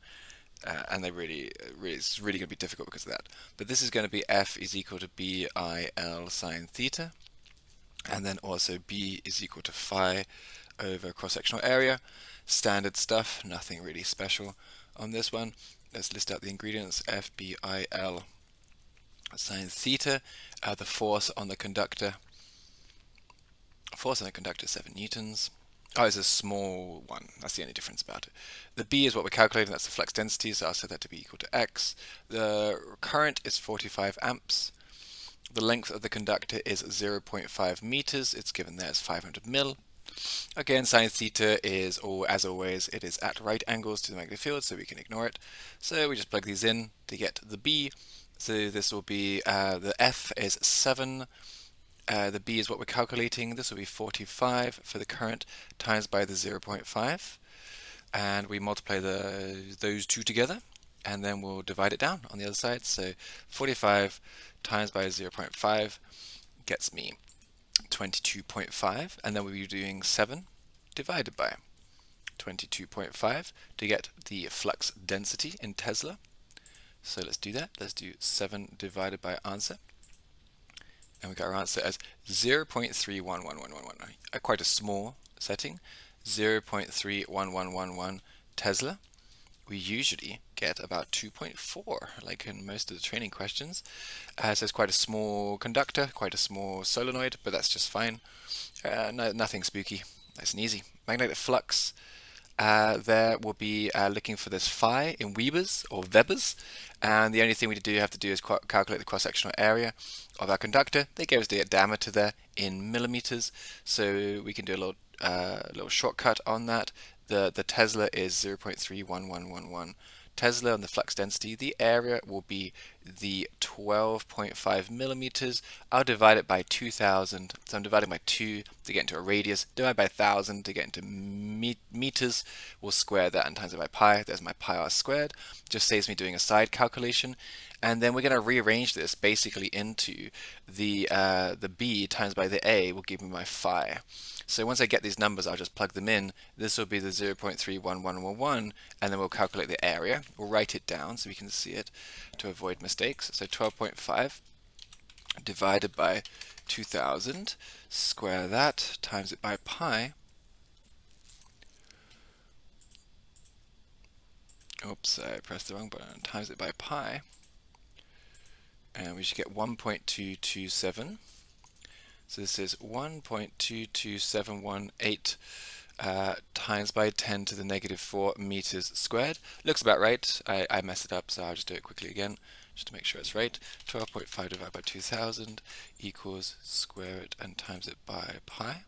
it's really going to be difficult because of that. But this is going to be F is equal to BIL sine theta, and then also B is equal to phi over cross-sectional area. Standard stuff, nothing really special on this one. Let's list out the ingredients. FBIL sine theta, the force on the conductor. Force on the conductor is 7 newtons. Oh, it's a small one. That's the only difference about it. The B is what we're calculating. That's the flux density, so I'll set that to be equal to X. The current is 45 amps. The length of the conductor is 0.5 meters. It's given there as 500 mil. Again, sine theta is, or as always, it is at right angles to the magnetic field, so we can ignore it. So we just plug these in to get the B. So this will be, the F is 7. The B is what we're calculating. This will be 45 for the current times by the 0.5. And we multiply those two together, and then we'll divide it down on the other side. So 45 times by 0.5 gets me 22.5, and then we'll be doing 7 divided by 22.5 to get the flux density in Tesla. So let's do that. Let's do 7 divided by answer. And we got our answer as 0.311111, quite a small setting, 0.31111 Tesla. We usually get about 2.4, like in most of the training questions. So it's quite a small conductor, quite a small solenoid, but that's just fine. Nothing spooky, nice and easy. Magnetic flux. There will be looking for this phi in Webers or Webers, and the only thing we have to do is calculate the cross-sectional area of our conductor. They gave us the diameter there in millimeters, so we can do a little shortcut on that. The Tesla is 0.31111 Tesla on the flux density. The area will be the 12.5 millimeters. I'll divide it by 2000. So I'm dividing by 2 to get into a radius. Divide by 1000 to get into meters. We'll square that and times it by pi. There's my pi r squared. Just saves me doing a side calculation. And then we're going to rearrange this basically into the B times by the A will give me my phi. So once I get these numbers, I'll just plug them in. This will be the 0.31111, and then we'll calculate the area. We'll write it down so we can see it to avoid mistakes. So 12.5 divided by 2000, square that, times it by pi. Oops, I pressed the wrong button. Times it by pi. And we should get 1.227. So this is 1.22718 times by 10 to the negative 4 meters squared. Looks about right. I messed it up, so I'll just do it quickly again, just to make sure it's right. 12.5 divided by 2000 equals square it and times it by pi.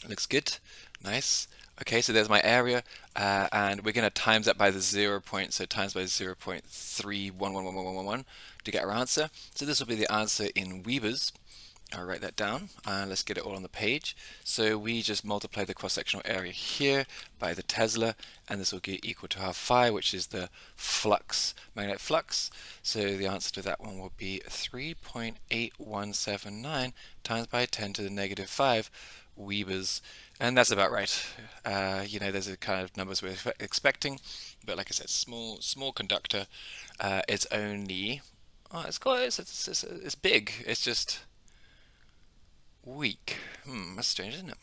Looks good. Nice. Okay, so there's my area, and we're going to times that by the 0. So times by 0.3111111 to get our answer. So this will be the answer in Webers. I'll write that down, and let's get it all on the page. So we just multiply the cross-sectional area here by the Tesla, and this will get equal to our phi, which is the flux, magnetic flux. So the answer to that one will be 3.8179 times by 10 to the negative 5 Webers, and that's about right. You know, there's a kind of numbers we're expecting, but like I said, small conductor. It's only, it's big. It's just weak. That's strange, isn't it?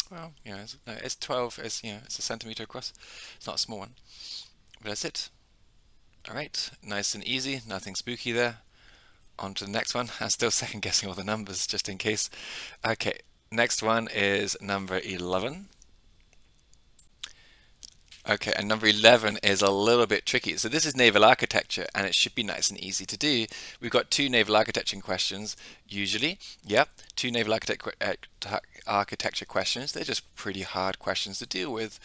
Well, you know, it's 12. It's, you know, it's a centimeter across. It's not a small one, but that's it. All right, nice and easy. Nothing spooky there. On to the next one. I'm still second guessing all the numbers just in case. Okay, next one is number 11. Okay, and number 11 is a little bit tricky. So this is naval architecture, and it should be nice and easy to do. We've got two naval architecture questions, usually. Yep, two naval architecture questions. They're just pretty hard questions to deal with.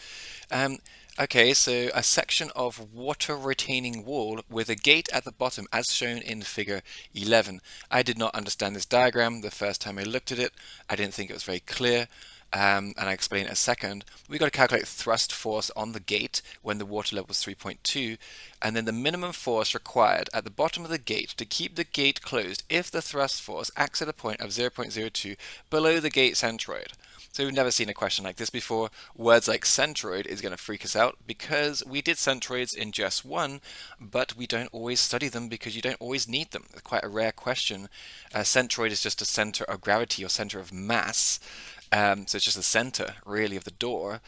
Okay, so a section of water retaining wall with a gate at the bottom as shown in figure 11. I did not understand this diagram the first time I looked at it. I didn't think it was very clear. And I explain in a second. We've got to calculate thrust force on the gate when the water level is 3.2, and then the minimum force required at the bottom of the gate to keep the gate closed if the thrust force acts at a point of 0.02 below the gate centroid. So we've never seen a question like this before. Words like centroid is going to freak us out because we did centroids in GES 1, but we don't always study them because you don't always need them. It's quite a rare question. A centroid is just a center of gravity or center of mass. So it's just the center, really, of the door,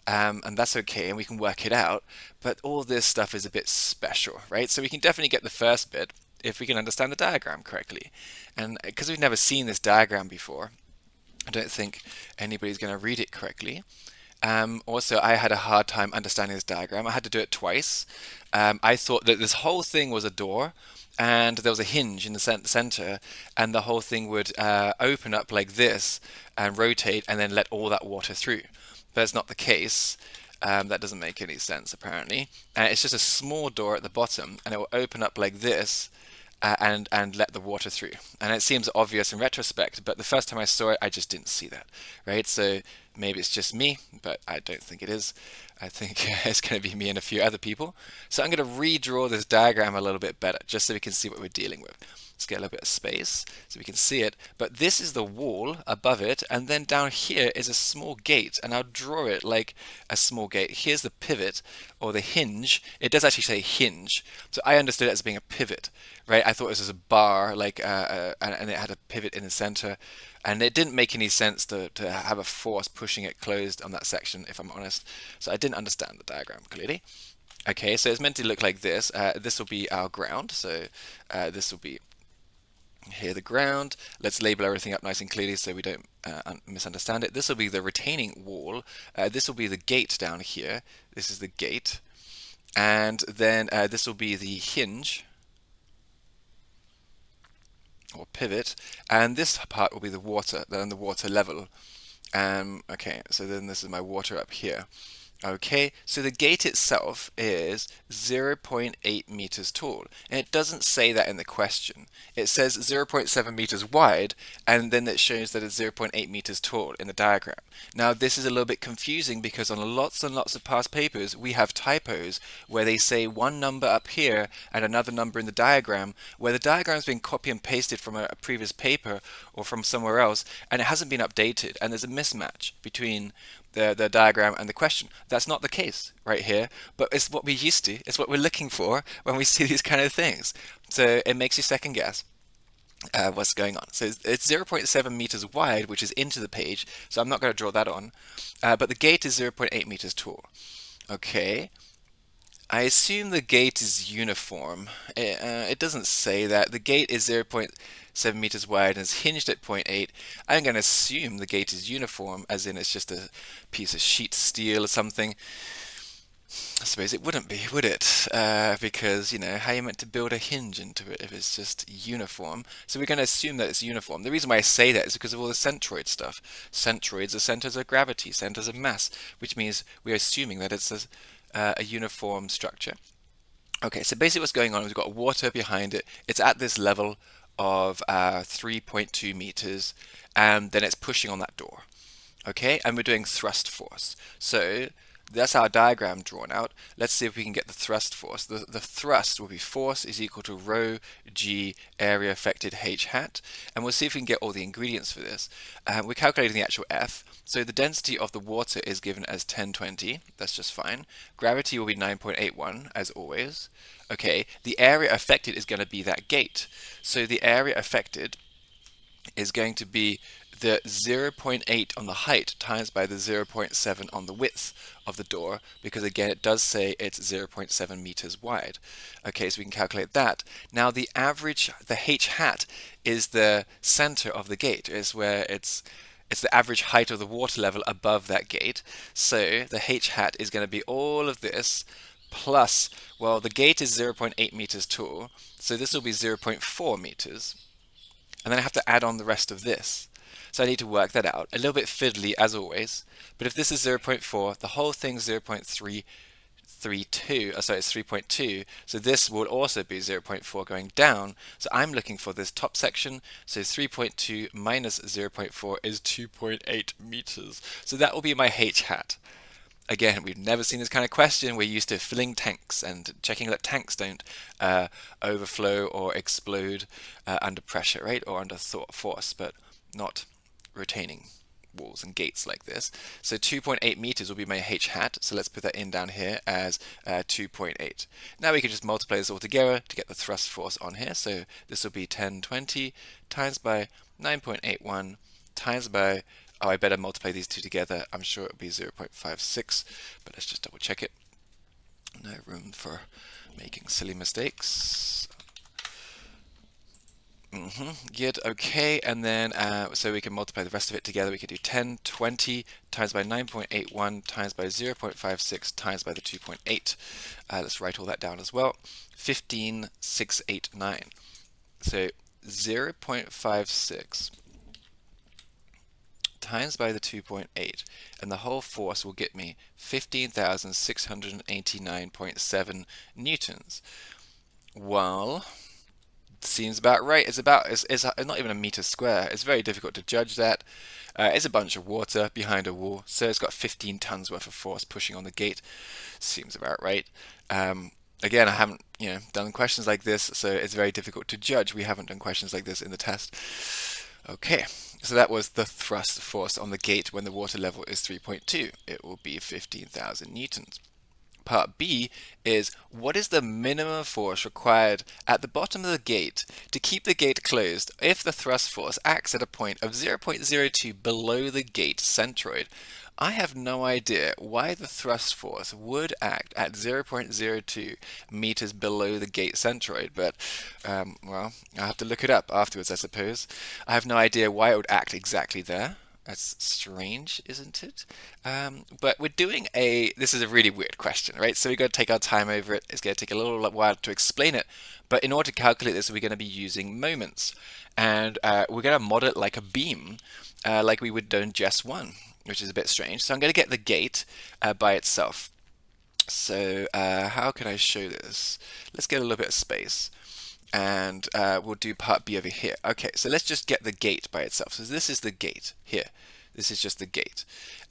and that's okay, and we can work it out. But all this stuff is a bit special, right? So we can definitely get the first bit if we can understand the diagram correctly. And because we've never seen this diagram before, I don't think anybody's going to read it correctly. Also, I had a hard time understanding this diagram. I had to do it twice. I thought that this whole thing was a door, and there was a hinge in the center, and the whole thing would open up like this and rotate and then let all that water through. But it's not the case. That doesn't make any sense, apparently. It's just a small door at the bottom, and it will open up like this and let the water through. And it seems obvious in retrospect, but the first time I saw it, I just didn't see that, right? So maybe it's just me, but I don't think it is. I think it's going to be me and a few other people. So I'm going to redraw this diagram a little bit better, just so we can see what we're dealing with. Let's get a little bit of space so we can see it. But this is the wall above it, and then down here is a small gate, and I'll draw it like a small gate. Here's the pivot, or the hinge. It does actually say hinge, so I understood it as being a pivot, right? I thought it was a bar, like, and it had a pivot in the center, and it didn't make any sense to have a force pushing it closed on that section, if I'm honest. So I didn't understand the diagram clearly. Okay, so it's meant to look like this. This will be our ground, so this will be here the ground. Let's label everything up nice and clearly so we don't misunderstand it. This will be the retaining wall. This will be the gate down here. This is the gate. And then this will be the hinge or pivot. And this part will be the water, then the water level. Okay, so then this is my water up here. Okay, so the gate itself is 0.8 meters tall, and it doesn't say that in the question. It says 0.7 meters wide, and then it shows that it's 0.8 meters tall in the diagram. Now, this is a little bit confusing because on lots and lots of past papers, we have typos where they say one number up here and another number in the diagram, where the diagram's been copy and pasted from a previous paper or from somewhere else, and it hasn't been updated, and there's a mismatch between the diagram and the question. That's not the case right here, but it's what we're used to. It's what we're looking for when we see these kind of things. So it makes you second guess what's going on. So it's 0.7 meters wide, which is into the page, so I'm not going to draw that on. But the gate is 0.8 meters tall. Okay. I assume the gate is uniform. It doesn't say that. The gate is 0.7 meters wide and is hinged at 0.8. I'm going to assume the gate is uniform, as in it's just a piece of sheet steel or something. I suppose it wouldn't be, would it? Because, you know, how are you meant to build a hinge into it if it's just uniform? So we're going to assume that it's uniform. The reason why I say that is because of all the centroid stuff. Centroids are centers of gravity, centers of mass, which means we're assuming that it's a uniform structure. Okay, so basically what's going on is we've got water behind it. It's at this level of 3.2 meters, and then it's pushing on that door. Okay, and we're doing thrust force. So that's our diagram drawn out. Let's see if we can get the thrust force. The thrust will be force is equal to rho g area affected h hat. And we'll see if we can get all the ingredients for this. We're calculating the actual F. So the density of the water is given as 1020. That's just fine. Gravity will be 9.81 as always. Okay, the area affected is going to be that gate. So the area affected is going to be the 0.8 on the height times by the 0.7 on the width of the door, because again it does say it's 0.7 meters wide. Okay, so we can calculate that. Now the average, the h hat, is the center of the gate, is where it's the average height of the water level above that gate. So the h hat is going to be all of this plus, well, the gate is 0.8 meters tall, so this will be 0.4 meters. And then I have to add on the rest of this. So I need to work that out. A little bit fiddly as always, but if this is 0.4, the whole thing's 0.332, sorry, it's 3.2, so this would also be 0.4 going down. So I'm looking for this top section, so 3.2 minus 0.4 is 2.8 meters. So that will be my h hat. Again, we've never seen this kind of question. We're used to filling tanks and checking that tanks don't overflow or explode under pressure, right? Or under force, but not retaining walls and gates like this. So 2.8 meters will be my h hat. So let's put that in down here as 2.8. Now we can just multiply this all together to get the thrust force on here. So this will be 1020 times by 9.81 times by, oh, I better multiply these two together. I'm sure it'll be 0.56, but let's just double check it. No room for making silly mistakes. Good, okay, and then so we can multiply the rest of it together. We can do 1020 times by 9.81 times by 0.56 times by the 2.8. Let's write all that down as well. 15,689. So 0.56 times by the 2.8, and the whole force will get me 15,689.7 newtons. Well, seems about right. It's not even a meter square. It's very difficult to judge that. It's a bunch of water behind a wall, so it's got 15 tons worth of force pushing on the gate. Seems about right. Again, I haven't done questions like this, so it's very difficult to judge. We haven't done questions like this in the test. Okay, so that was the thrust force on the gate when the water level is 3.2. It will be 15,000 newtons. Part B is, what is the minimum force required at the bottom of the gate to keep the gate closed if the thrust force acts at a point of 0.02 below the gate centroid? I have no idea why the thrust force would act at 0.02 meters below the gate centroid, but well, I'll have to look it up afterwards, I suppose. I have no idea why it would act exactly there. That's strange, isn't it? But we're doing this is a really weird question, right? So we've got to take our time over it. It's going to take a little while to explain it. But in order to calculate this, we're going to be using moments. And we're going to model it like a beam, like we would do in GES 1, which is a bit strange. So I'm going to get the gate by itself. So how can I show this? Let's get a little bit of space. And we'll do part B over here. Okay, so let's just get the gate by itself. So this is the gate here. This is just the gate.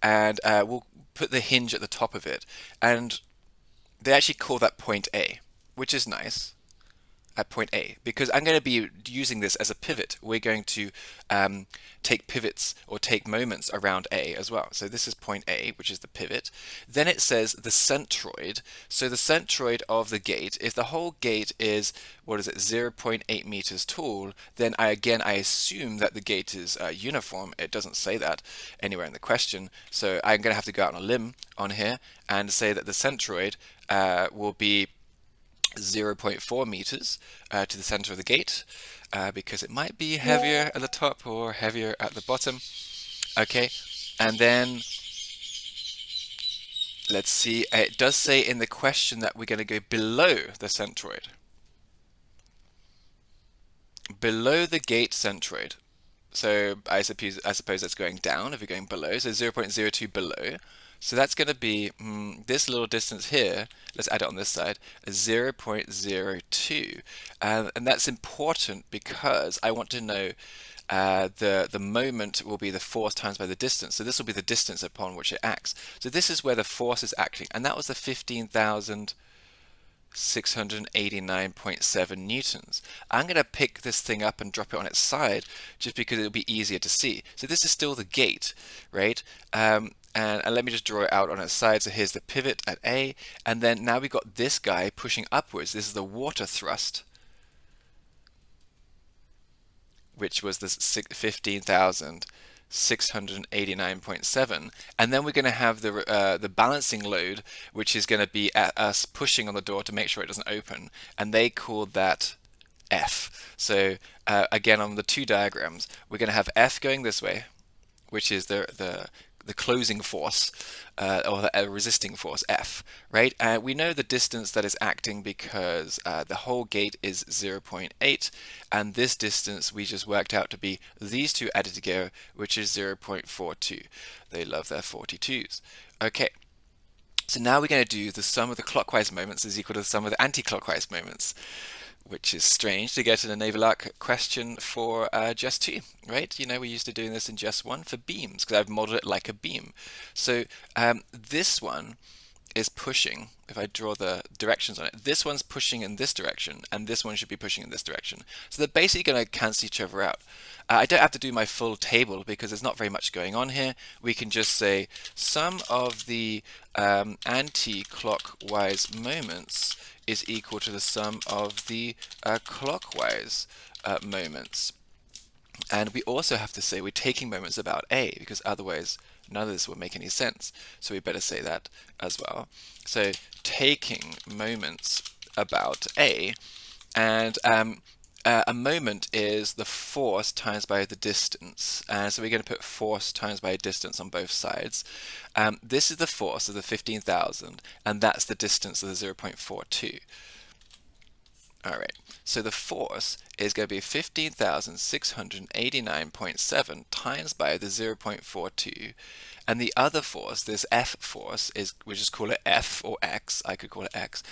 And we'll put the hinge at the top of it. And they actually call that point A, which is nice. At point A, because I'm going to be using this as a pivot. We're going to take pivots or take moments around A as well. So this is point A, which is the pivot. Then it says the centroid. So the centroid of the gate, if the whole gate is, what is it, 0.8 meters tall, then I assume that the gate is uniform. It doesn't say that anywhere in the question. So I'm going to have to go out on a limb on here and say that the centroid will be 0.4 meters to the center of the gate, because it might be heavier at the top or heavier at the bottom. Okay, and then let's see, it does say in the question that we're going to go below the centroid. Below the gate centroid. So I suppose that's going down if you're going below, so 0.02 below. So that's going to be this little distance here, let's add it on this side, 0.02. And that's important because I want to know the moment will be the force times by the distance. So this will be the distance upon which it acts. So this is where the force is acting, and that was the 15,689.7 newtons. I'm going to pick this thing up and drop it on its side just because it'll be easier to see. So this is still the gate, right? And let me just draw it out on its side. So here's the pivot at A, and then now we've got this guy pushing upwards. This is the water thrust, which was the 15,000 689.7, and then we're going to have the balancing load, which is going to be at us pushing on the door to make sure it doesn't open, and they called that F. So again, on the two diagrams, we're going to have F going this way, which is the closing force, or the resisting force, F, right? We know the distance that is acting because the whole gate is 0.8, and this distance we just worked out to be these two added together, which is 0.42. They love their 42s. Okay, so now we're going to do the sum of the clockwise moments is equal to the sum of the anti-clockwise moments, which is strange to get in a naval arc question for just 2, right? You know, we're used to doing this in just 1 for beams because I've modeled it like a beam. So this one is pushing, if I draw the directions on it, this one's pushing in this direction and this one should be pushing in this direction. So they're basically going to cancel each other out. I don't have to do my full table because there's not very much going on here. We can just say sum of the anti-clockwise moments is equal to the sum of the clockwise moments. And we also have to say we're taking moments about A, because otherwise none of this will make any sense. So we better say that as well. So taking moments about A, and a moment is the force times by the distance. So we're going to put force times by distance on both sides. This is the force of the 15,000, and that's the distance of the 0.42. All right, so the force is going to be 15,689.7 times by the 0.42. And the other force, this F force, is, we'll just call it F or X. I could call it X,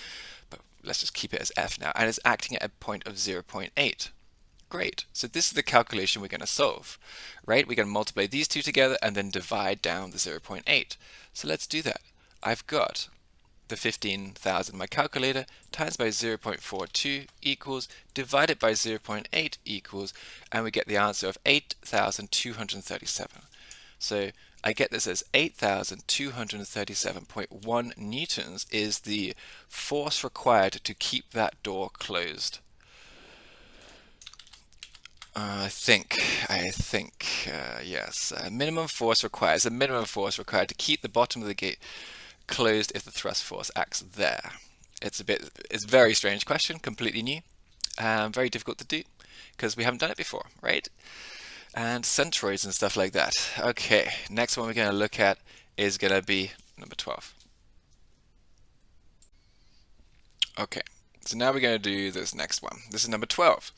but let's just keep it as F now. And it's acting at a point of 0.8. Great. So this is the calculation we're going to solve, right? We're going to multiply these two together and then divide down the 0.8. So let's do that. I've got the 15,000 my calculator times by 0.42 equals divided by 0.8 equals, and we get the answer of 8,237. So I get this as 8,237.1 newtons is the force required to keep that door closed. I think, yes. Minimum force requires the minimum force required to keep the bottom of the gate closed if the thrust force acts there. It's a very strange question, completely new, very difficult to do because we haven't done it before, right? And centroids and stuff like that. Okay, next one we're going to look at is going to be number 12. Okay, so now we're going to do this next one. This is number 12.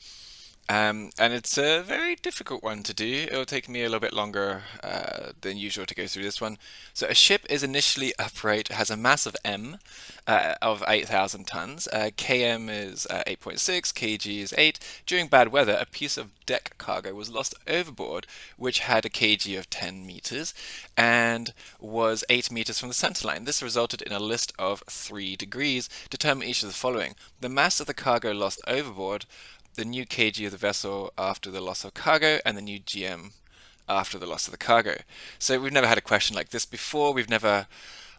And it's a very difficult one to do. It'll take me a little bit longer than usual to go through this one. So a ship is initially upright, has a mass of M of 8,000 tons. km is 8.6, kg is 8. During bad weather, a piece of deck cargo was lost overboard, which had a kg of 10 meters and was 8 meters from the centerline. This resulted in a list of 3 degrees. Determine each of the following. The mass of the cargo lost overboard, the new kg of the vessel after the loss of cargo, and the new GM after the loss of the cargo. So we've never had a question like this before. We've never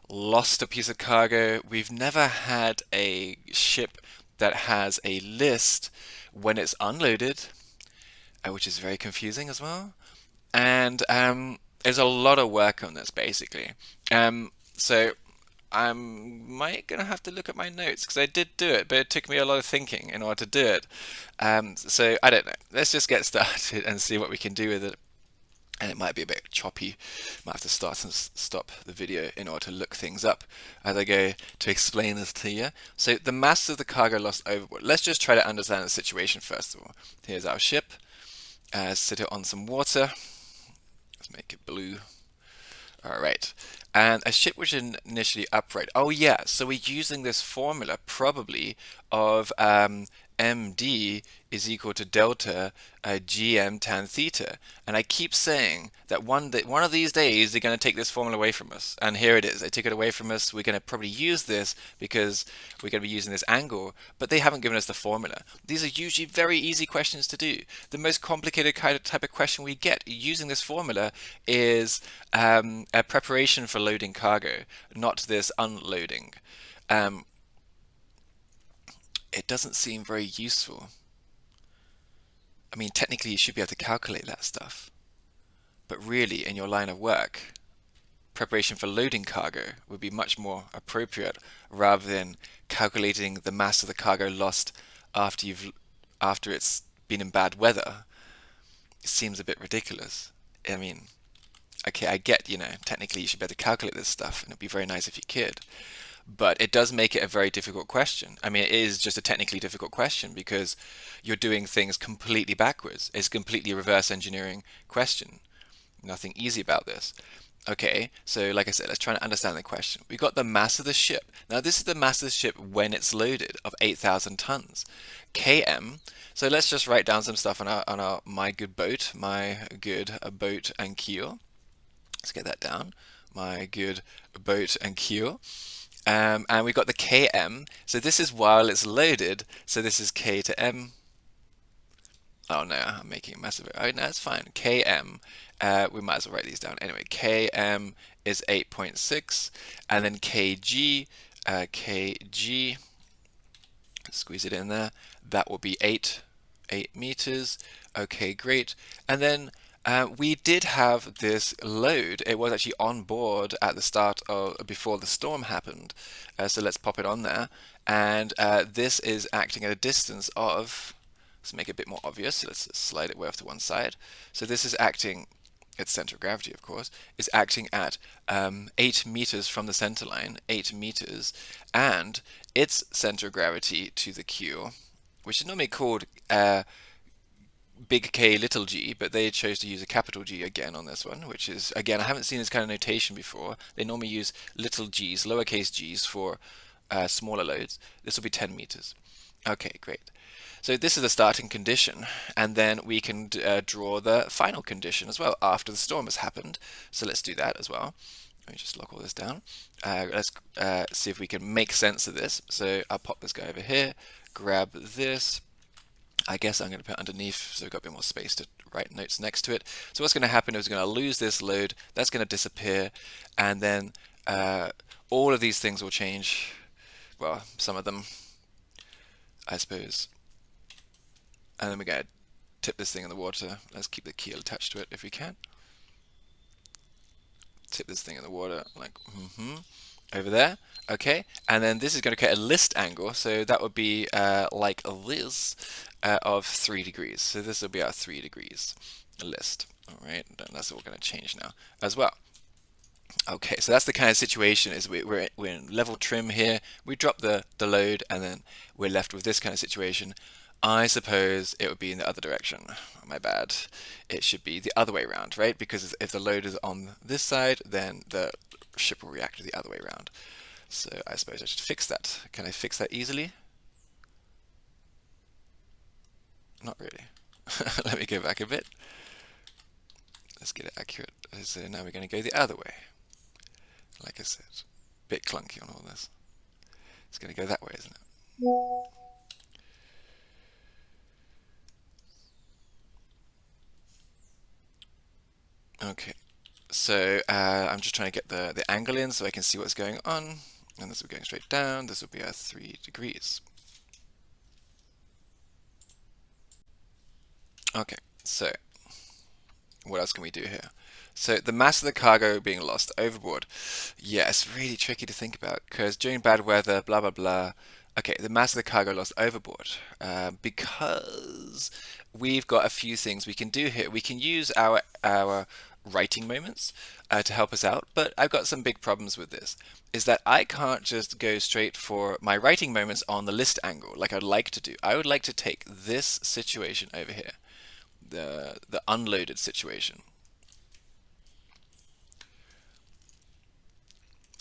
lost a piece of cargo. We've never had a ship that has a list when it's unloaded, which is very confusing as well. And there's a lot of work on this, basically. So I'm might gonna have to look at my notes because I did do it, but it took me a lot of thinking in order to do it. So I don't know. Let's just get started and see what we can do with it. And it might be a bit choppy. Might have to start and stop the video in order to look things up as I go to explain this to you. So the mass of the cargo lost overboard. Let's just try to understand the situation first of all. Here's our ship. Sit it on some water. Let's make it blue. All right. And a ship which is initially upright. Oh yeah, so we're using this formula probably of MD is equal to delta GM tan theta. And I keep saying that one of these days they're going to take this formula away from us. And here it is. They took it away from us. We're going to probably use this because we're going to be using this angle, but they haven't given us the formula. These are usually very easy questions to do. The most complicated type of question we get using this formula is a preparation for loading cargo, not this unloading. It doesn't seem very useful. I mean, technically you should be able to calculate that stuff, but really in your line of work, preparation for loading cargo would be much more appropriate rather than calculating the mass of the cargo lost after it's been in bad weather. It seems a bit ridiculous. I mean, okay, I get, technically you should be able to calculate this stuff, and it'd be very nice if you could. But it does make it a very difficult question. I mean, it is just a technically difficult question because you're doing things completely backwards. It's a completely reverse engineering question. Nothing easy about this. Okay, so like I said, let's try and understand the question. We got the mass of the ship. Now this is the mass of the ship when it's loaded of 8,000 tons. km. So let's just write down some stuff on our my good boat and keel. Let's get that down. My good boat and keel. And we got the km. So this is while it's loaded. So this is k to m. Oh no, I'm making a mess of it. Oh, no, that's fine. Km, we might as well write these down. Anyway, Km is 8.6, and then Kg, squeeze it in there. That will be 8 meters. Okay, great. And then we did have this load. It was actually on board at the start of before the storm happened. So let's pop it on there. And this is acting at a distance of. Let's make it a bit more obvious. So let's slide it way off to one side. So this is acting, its center of gravity, of course, is acting at 8 meters from the center line, 8 meters, and its center of gravity to the Q, which is normally called big K, little g, but they chose to use a capital G again on this one, which is, again, I haven't seen this kind of notation before. They normally use little g's, lowercase g's for smaller loads. This will be 10 meters. Okay, great. So this is the starting condition, and then we can draw the final condition as well after the storm has happened. So let's do that as well. Let me just lock all this down. Let's see if we can make sense of this. So I'll pop this guy over here, grab this. I guess I'm going to put it underneath so we've got a bit more space to write notes next to it. So what's going to happen is we're going to lose this load, that's going to disappear, and then all of these things will change. Well, some of them, I suppose. And then we're going to tip this thing in the water. Let's keep the keel attached to it if we can. Tip this thing in the water like over there. Okay, and then this is going to create a list angle, so that would be like this of 3 degrees. So this will be our 3 degrees list. All right, and that's what we're going to change now as well. Okay, so that's the kind of situation is we're in level trim here. We drop the load, and then we're left with this kind of situation. I suppose it would be in the other direction. My bad. It should be the other way around, right? Because if the load is on this side, then the ship will react the other way around. So I suppose I should fix that. Can I fix that easily? Not really. Let me go back a bit. Let's get it accurate. So now we're going to go the other way. Like I said, a bit clunky on all this. It's going to go that way, isn't it? Okay, so I'm just trying to get the angle in so I can see what's going on. And this will be going straight down. This will be our 3 degrees. Okay, so what else can we do here? So the mass of the cargo being lost overboard. Yeah, it's really tricky to think about because during bad weather, blah, blah, blah. Okay, the mass of the cargo lost overboard because we've got a few things we can do here. We can use our writing moments to help us out, but I've got some big problems with this. Is that I can't just go straight for my writing moments on the list angle like I'd like to do. I would like to take this situation over here, the unloaded situation.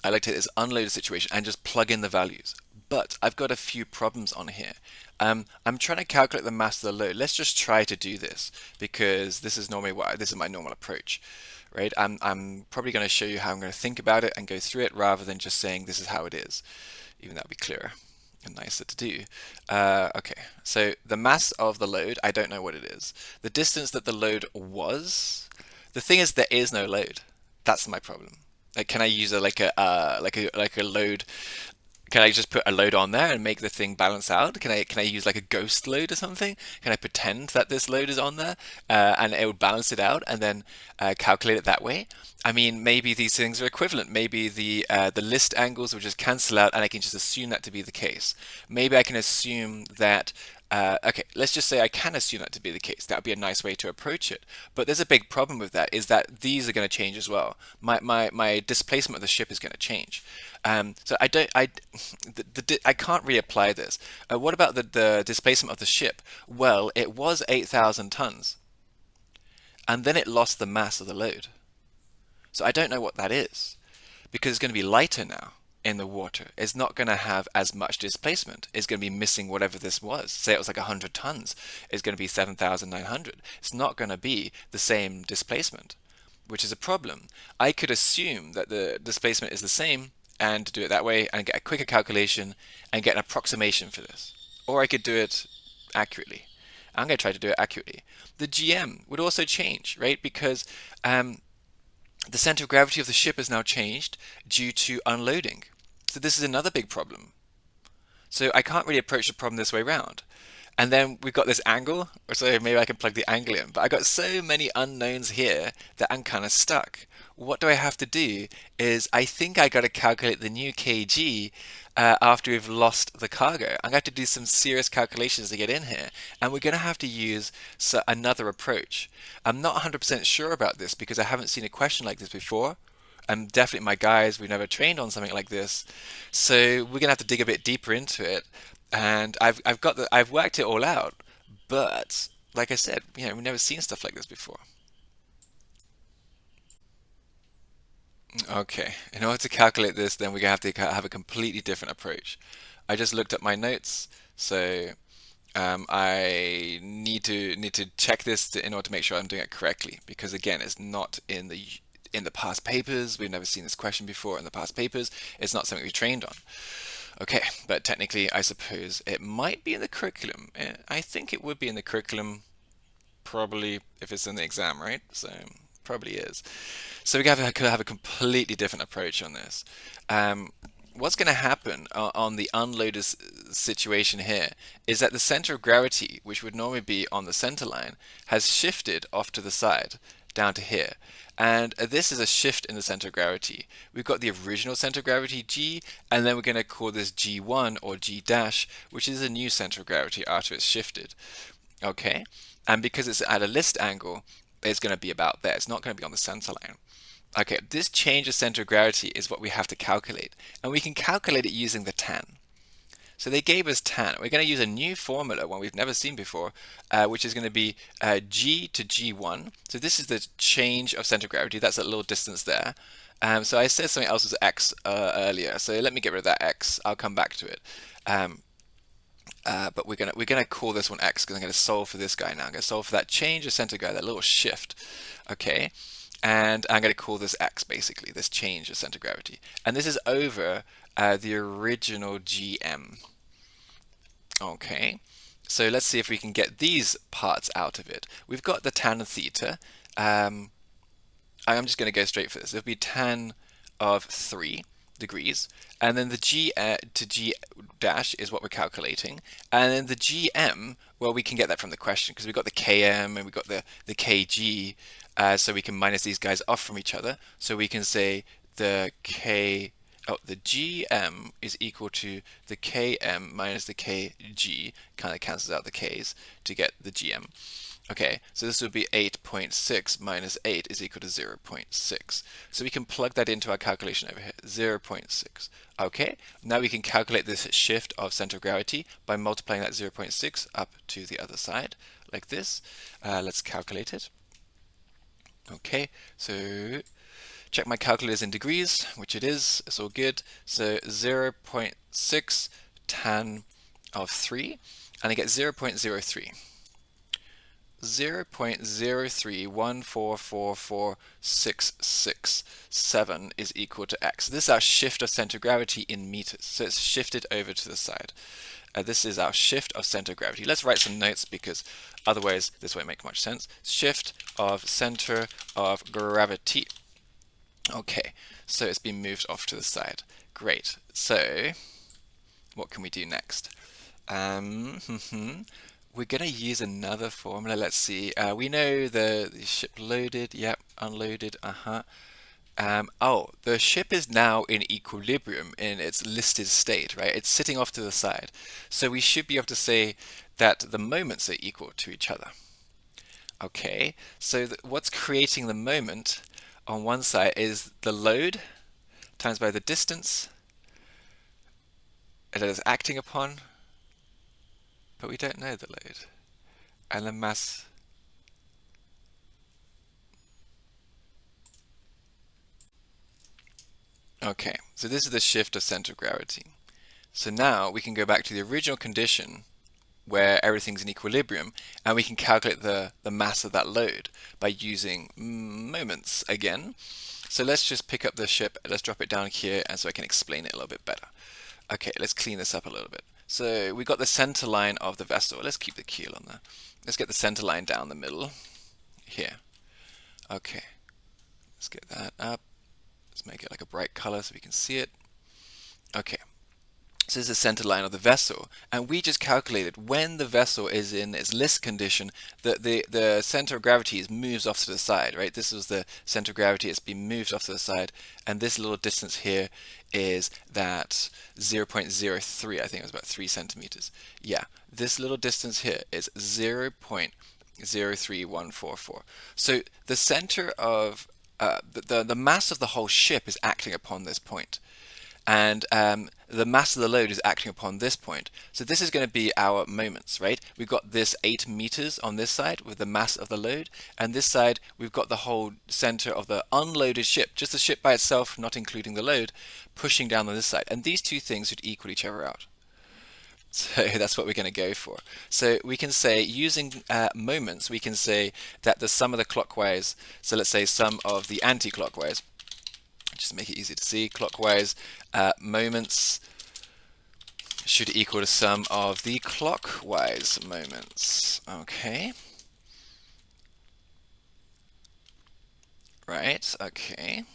I like to take this unloaded situation and just plug in the values. But I've got a few problems on here. I'm trying to calculate the mass of the load. Let's just try to do this because this is normally this is my normal approach, right? I'm probably going to show you how I'm going to think about it and go through it rather than just saying this is how it is. Even that would be clearer and nicer to do. Okay, so the mass of the load, I don't know what it is. The distance that the load was. The thing is, there is no load. That's my problem. Like, can I use like a load Can I just put a load on there and make the thing balance out? Can I use like a ghost load or something? Can I pretend that this load is on there and it would balance it out and then calculate it that way? I mean, maybe these things are equivalent. Maybe the list angles will just cancel out, and I can just assume that to be the case. Maybe I can assume that. Okay, let's just say I can assume that to be the case. That would be a nice way to approach it. But there's a big problem with that, is that these are going to change as well. My displacement of the ship is going to change. So I don't I can't reapply this. What about the displacement of the ship? Well, it was 8,000 tons, and then it lost the mass of the load. So I don't know what that is, because it's going to be lighter now in the water. It's not going to have as much displacement. It's going to be missing whatever this was. Say it was like 100 tons. It's going to be 7,900. It's not going to be the same displacement, which is a problem. I could assume that the displacement is the same and do it that way and get a quicker calculation and get an approximation for this. Or I could do it accurately. I'm going to try to do it accurately. The GM would also change, right? Because the center of gravity of the ship has now changed due to unloading. So this is another big problem. So I can't really approach the problem this way around. And then we've got this angle, so maybe I can plug the angle in. But I got so many unknowns here that I'm kind of stuck. What do I have to do is I think I got to calculate the new kg after we've lost the cargo. I'm going to have to do some serious calculations to get in here. And we're going to have to use another approach. I'm not 100% sure about this because I haven't seen a question like this before. And definitely my guys, we've never trained on something like this. So we're going to have to dig a bit deeper into it. And I've worked it all out, but like I said, we've never seen stuff like this before. Okay, in order to calculate this, then we're gonna have to have a completely different approach. I just looked at my notes, so I need to check this in order to make sure I'm doing it correctly, because again, it's not in the past papers. We've never seen this question before in the past papers. It's not something we trained on. Okay, but technically, I suppose it might be in the curriculum. I think it would be in the curriculum, probably if it's in the exam, right? So probably is. So we have a completely different approach on this. What's going to happen on the unloaded situation here is that the center of gravity, which would normally be on the center line, has shifted off to the side down to here. And this is a shift in the center of gravity. We've got the original center of gravity G, and then we're going to call this G1 or G dash, which is a new center of gravity after it's shifted. Okay, and because it's at a list angle, it's going to be about there. It's not going to be on the center line. Okay, this change of center of gravity is what we have to calculate, and we can calculate it using the tan. So they gave us tan. We're going to use a new formula, one we've never seen before, which is going to be G to G1. So this is the change of center of gravity. That's a little distance there. So I said something else was x earlier. So let me get rid of that x. I'll come back to it. But we're gonna call this one x because I'm going to solve for this guy now. I'm going to solve for that change of center of gravity, that little shift. Okay. And I'm going to call this x, basically, this change of center of gravity. And this is over the original GM. Okay, so let's see if we can get these parts out of it. We've got the tan theta. I'm just going to go straight for this. It'll be tan of 3 degrees. And then the G to G dash is what we're calculating. And then the GM, well, we can get that from the question because we've got the KM and we've got the KG. So we can minus these guys off from each other. So we can say the GM is equal to the KM minus the KG, kind of cancels out the K's to get the GM. Okay, so this would be 8.6 minus 8 is equal to 0.6. So we can plug that into our calculation over here, 0.6. Okay, now we can calculate this shift of center of gravity by multiplying that 0.6 up to the other side, like this. Let's calculate it. Okay, so check my calculators in degrees, which it is, it's all good. So 0.6 tan of 3, and I get 0.03. 0.0314446667 is equal to x. This is our shift of center of gravity in meters, so it's shifted over to the side. This is our shift of center of gravity. Let's write some notes because otherwise this won't make much sense. Shift of center of gravity. Okay, so it's been moved off to the side. Great. So what can we do next? We're going to use another formula. Let's see. We know the ship loaded. Yep, unloaded. Oh, the ship is now in equilibrium in its listed state, right? It's sitting off to the side. So we should be able to say that the moments are equal to each other. Okay, so what's creating the moment on one side is the load times by the distance that it's acting upon, but we don't know the load. And the mass. Okay, so this is the shift of center of gravity. So now we can go back to the original condition where everything's in equilibrium, and we can calculate the mass of that load by using moments again. So let's just pick up the ship, let's drop it down here, and so I can explain it a little bit better. Okay, let's clean this up a little bit. So we got the center line of the vessel. Let's keep the keel on there. Let's get the center line down the middle here. Okay, let's get that up. Let's make it like a bright color so we can see it. Okay, so this is the center line of the vessel, and we just calculated when the vessel is in its list condition that the center of gravity is moves off to the side, right? This was the center of gravity, it's been moved off to the side, and this little distance here is that 0.03, I think it was about 3 centimeters. Yeah, this little distance here is 0.03144. So the center of the mass of the whole ship is acting upon this point, and the mass of the load is acting upon this point. So this is going to be our moments, right? We've got this 8 meters on this side with the mass of the load, and this side we've got the whole center of the unloaded ship, just the ship by itself, not including the load, pushing down on this side. And these two things would equal each other out. So that's what we're going to go for. So we can say, using moments, we can say that the sum of the clockwise, so let's say sum of the anti-clockwise, just make it easy to see, clockwise moments should equal the sum of the clockwise moments. Okay. Right, okay.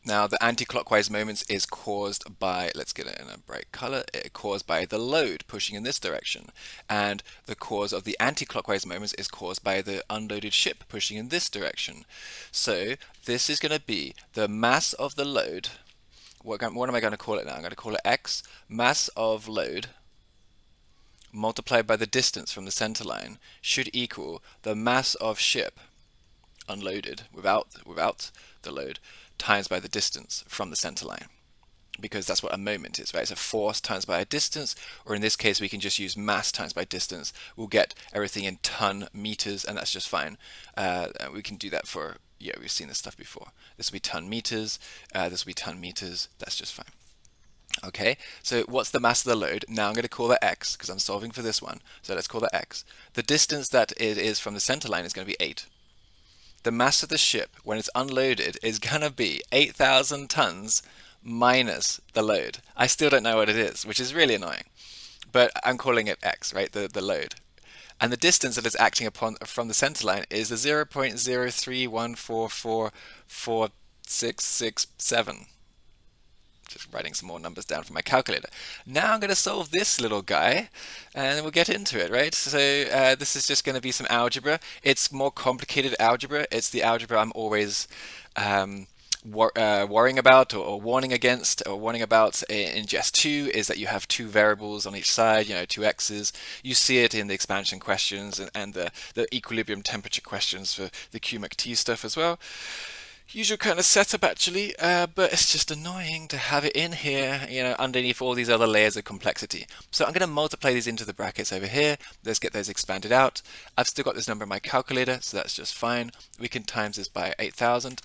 Now the anti-clockwise moments is caused by, let's get it in a bright color, it's caused by the load pushing in this direction. And the cause of the anti-clockwise moments is caused by the unloaded ship pushing in this direction. So this is going to be the mass of the load. What am I going to call it now? I'm going to call it X, mass of load multiplied by the distance from the center line should equal the mass of ship unloaded without the load times by the distance from the center line, because that's what a moment is, right? It's a force times by a distance, or in this case we can just use mass times by distance. We'll get everything in ton meters, and that's just fine. We can do that for, yeah, we've seen this stuff before. This will be ton meters, this will be ton meters, that's just fine. Okay, so what's the mass of the load? Now I'm going to call that X because I'm solving for this one, so let's call that X. The distance that it is from the center line is going to be 8. The mass of the ship when it's unloaded is going to be 8,000 tons minus the load. I still don't know what it is, which is really annoying, but I'm calling it X, right? The load. And the distance that it's acting upon from the center line is the 0.031444667. Just writing some more numbers down from my calculator. Now I'm going to solve this little guy, and we'll get into it, right? So this is just going to be some algebra. It's more complicated algebra. It's the algebra I'm always worrying about or warning against or warning about in GES 2 is that you have two variables on each side, you know, two x's. You see it in the expansion questions and the equilibrium temperature questions for the QMAC-T stuff as well. Usual kind of setup actually, but it's just annoying to have it in here, you know, underneath all these other layers of complexity. So I'm going to multiply these into the brackets over here. Let's get those expanded out. I've still got this number in my calculator, so that's just fine. We can times this by 8,000,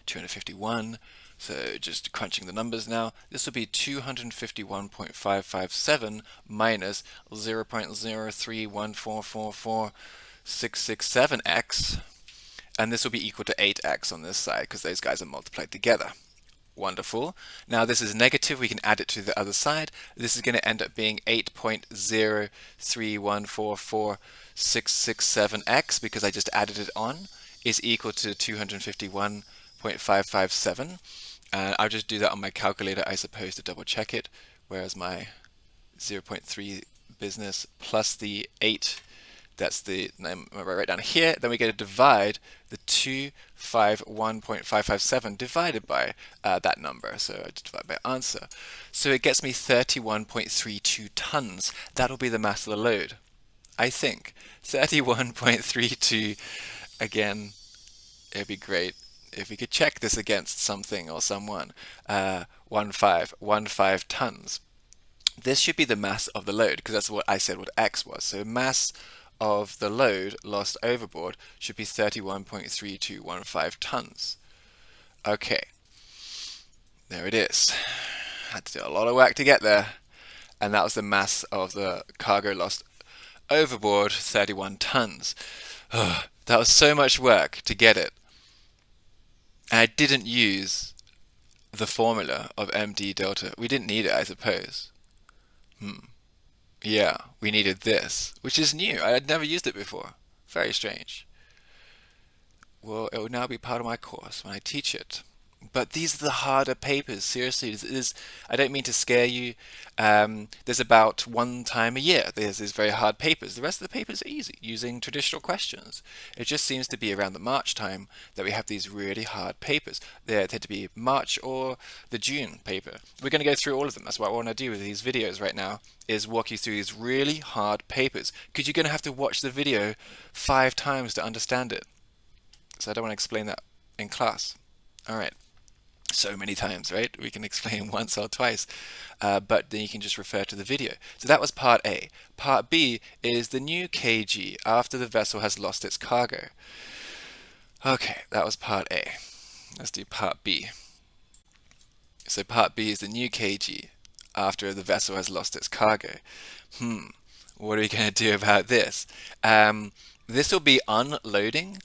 251. So just crunching the numbers now, this will be 251.557 minus 0.031444667x. And this will be equal to 8x on this side because those guys are multiplied together. Wonderful. Now this is negative, we can add it to the other side. This is going to end up being 8.031444667x because I just added it on, is equal to 251.557. And I'll just do that on my calculator, I suppose, to double check it. Whereas my 0.3 business plus the 8, that's the number right down here. Then we get to divide the 251.557 divided by that number. So I just divide by answer. So it gets me 31.32 tons. That'll be the mass of the load, I think. 31.32. Again, it'd be great if we could check this against something or someone. 1515 tons. This should be the mass of the load, because that's what I said what X was. So mass of the load lost overboard should be 31.3215 tons. Okay, there it is. Had to do a lot of work to get there. And that was the mass of the cargo lost overboard, 31 tons. Ugh, that was so much work to get it. And I didn't use the formula of md delta. We didn't need it, I suppose. Yeah, we needed this, which is new. I had never used it before. Very strange. Well, it will now be part of my course when I teach it. But these are the harder papers, seriously. I don't mean to scare you. There's about one time a year there's these very hard papers. The rest of the papers are easy, using traditional questions. It just seems to be around the March time that we have these really hard papers. They tend to be March or the June paper. We're going to go through all of them. That's what I want to do with these videos right now, is walk you through these really hard papers. Because you're going to have to watch the video 5 times to understand it. So I don't want to explain that in class. All right. So many times, right? We can explain once or twice, but then you can just refer to the video. So that was part A. Part B is the new kg after the vessel has lost its cargo. Okay, that was part A. Let's do part B. So part B is the new kg after the vessel has lost its cargo. What are we going to do about this? This will be unloading,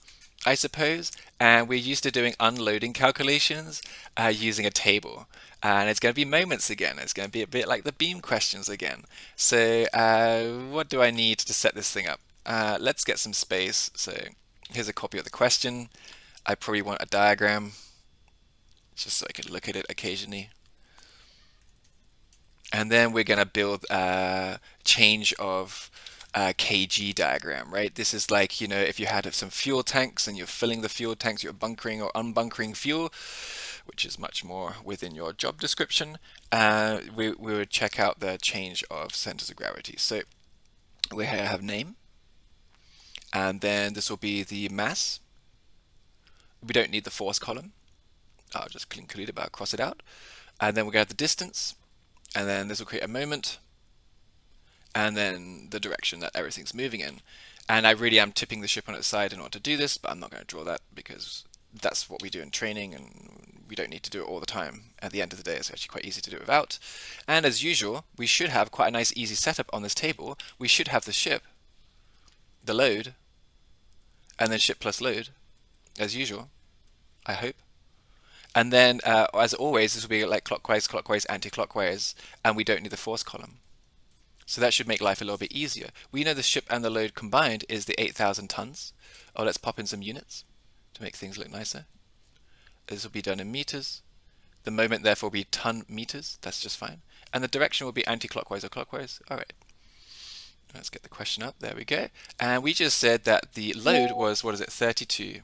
I suppose, and we're used to doing unloading calculations using a table, and it's going to be moments again. It's going to be a bit like the beam questions again. So what do I need to set this thing up? Let's get some space. So here's a copy of the question. I probably want a diagram just so I can look at it occasionally. And then we're going to build a change of kg diagram, right? This is like, you know, if you had some fuel tanks and you're filling the fuel tanks, you're bunkering or unbunkering fuel, which is much more within your job description, we would check out the change of centers of gravity. So we have name, and then this will be the mass. We don't need the force column. I'll just include it, but I'll cross it out. And then we're going to have the distance, and then this will create a moment, and then the direction that everything's moving in. And I really am tipping the ship on its side in order to do this, but I'm not going to draw that because that's what we do in training and we don't need to do it all the time. At the end of the day, it's actually quite easy to do it without. And as usual, we should have quite a nice easy setup on this table. We should have the ship, the load, and then ship plus load, as usual, I hope. And then, as always, this will be like clockwise, clockwise, anti-clockwise, and we don't need the force column. So that should make life a little bit easier. We know the ship and the load combined is the 8,000 tons. Oh, let's pop in some units to make things look nicer. This will be done in meters. The moment, therefore, will be ton meters. That's just fine. And the direction will be anti-clockwise or clockwise. All right. Let's get the question up. There we go. And we just said that the load was, what is it, 31.32.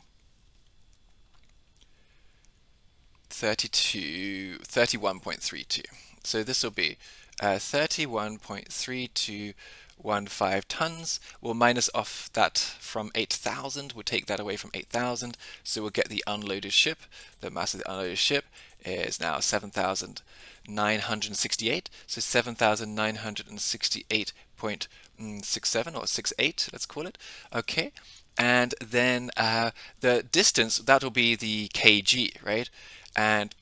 So this will be 31.3215 tons. We'll minus off that from 8,000. We'll take that away from 8,000. So we'll get the unloaded ship. The mass of the unloaded ship is now 7,968. So 7,968.67 or 68, let's call it. Okay. And then the distance, that will be the kg, right? And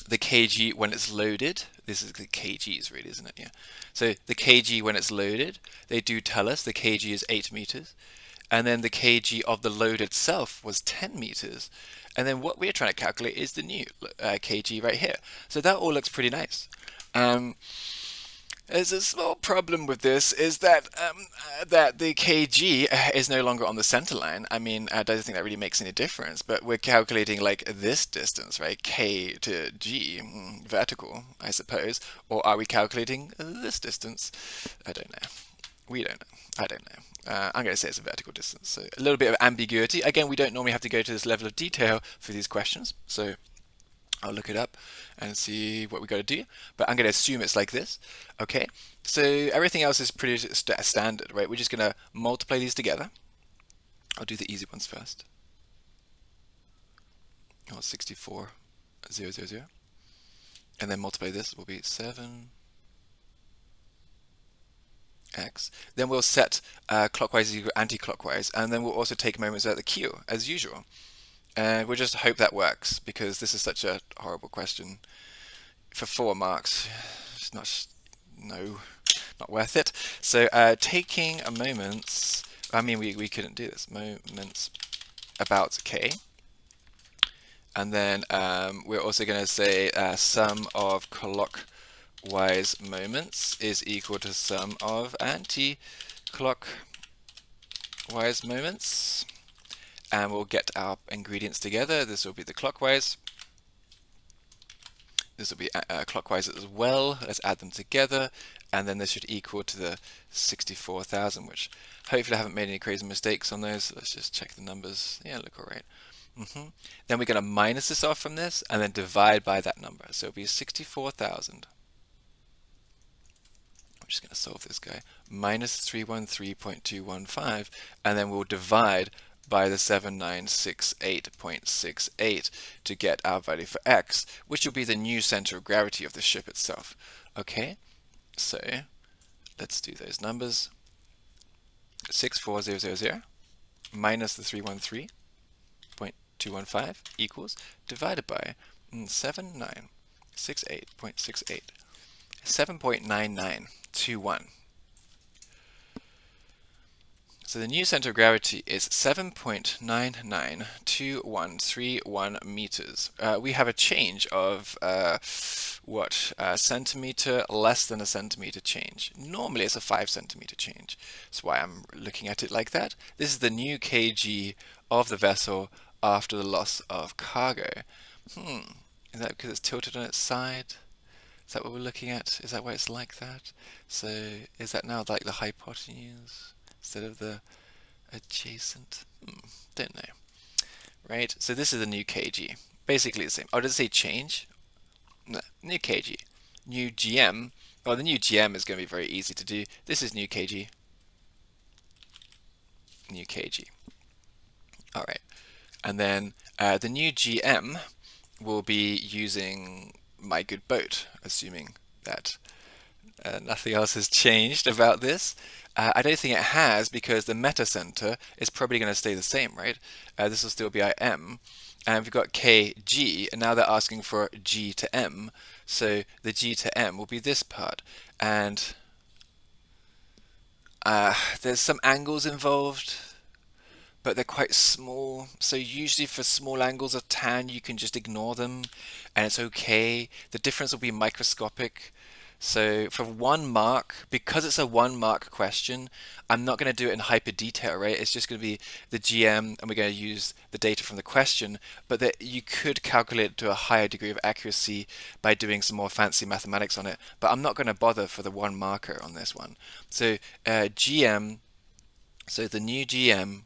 the kg when it's loaded, this is the kgs really, isn't it? Yeah. So the kg when it's loaded, they do tell us the kg is 8 meters. And then the kg of the load itself was 10 meters. And then what we're trying to calculate is the new kg right here. So that all looks pretty nice. There's a small problem with this is that that the kg is no longer on the center line. I mean, I don't think that really makes any difference, but we're calculating like this distance, right? K to g, vertical, I suppose. Or are we calculating this distance? I don't know. We don't know. I don't know. I'm going to say it's a vertical distance. So a little bit of ambiguity. Again, we don't normally have to go to this level of detail for these questions. So I'll look it up and see what we got to do, but I'm going to assume it's like this. Okay, so everything else is pretty standard, right? We're just going to multiply these together. I'll do the easy ones first. Oh, 64,000, and then multiply this will be 7x. Then we'll set clockwise equal anti-clockwise, and then we'll also take moments at the Q as usual. And we'll just hope that works, because this is such a horrible question. For 4 marks, it's not, no, not worth it. So taking a moments, I mean, we couldn't do this. Moments about k. And then we're also going to say sum of clockwise moments is equal to sum of anti-clockwise moments. And we'll get our ingredients together. This will be the clockwise. This will be clockwise as well. Let's add them together. And then this should equal to the 64,000, which hopefully I haven't made any crazy mistakes on those. Let's just check the numbers. Yeah, look all right. Then we're going to minus this off from this and then divide by that number. So it'll be 64,000. I'm just going to solve this guy. Minus 313.215. And then we'll divide by the 7968.68 to get our value for x, which will be the new center of gravity of the ship itself. Okay, so let's do those numbers. 64000 minus the 313.215 equals divided by 7968.68, 7.9921. So the new center of gravity is 7.992131 meters. We have a change of centimeter less than a centimeter change. Normally it's a 5 centimeter change. That's why I'm looking at it like that. This is the new kg of the vessel after the loss of cargo. Is that because it's tilted on its side? Is that what we're looking at? Is that why it's like that? So is that now like the hypotenuse instead of the adjacent? Don't know. Right, so this is the new kg. Basically the same. Oh, does it say change? No, new kg. New gm. Well, the new gm is going to be very easy to do. This is new kg. New kg. Alright. And then the new gm will be using my good boat, assuming that nothing else has changed about this. I don't think it has, because the meta center is probably going to stay the same, right? This will still be IM. And we've got kg, and now they're asking for g to m. So the g to m will be this part. And there's some angles involved, but they're quite small. So usually for small angles of tan, you can just ignore them, and it's okay. The difference will be microscopic. So for 1 mark, because it's a 1 mark question, I'm not going to do it in hyper detail, right? It's just going to be the GM, and we're going to use the data from the question, but that you could calculate it to a higher degree of accuracy by doing some more fancy mathematics on it. But I'm not going to bother for the 1 marker on this one. So GM, so the new GM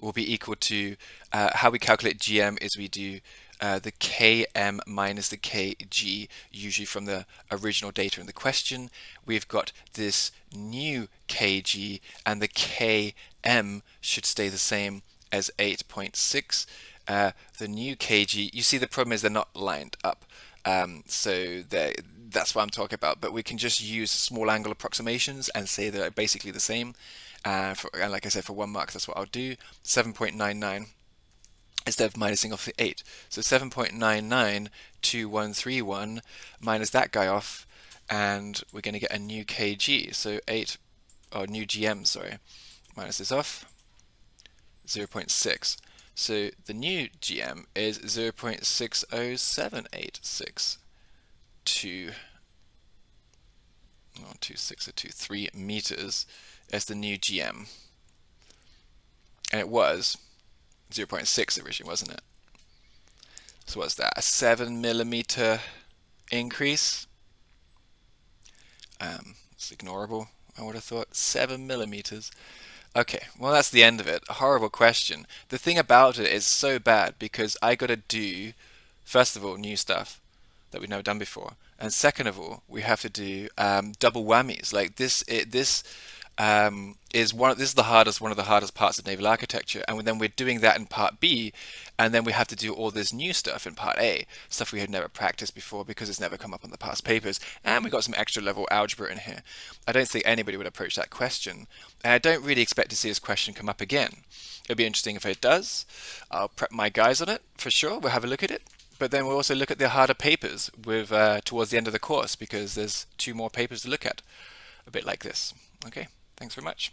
will be equal to, how we calculate GM is we do the km minus the kg, usually from the original data in the question. We've got this new kg, and the km should stay the same as 8.6. The new kg, you see the problem is they're not lined up. So that's what I'm talking about, but we can just use small angle approximations and say they're basically the same. And like I said, for 1 mark, that's what I'll do. 7.99 instead of minusing off the 8. So 7.992131 minus that guy off, and we're going to get a new kg. So 8, or new gm, sorry, minus this off, 0.6. So the new gm is 0.607862. 126.23 meters as the new GM. And it was 0.6 originally, wasn't it? So what's that? A 7 millimeter increase? It's ignorable, I would have thought. 7 millimeters. Okay, well that's the end of it. A horrible question. The thing about it is so bad because I got to do, first of all, new stuff that we've never done before, and second of all, we have to do double whammies. Like this this is one of the hardest parts of naval architecture, and then we're doing that in part B, and then we have to do all this new stuff in part A, stuff we had never practiced before because it's never come up on the past papers, and we got some extra level algebra in here. I don't think anybody would approach that question, and I don't really expect to see this question come up again. It'll be interesting if it does. I'll prep my guys on it for sure. We'll have a look at it. But then we'll also look at the harder papers with towards the end of the course because there's 2 more papers to look at, a bit like this. Okay, thanks very much.